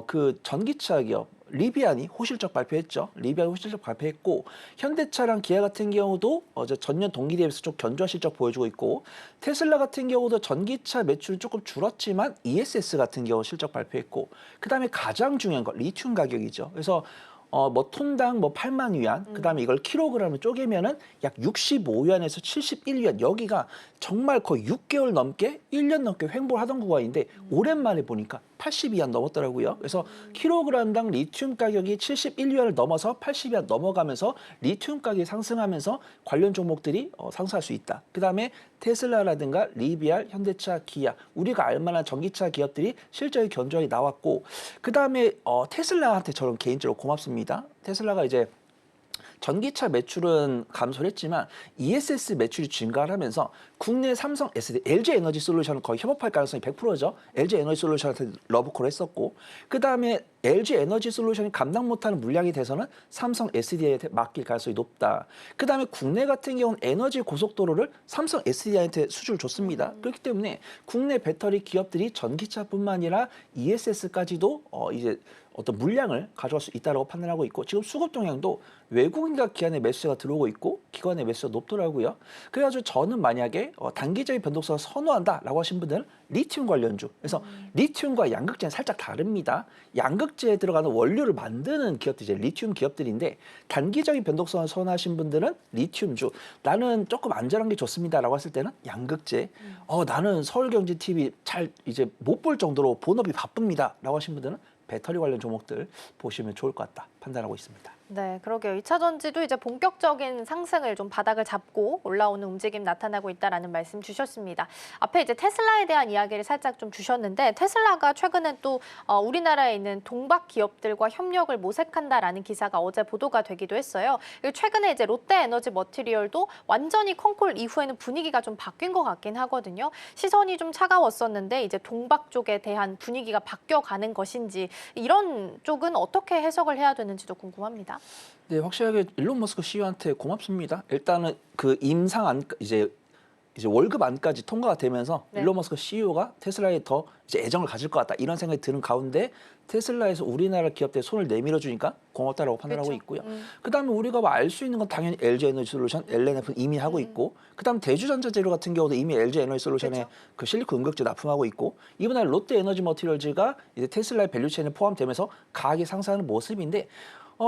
그 전기차 기업 리비안이 호실적 발표했죠. 리비안이 호실적 발표했고, 현대차랑 기아 같은 경우도 어제 전년 동기 대비해서 좀 견조한 실적 보여주고 있고, 테슬라 같은 경우도 전기차 매출이 조금 줄었지만 ESS 같은 경우 실적 발표했고, 그다음에 가장 중요한 거 리튬 가격이죠. 그래서 뭐 톤당 뭐 8만 위안, 그다음에 이걸 킬로그램을 쪼개면은 약 65위안에서 71위안, 여기가 정말 거의 6개월 넘게 1년 넘게 횡보를 하던 구간인데 오랜만에 보니까 80위안 넘었더라고요. 그래서 킬로그램당 리튬 가격이 71위안을 넘어서 80위안 넘어가면서 리튬 가격이 상승하면서 관련 종목들이 상승할 수 있다. 그다음에 테슬라라든가 리비알, 현대차, 기아, 우리가 알만한 전기차 기업들이 실적이 견조하게 나왔고, 그다음에 테슬라한테 저는 개인적으로 고맙습니다. 테슬라가 이제 전기차 매출은 감소를 했지만 ESS 매출이 증가를 하면서 국내 삼성 SD, LG 에너지 솔루션은 거의 협업할 가능성이 100%죠. LG 에너지 솔루션한테 러브콜을 했었고, 그다음에 LG 에너지 솔루션이 감당 못하는 물량이 돼서는 삼성 SDI한테 맡길 가능성이 높다. 그다음에 국내 같은 경우는 에너지 고속도로를 삼성 SDI한테 수주를 줬습니다. 그렇기 때문에 국내 배터리 기업들이 전기차뿐만 아니라 ESS까지도 이제 어떤 물량을 가져갈 수 있다고 판단하고 있고, 지금 수급 동향도 외국인과 기관의 매수세가 들어오고 있고 기관의 매수가 높더라고요. 그래가지고 저는 만약에 단기적인 변동성을 선호한다라고 하신 분들은 리튬 관련주. 그래서 리튬과 양극재는 살짝 다릅니다. 양극재에 들어가는 원료를 만드는 기업들이 이제 리튬 기업들인데, 단기적인 변동성을 선호하신 분들은 리튬주. 나는 조금 안전한 게 좋습니다라고 했을 때는 양극재. 나는 서울경제TV 잘 이제 못 볼 정도로 본업이 바쁩니다라고 하신 분들은 배터리 관련 종목들 보시면 좋을 것 같다 판단하고 있습니다. 네, 그러게요. 2차 전지도 이제 본격적인 상승을 좀 바닥을 잡고 올라오는 움직임 나타나고 있다라는 말씀 주셨습니다. 앞에 이제 테슬라에 대한 이야기를 살짝 좀 주셨는데, 테슬라가 최근에 또 우리나라에 있는 동박 기업들과 협력을 모색한다라는 기사가 어제 보도가 되기도 했어요. 그리고 최근에 이제 롯데에너지 머티리얼도 완전히 컨콜 이후에는 분위기가 좀 바뀐 것 같긴 하거든요. 시선이 좀 차가웠었는데 이제 동박 쪽에 대한 분위기가 바뀌어가는 것인지, 이런 쪽은 어떻게 해석을 해야 되는지도 궁금합니다. 네, 확실하게 일론 머스크 CEO한테 고맙습니다. 일단은 그 임상 안 이제 이제 월급 안까지 통과가 되면서 네. 일론 머스크 CEO가 테슬라에 더 이제 애정을 가질 것 같다 이런 생각이 드는 가운데 테슬라에서 우리나라 기업들 손을 내밀어 주니까 고맙다라고 판단하고 그렇죠. 있고요. 그다음에 우리가 알 수 있는 건 당연히 LG 에너지 솔루션, LNF는 이미 하고 있고, 그다음 대주전자재료 같은 경우도 이미 LG 에너지 솔루션에 그렇죠. 그 실리콘 응급제 납품하고 있고, 이번에 롯데 에너지 머티리얼즈가 이제 테슬라의 밸류체인에 포함되면서 가격이 상승하는 모습인데.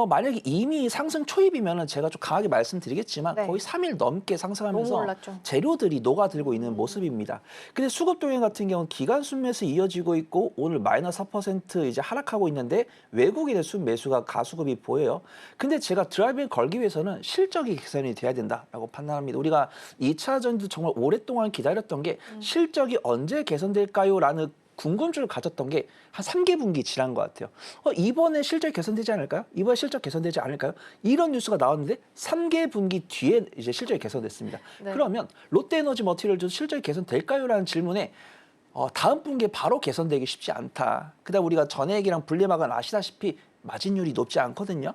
만약에 이미 상승 초입이면은 제가 좀 강하게 말씀드리겠지만 네. 거의 3일 넘게 상승하면서 너무 올랐죠. 재료들이 녹아들고 있는 모습입니다. 근데 수급동행 같은 경우는 기간 순매수 이어지고 있고 오늘 마이너스 4% 이제 하락하고 있는데 외국인의 순매수가 가수급이 보여요. 근데 제가 드라이빙 걸기 위해서는 실적이 개선이 돼야 된다라고 판단합니다. 우리가 2차 전지도 정말 오랫동안 기다렸던 게 실적이 언제 개선될까요?라는 궁금증을 가졌던 게 한 3개 분기 지난 것 같아요. 이번에 실적 개선되지 않을까요? 이번에 실적 개선되지 않을까요? 이런 뉴스가 나왔는데 3개 분기 뒤에 이제 실적이 개선됐습니다. 네. 그러면 롯데에너지 머티리얼즈 실적이 개선될까요?라는 질문에 다음 분기에 바로 개선되기 쉽지 않다. 그다음 우리가 전액이랑 분리막은 아시다시피 마진율이 높지 않거든요.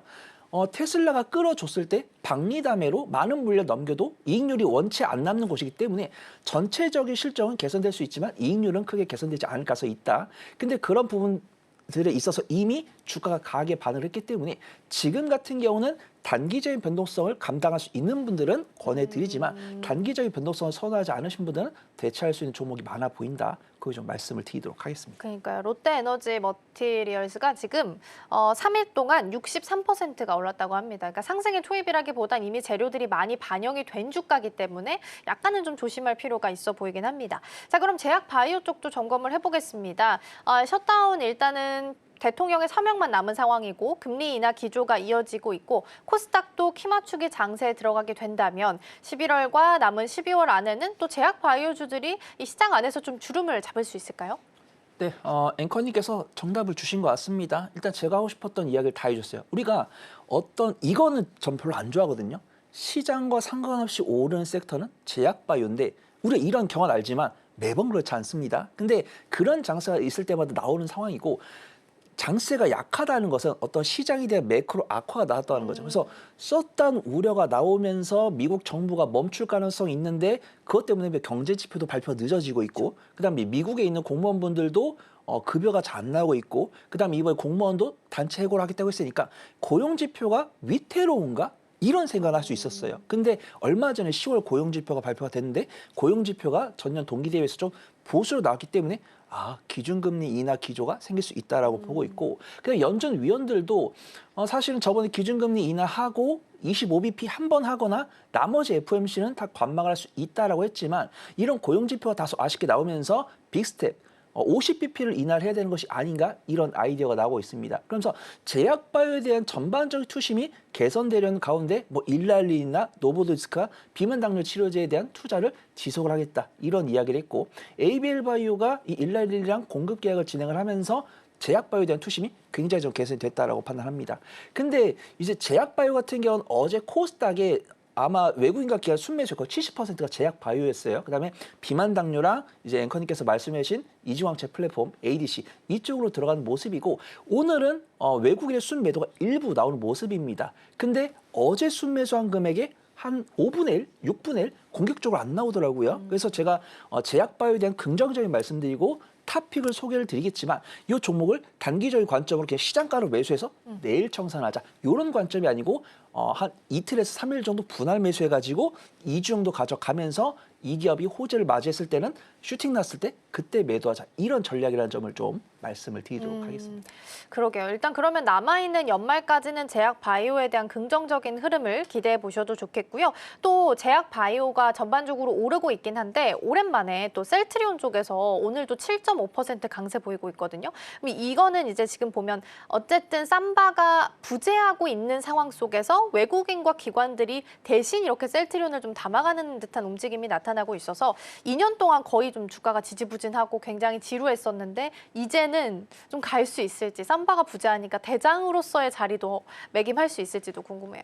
테슬라가 끌어줬을 때 박리담회로 많은 물량 넘겨도 이익률이 원체 안 남는 곳이기 때문에 전체적인 실적은 개선될 수 있지만 이익률은 크게 개선되지 않을 가능성이 있다. 근데 그런 부분들에 있어서 이미 주가가 강하게 반응을 했기 때문에 지금 같은 경우는 단기적인 변동성을 감당할 수 있는 분들은 권해드리지만 단기적인 변동성을 선호하지 않으신 분들은 대체할 수 있는 종목이 많아 보인다. 그거 좀 말씀을 드리도록 하겠습니다. 그러니까요. 롯데에너지 머티리얼즈가 지금 3일 동안 63%가 올랐다고 합니다. 그러니까 상승의 초입이라기보단 이미 재료들이 많이 반영이 된 주가이기 때문에 약간은 좀 조심할 필요가 있어 보이긴 합니다. 자, 그럼 제약 바이오 쪽도 점검을 해보겠습니다. 셧다운 일단은 대통령의 사명만 남은 상황이고 금리 인하 기조가 이어지고 있고 코스닥도 키 맞추기 장세에 들어가게 된다면 11월과 남은 12월 안에는 또 제약 바이오주들이 이 시장 안에서 좀 주름을 잡을 수 있을까요? 네, 앵커님께서 정답을 주신 것 같습니다. 일단 제가 하고 싶었던 이야기를 다 해줬어요. 우리가 이거는 전 별로 안 좋아하거든요. 시장과 상관없이 오르는 섹터는 제약 바이오인데 우리가 이런 경험을 알지만 매번 그렇지 않습니다. 근데 그런 장세가 있을 때마다 나오는 상황이고 장세가 약하다는 것은 어떤 시장에 대한 매크로 악화가 나왔다는 거죠. 그래서 셧다운 우려가 나오면서 미국 정부가 멈출 가능성이 있는데 그것 때문에 경제 지표도 발표가 늦어지고 있고 그다음에 미국에 있는 공무원분들도 급여가 잘 안 나오고 있고 그다음에 이번에 공무원도 단체 해고를 하겠다고 했으니까 고용 지표가 위태로운가? 이런 생각을 할 수 있었어요. 근데 얼마 전에 10월 고용지표가 발표가 됐는데 고용지표가 전년 동기 대비해서 좀 보수로 나왔기 때문에 기준금리 인하 기조가 생길 수 있다라고 보고 있고 그냥 연준 위원들도 사실은 저번에 기준금리 인하하고 25bp 한 번 하거나 나머지 FOMC는 다 관망을 할 수 있다라고 했지만 이런 고용지표가 다소 아쉽게 나오면서 빅스텝 50bp를 인하를 해야 되는 것이 아닌가 이런 아이디어가 나오고 있습니다. 그러면서 제약바이오에 대한 전반적인 투심이 개선되려는 가운데 일랄리나 노보디스크가 비만 당뇨 치료제에 대한 투자를 지속을 하겠다 이런 이야기를 했고 ABL 바이오가 이 일랄리랑 공급 계약을 진행을 하면서 제약바이오에 대한 투심이 굉장히 좀 개선이 됐다라고 판단합니다. 근데 이제 제약바이오 같은 경우는 어제 코스닥에 아마 외국인과 기관 순매수 거의 70%가 제약 바이오였어요. 그다음에 비만 당뇨랑 이제 앵커님께서 말씀하신 이중항체 플랫폼 ADC 이쪽으로 들어가는 모습이고 오늘은 외국인의 순매도가 일부 나오는 모습입니다. 근데 어제 순매수한 금액의 한 5분의 1, 6분의 1 공격적으로 안 나오더라고요. 그래서 제가 제약 바이오에 대한 긍정적인 말씀드리고 탑픽을 소개를 드리겠지만 이 종목을 단기적인 관점으로 그냥 시장가로 매수해서 내일 청산하자 이런 관점이 아니고 한 이틀에서 3일 정도 분할 매수해가지고 2주 정도 가져가면서 이 기업이 호재를 맞이했을 때는 슈팅 났을 때 그때 매도하자 이런 전략이라는 점을 좀 말씀을 드리도록 하겠습니다. 그러게요. 일단 그러면 남아있는 연말까지는 제약 바이오에 대한 긍정적인 흐름을 기대해 보셔도 좋겠고요. 또 제약 바이오가 전반적으로 오르고 있긴 한데 오랜만에 또 셀트리온 쪽에서 오늘도 7.5% 강세 보이고 있거든요. 이거는 이제 지금 보면 어쨌든 삼바가 부재하고 있는 상황 속에서 외국인과 기관들이 대신 이렇게 셀트리온을 좀 담아가는 듯한 움직임이 나타나고 있어서 2년 동안 거의 좀 주가가 지지부진하고 굉장히 지루했었는데 이제는 좀 갈 수 있을지 삼바가 부재하니까 대장으로서의 자리도 매김할 수 있을지도 궁금해요.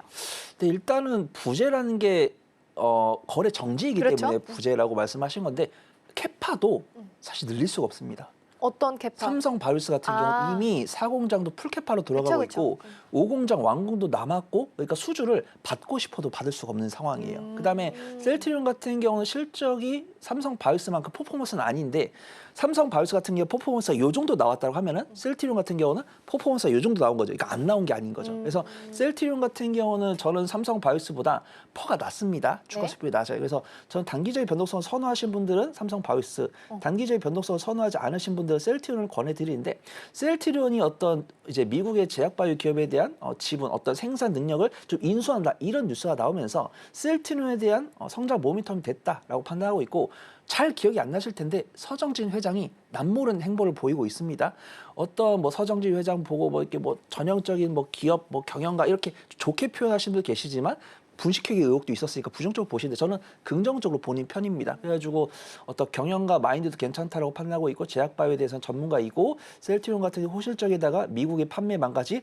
근데 일단은 부재라는 게 거래 정지이기 그렇죠? 때문에 부재라고 말씀하신 건데 캐파도 사실 늘릴 수가 없습니다. 어떤 캐파? 삼성 바이오스 같은 경우 이미 4공장도 풀캐파로 들어가고 그쵸. 있고 5공장 완공도 남았고 그러니까 수주를 받고 싶어도 받을 수가 없는 상황이에요. 그다음에 셀트리온 같은 경우는 실적이 삼성 바이오스만큼 퍼포먼스는 아닌데 삼성 바이오스 같은 경우 퍼포먼스가 요 정도 나왔다고 하면은 셀트리온 같은 경우는 퍼포먼스가 요 정도 나온 거죠. 그러니까 안 나온 게 아닌 거죠. 그래서 셀트리온 같은 경우는 저는 삼성 바이오스보다 퍼가 낮습니다. 주가 수익률이 낮아요. 그래서 저는 단기적인 변동성을 선호하신 분들은 삼성 바이오스, 단기적인 변동성을 선호하지 않으신 분들은 셀트리온을 권해드리는데 셀트리온이 어떤 이제 미국의 제약바이오 기업에 대한 지분, 어떤 생산 능력을 좀 인수한다 이런 뉴스가 나오면서 셀트리온에 대한 성장 모멘텀이 됐다라고 판단하고 있고. 잘 기억이 안 나실 텐데 서정진 회장이 남모르는 행보를 보이고 있습니다. 어떤 뭐 서정진 회장 보고 뭐 이렇게 뭐 전형적인 뭐 기업 뭐 경영가 이렇게 좋게 표현하시는 분도 계시지만 분식회계 의혹도 있었으니까 부정적으로 보시는데 저는 긍정적으로 보는 편입니다. 그래가지고 어떤 경영과 마인드도 괜찮다라고 판단하고 있고 제약바이오에 대해서는 전문가이고 셀트리온 같은 호실적에다가 미국의 판매망까지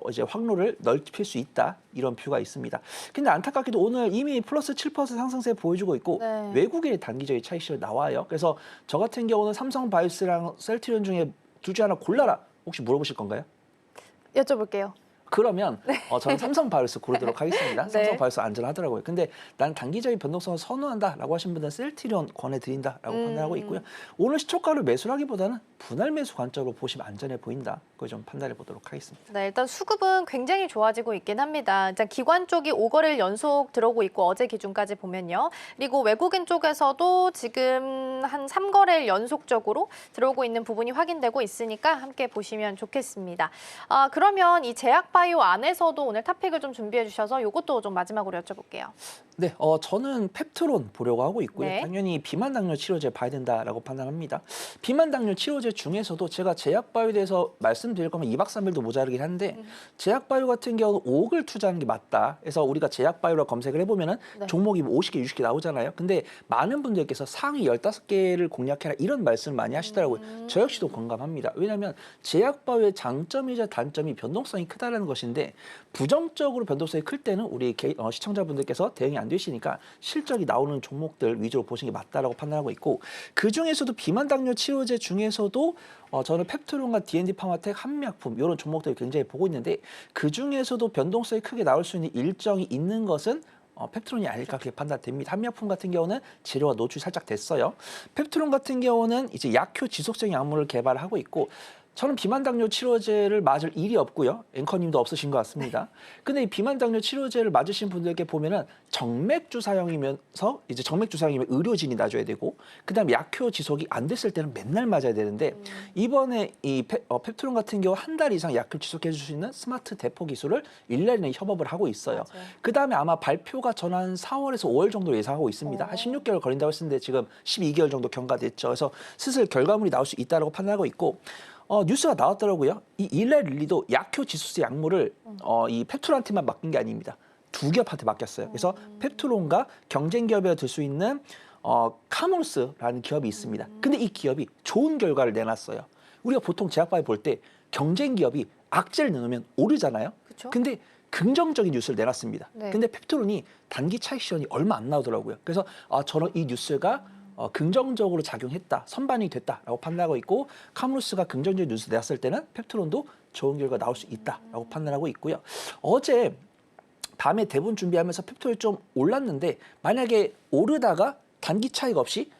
이제 확로를 넓힐 수 있다 이런 뷰가 있습니다. 근데 안타깝게도 오늘 이미 플러스 7% 상승세 보여주고 있고 네. 외국의 단기적인 차익실이 나와요. 그래서 저 같은 경우는 삼성 바이오스랑 셀트리온 중에 둘 중에 하나 골라라 혹시 물어보실 건가요? 여쭤볼게요. 그러면 저는 삼성 바이오스 고르도록 하겠습니다. 네. 삼성 바이오스 안전하더라고요. 근데 난 단기적인 변동성을 선호한다라고 하신 분들은 셀트리온 권해드린다라고 판단하고 있고요. 오늘 시초가를 매수하기보다는 분할 매수 관점으로 보시면 안전해 보인다. 그걸 좀 판단해 보도록 하겠습니다. 네, 일단 수급은 굉장히 좋아지고 있긴 합니다. 일단 기관 쪽이 5거래일 연속 들어오고 있고 어제 기준까지 보면요. 그리고 외국인 쪽에서도 지금 한 3거래일 연속적으로 들어오고 있는 부분이 확인되고 있으니까 함께 보시면 좋겠습니다. 그러면 이 제약바이오 안에서도 오늘 탑픽을 좀 준비해 주셔서 이것도 좀 마지막으로 여쭤볼게요. 네, 저는 펩트론 보려고 하고 있고요. 네. 당연히 비만 당뇨 치료제 봐야 된다라고 판단합니다. 비만 당뇨 치료제 중에서도 제가 제약바이오에 대해서 말씀드릴 거면 2박 3일도 모자르긴 한데 제약바이오 같은 경우는 5억을 투자하는 게 맞다. 그래서 우리가 제약바이오라 검색을 해보면은 네. 종목이 뭐 50개, 60개 나오잖아요. 근데 많은 분들께서 상위 15개를 공략해라 이런 말씀을 많이 하시더라고요. 저 역시도 공감합니다. 왜냐하면 제약바이오의 장점이자 단점이 변동성이 크다는 것인데 부정적으로 변동성이 클 때는 우리 시청자분들께서 대응이 안 되시니까 실적이 나오는 종목들 위주로 보시는 게 맞다라고 판단하고 있고 그 중에서도 비만 당뇨 치료제 중에서도 저는 펩트론과 D&D 파마텍, 한미약품 이런 종목들을 굉장히 보고 있는데 그 중에서도 변동성이 크게 나올 수 있는 일정이 있는 것은 펩트론이 아닐까 그렇게 판단됩니다. 한미약품 같은 경우는 재료가 노출이 살짝 됐어요. 펩트론 같은 경우는 이제 약효 지속적인 약물을 개발하고 있고 저는 비만 당뇨 치료제를 맞을 일이 없고요. 앵커님도 없으신 것 같습니다. 근데 이 비만 당뇨 치료제를 맞으신 분들께 보면은 정맥 주사형이면서 이제 정맥 주사형이면 의료진이 놔줘야 되고 그다음에 약효 지속이 안 됐을 때는 맨날 맞아야 되는데 이번에 이 펩트론 같은 경우 한 달 이상 약효 지속해 줄 수 있는 스마트 대포 기술을 일년에 협업을 하고 있어요. 맞아요. 그다음에 아마 발표가 저는 한 4월에서 5월 정도 예상하고 있습니다. 한 16개월 걸린다고 했는데 지금 12개월 정도 경과됐죠. 그래서 슬슬 결과물이 나올 수 있다고 판단하고 있고 뉴스가 나왔더라고요. 이 일레 릴리도 약효 지수세 약물을 이 펩트론한테만 맡긴 게 아닙니다. 두 기업한테 맡겼어요. 그래서 펩트론과 경쟁 기업에 들 수 있는 카모스라는 기업이 있습니다. 근데 이 기업이 좋은 결과를 내놨어요. 우리가 보통 제약바이오 볼 때 경쟁 기업이 악재를 내놓으면 오르잖아요. 그쵸? 근데 긍정적인 뉴스를 내놨습니다. 네. 근데 펩트론이 단기 차익 실현이 얼마 안 나오더라고요. 그래서 저는 이 뉴스가 긍정적으로 작용했다, 선반영이 됐다라고 판단하고 있고 카무루스가 긍정적인 뉴스 내었을 때는 펩트론도 좋은 결과 나올 수 있다라고 판단하고 있고요. 어제 밤에 대본 준비하면서 펩트론이 좀 올랐는데 만약에 오르다가 단기 차익 없이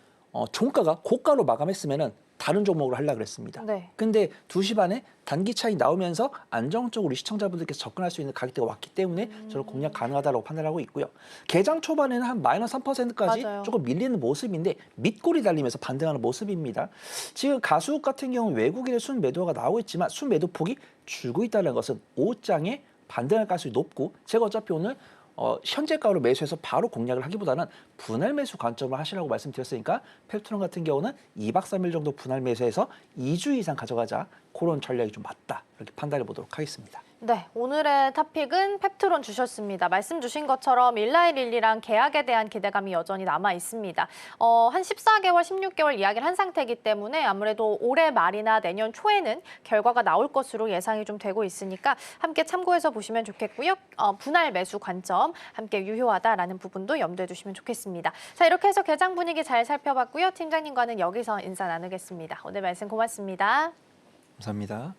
종가가 고가로 마감했으면은 다른 종목으로 하려고 그랬습니다. 네. 근데 2시 반에 단기 차익 나오면서 안정적으로 우리 시청자분들께서 접근할 수 있는 가격대가 왔기 때문에 저는 공략 가능하다고 판단하고 있고요. 개장 초반에는 한 마이너스 3%까지 맞아요. 조금 밀리는 모습인데 밑골이 달리면서 반등하는 모습입니다. 지금 가수욱 같은 경우 외국인의 순 매도가 나오고 있지만 순 매도 폭이 줄고 있다는 것은 5장에 반등할 가능성이 높고 제가 어차피 오늘 현재가로 매수해서 바로 공략을 하기보다는 분할 매수 관점을 하시라고 말씀드렸으니까 펩트론 같은 경우는 2박 3일 정도 분할 매수해서 2주 이상 가져가자 그런 전략이 좀 맞다 이렇게 판단해 보도록 하겠습니다. 네, 오늘의 탑픽은 펩트론 주셨습니다. 말씀 주신 것처럼 일라이릴리랑 계약에 대한 기대감이 여전히 남아 있습니다. 한 14개월, 16개월 이야기를 한 상태이기 때문에 아무래도 올해 말이나 내년 초에는 결과가 나올 것으로 예상이 좀 되고 있으니까 함께 참고해서 보시면 좋겠고요. 분할 매수 관점 함께 유효하다라는 부분도 염두에 두시면 좋겠습니다. 자, 이렇게 해서 개장 분위기 잘 살펴봤고요. 팀장님과는 여기서 인사 나누겠습니다. 오늘 말씀 고맙습니다. 감사합니다.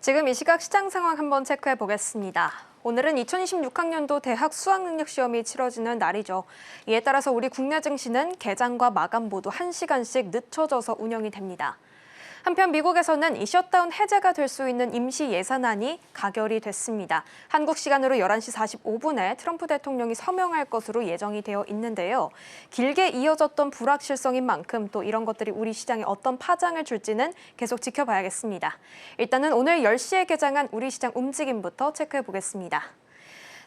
지금 이 시각 시장 상황 한번 체크해 보겠습니다. 오늘은 2026학년도 대학 수학능력시험이 치러지는 날이죠. 이에 따라서 우리 국내 증시는 개장과 마감 모두 1시간씩 늦춰져서 운영이 됩니다. 한편 미국에서는 이 셧다운 해제가 될 수 있는 임시 예산안이 가결이 됐습니다. 한국 시간으로 11시 45분에 트럼프 대통령이 서명할 것으로 예정이 되어 있는데요. 길게 이어졌던 불확실성인 만큼 또 이런 것들이 우리 시장에 어떤 파장을 줄지는 계속 지켜봐야겠습니다. 일단은 오늘 10시에 개장한 우리 시장 움직임부터 체크해 보겠습니다.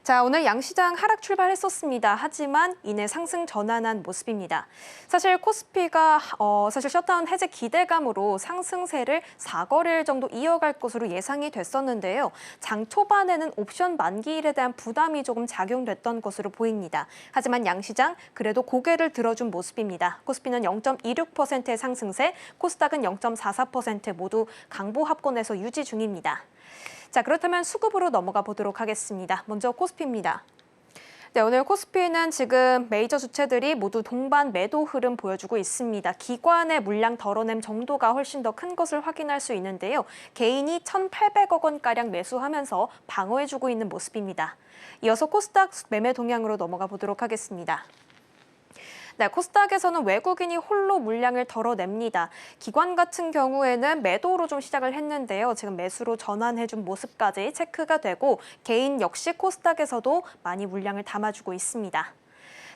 자, 오늘 양시장 하락 출발했었습니다. 하지만 이내 상승 전환한 모습입니다. 사실 코스피가 셧다운 해제 기대감으로 상승세를 4거래일 정도 이어갈 것으로 예상이 됐었는데요. 장 초반에는 옵션 만기일에 대한 부담이 조금 작용됐던 것으로 보입니다. 하지만 양시장 그래도 고개를 들어준 모습입니다. 코스피는 0.26%의 상승세, 코스닥은 0.44% 모두 강보 합권에서 유지 중입니다. 자, 그렇다면 수급으로 넘어가 보도록 하겠습니다. 먼저 코스피입니다. 네, 오늘 코스피는 지금 메이저 주체들이 모두 동반 매도 흐름 보여주고 있습니다. 기관의 물량 덜어냄 정도가 훨씬 더 큰 것을 확인할 수 있는데요. 개인이 1,800억 원가량 매수하면서 방어해주고 있는 모습입니다. 이어서 코스닥 매매 동향으로 넘어가 보도록 하겠습니다. 네, 코스닥에서는 외국인이 홀로 물량을 덜어냅니다. 기관 같은 경우에는 매도로 좀 시작을 했는데요. 지금 매수로 전환해준 모습까지 체크가 되고 개인 역시 코스닥에서도 많이 물량을 담아주고 있습니다.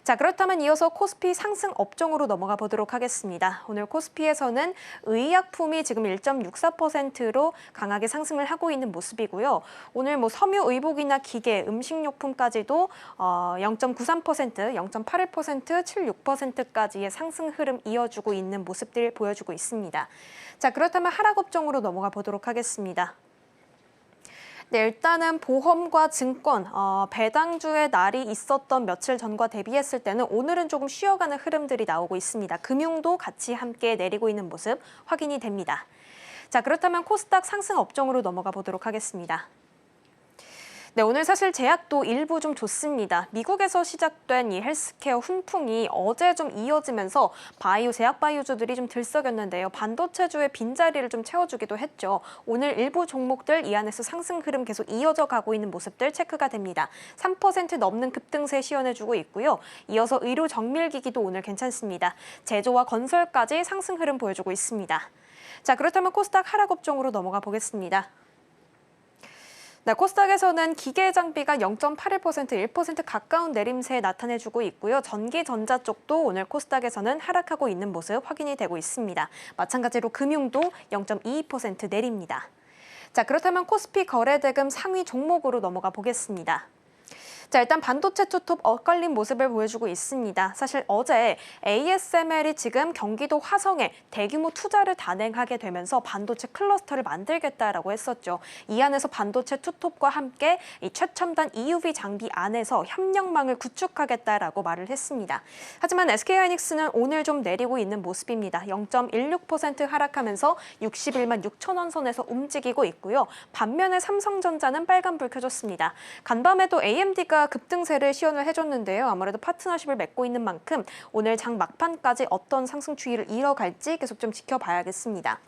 자, 그렇다면 이어서 코스피 상승 업종으로 넘어가 보도록 하겠습니다. 오늘 코스피에서는 의약품이 지금 1.64%로 강하게 상승을 하고 있는 모습이고요. 오늘 섬유 의복이나 기계, 음식료품까지도 0.93%, 0.81%, 76%까지의 상승 흐름 이어주고 있는 모습들 보여주고 있습니다. 자, 그렇다면 하락 업종으로 넘어가 보도록 하겠습니다. 네, 일단은 보험과 증권, 배당주의 날이 있었던 며칠 전과 대비했을 때는 오늘은 조금 쉬어가는 흐름들이 나오고 있습니다. 금융도 같이 함께 내리고 있는 모습 확인이 됩니다. 자, 그렇다면 코스닥 상승 업종으로 넘어가 보도록 하겠습니다. 네, 오늘 사실 제약도 일부 좀 좋습니다. 미국에서 시작된 이 헬스케어 훈풍이 어제 좀 이어지면서 제약 바이오주들이 좀 들썩였는데요. 반도체주의 빈자리를 좀 채워주기도 했죠. 오늘 일부 종목들 이 안에서 상승 흐름 계속 이어져 가고 있는 모습들 체크가 됩니다. 3% 넘는 급등세 시연해주고 있고요. 이어서 의료 정밀기기도 오늘 괜찮습니다. 제조와 건설까지 상승 흐름 보여주고 있습니다. 자, 그렇다면 코스닥 하락 업종으로 넘어가 보겠습니다. 네, 코스닥에서는 기계 장비가 0.81%, 1% 가까운 내림세 나타내주고 있고요. 전기, 전자 쪽도 오늘 코스닥에서는 하락하고 있는 모습 확인이 되고 있습니다. 마찬가지로 금융도 0.22% 내립니다. 자, 그렇다면 코스피 거래대금 상위 종목으로 넘어가 보겠습니다. 자, 일단 반도체 투톱 엇갈린 모습을 보여주고 있습니다. 사실 어제 ASML이 지금 경기도 화성에 대규모 투자를 단행하게 되면서 반도체 클러스터를 만들겠다라고 했었죠. 이 안에서 반도체 투톱과 함께 이 최첨단 EUV 장비 안에서 협력망을 구축하겠다라고 말을 했습니다. 하지만 SK하이닉스는 오늘 좀 내리고 있는 모습입니다. 0.16% 하락하면서 61만 6천 원 선에서 움직이고 있고요. 반면에 삼성전자는 빨간불 켜졌습니다. 간밤에도 AMD가 급등세를 시연을 해줬는데요. 아무래도 파트너십을 맺고 있는 만큼 오늘 장 막판까지 어떤 상승 추이를 이어갈지 계속 좀 지켜봐야겠습니다.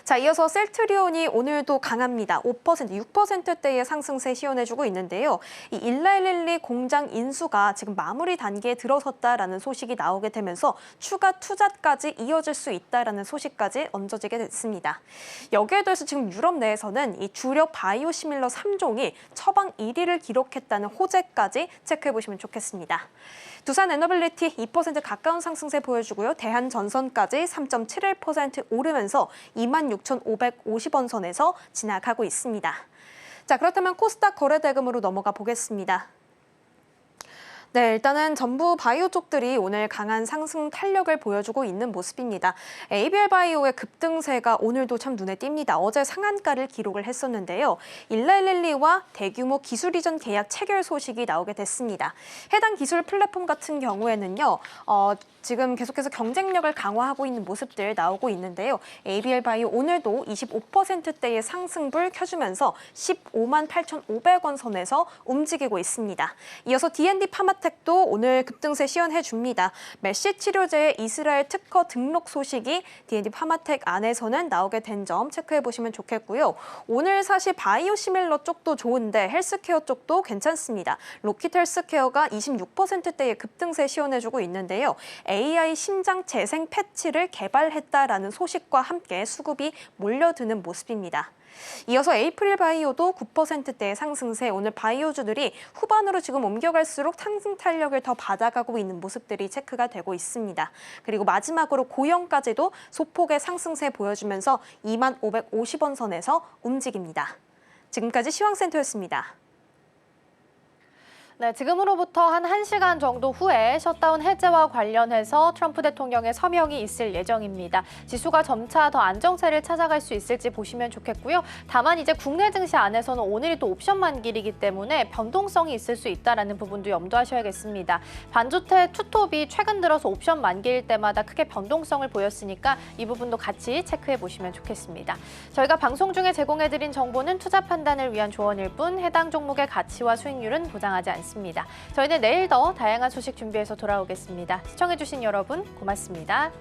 자, 이어서 셀트리온이 오늘도 강합니다. 5%, 6%대의 상승세 시연해주고 있는데요. 이 일라일릴리 공장 인수가 지금 마무리 단계에 들어섰다라는 소식이 나오게 되면서 추가 투자까지 이어질 수 있다라는 소식까지 얹어지게 됐습니다. 여기에 더해서 지금 유럽 내에서는 이 주력 바이오시밀러 3종이 처방 1위를 기록했다는 호재까지 체크해 보시면 좋겠습니다. 두산 에너빌리티 2% 가까운 상승세 보여주고요. 대한전선까지 3.71% 오르면서 26,550원 선에서 지나가고 있습니다. 자, 그렇다면 코스닥 거래대금으로 넘어가 보겠습니다. 네, 일단은 전부 바이오 쪽들이 오늘 강한 상승 탄력을 보여주고 있는 모습입니다. ABL 바이오의 급등세가 오늘도 참 눈에 띕니다. 어제 상한가를 기록을 했었는데요. 일라일릴리와 대규모 기술 이전 계약 체결 소식이 나오게 됐습니다. 해당 기술 플랫폼 같은 경우에는요, 지금 계속해서 경쟁력을 강화하고 있는 모습들 나오고 있는데요. ABL 바이오 오늘도 25%대의 상승불 켜주면서 15만 8,500원 선에서 움직이고 있습니다. 이어서 D&D 파마텍도 오늘 급등세 시연해줍니다. 메시 치료제의 이스라엘 특허 등록 소식이 D&D 파마텍 안에서는 나오게 된 점 체크해보시면 좋겠고요. 오늘 사실 바이오시밀러 쪽도 좋은데 헬스케어 쪽도 괜찮습니다. 로킷 헬스케어가 26%대의 급등세 시연해주고 있는데요. AI 심장 재생 패치를 개발했다라는 소식과 함께 수급이 몰려드는 모습입니다. 이어서 에이프릴 바이오도 9%대의 상승세, 오늘 바이오주들이 후반으로 지금 옮겨갈수록 상승 탄력을 더 받아가고 있는 모습들이 체크가 되고 있습니다. 그리고 마지막으로 고영까지도 소폭의 상승세 보여주면서 2550원 선에서 움직입니다. 지금까지 시황센터였습니다. 네, 지금으로부터 한 1시간 정도 후에 셧다운 해제와 관련해서 트럼프 대통령의 서명이 있을 예정입니다. 지수가 점차 더 안정세를 찾아갈 수 있을지 보시면 좋겠고요. 다만 이제 국내 증시 안에서는 오늘이 또 옵션 만기이기 때문에 변동성이 있을 수 있다는 부분도 염두하셔야겠습니다. 반도체 투톱이 최근 들어서 옵션 만기일 때마다 크게 변동성을 보였으니까 이 부분도 같이 체크해 보시면 좋겠습니다. 저희가 방송 중에 제공해드린 정보는 투자 판단을 위한 조언일 뿐 해당 종목의 가치와 수익률은 보장하지 않습니다. 저희는 내일 더 다양한 소식 준비해서 돌아오겠습니다. 시청해주신 여러분 고맙습니다.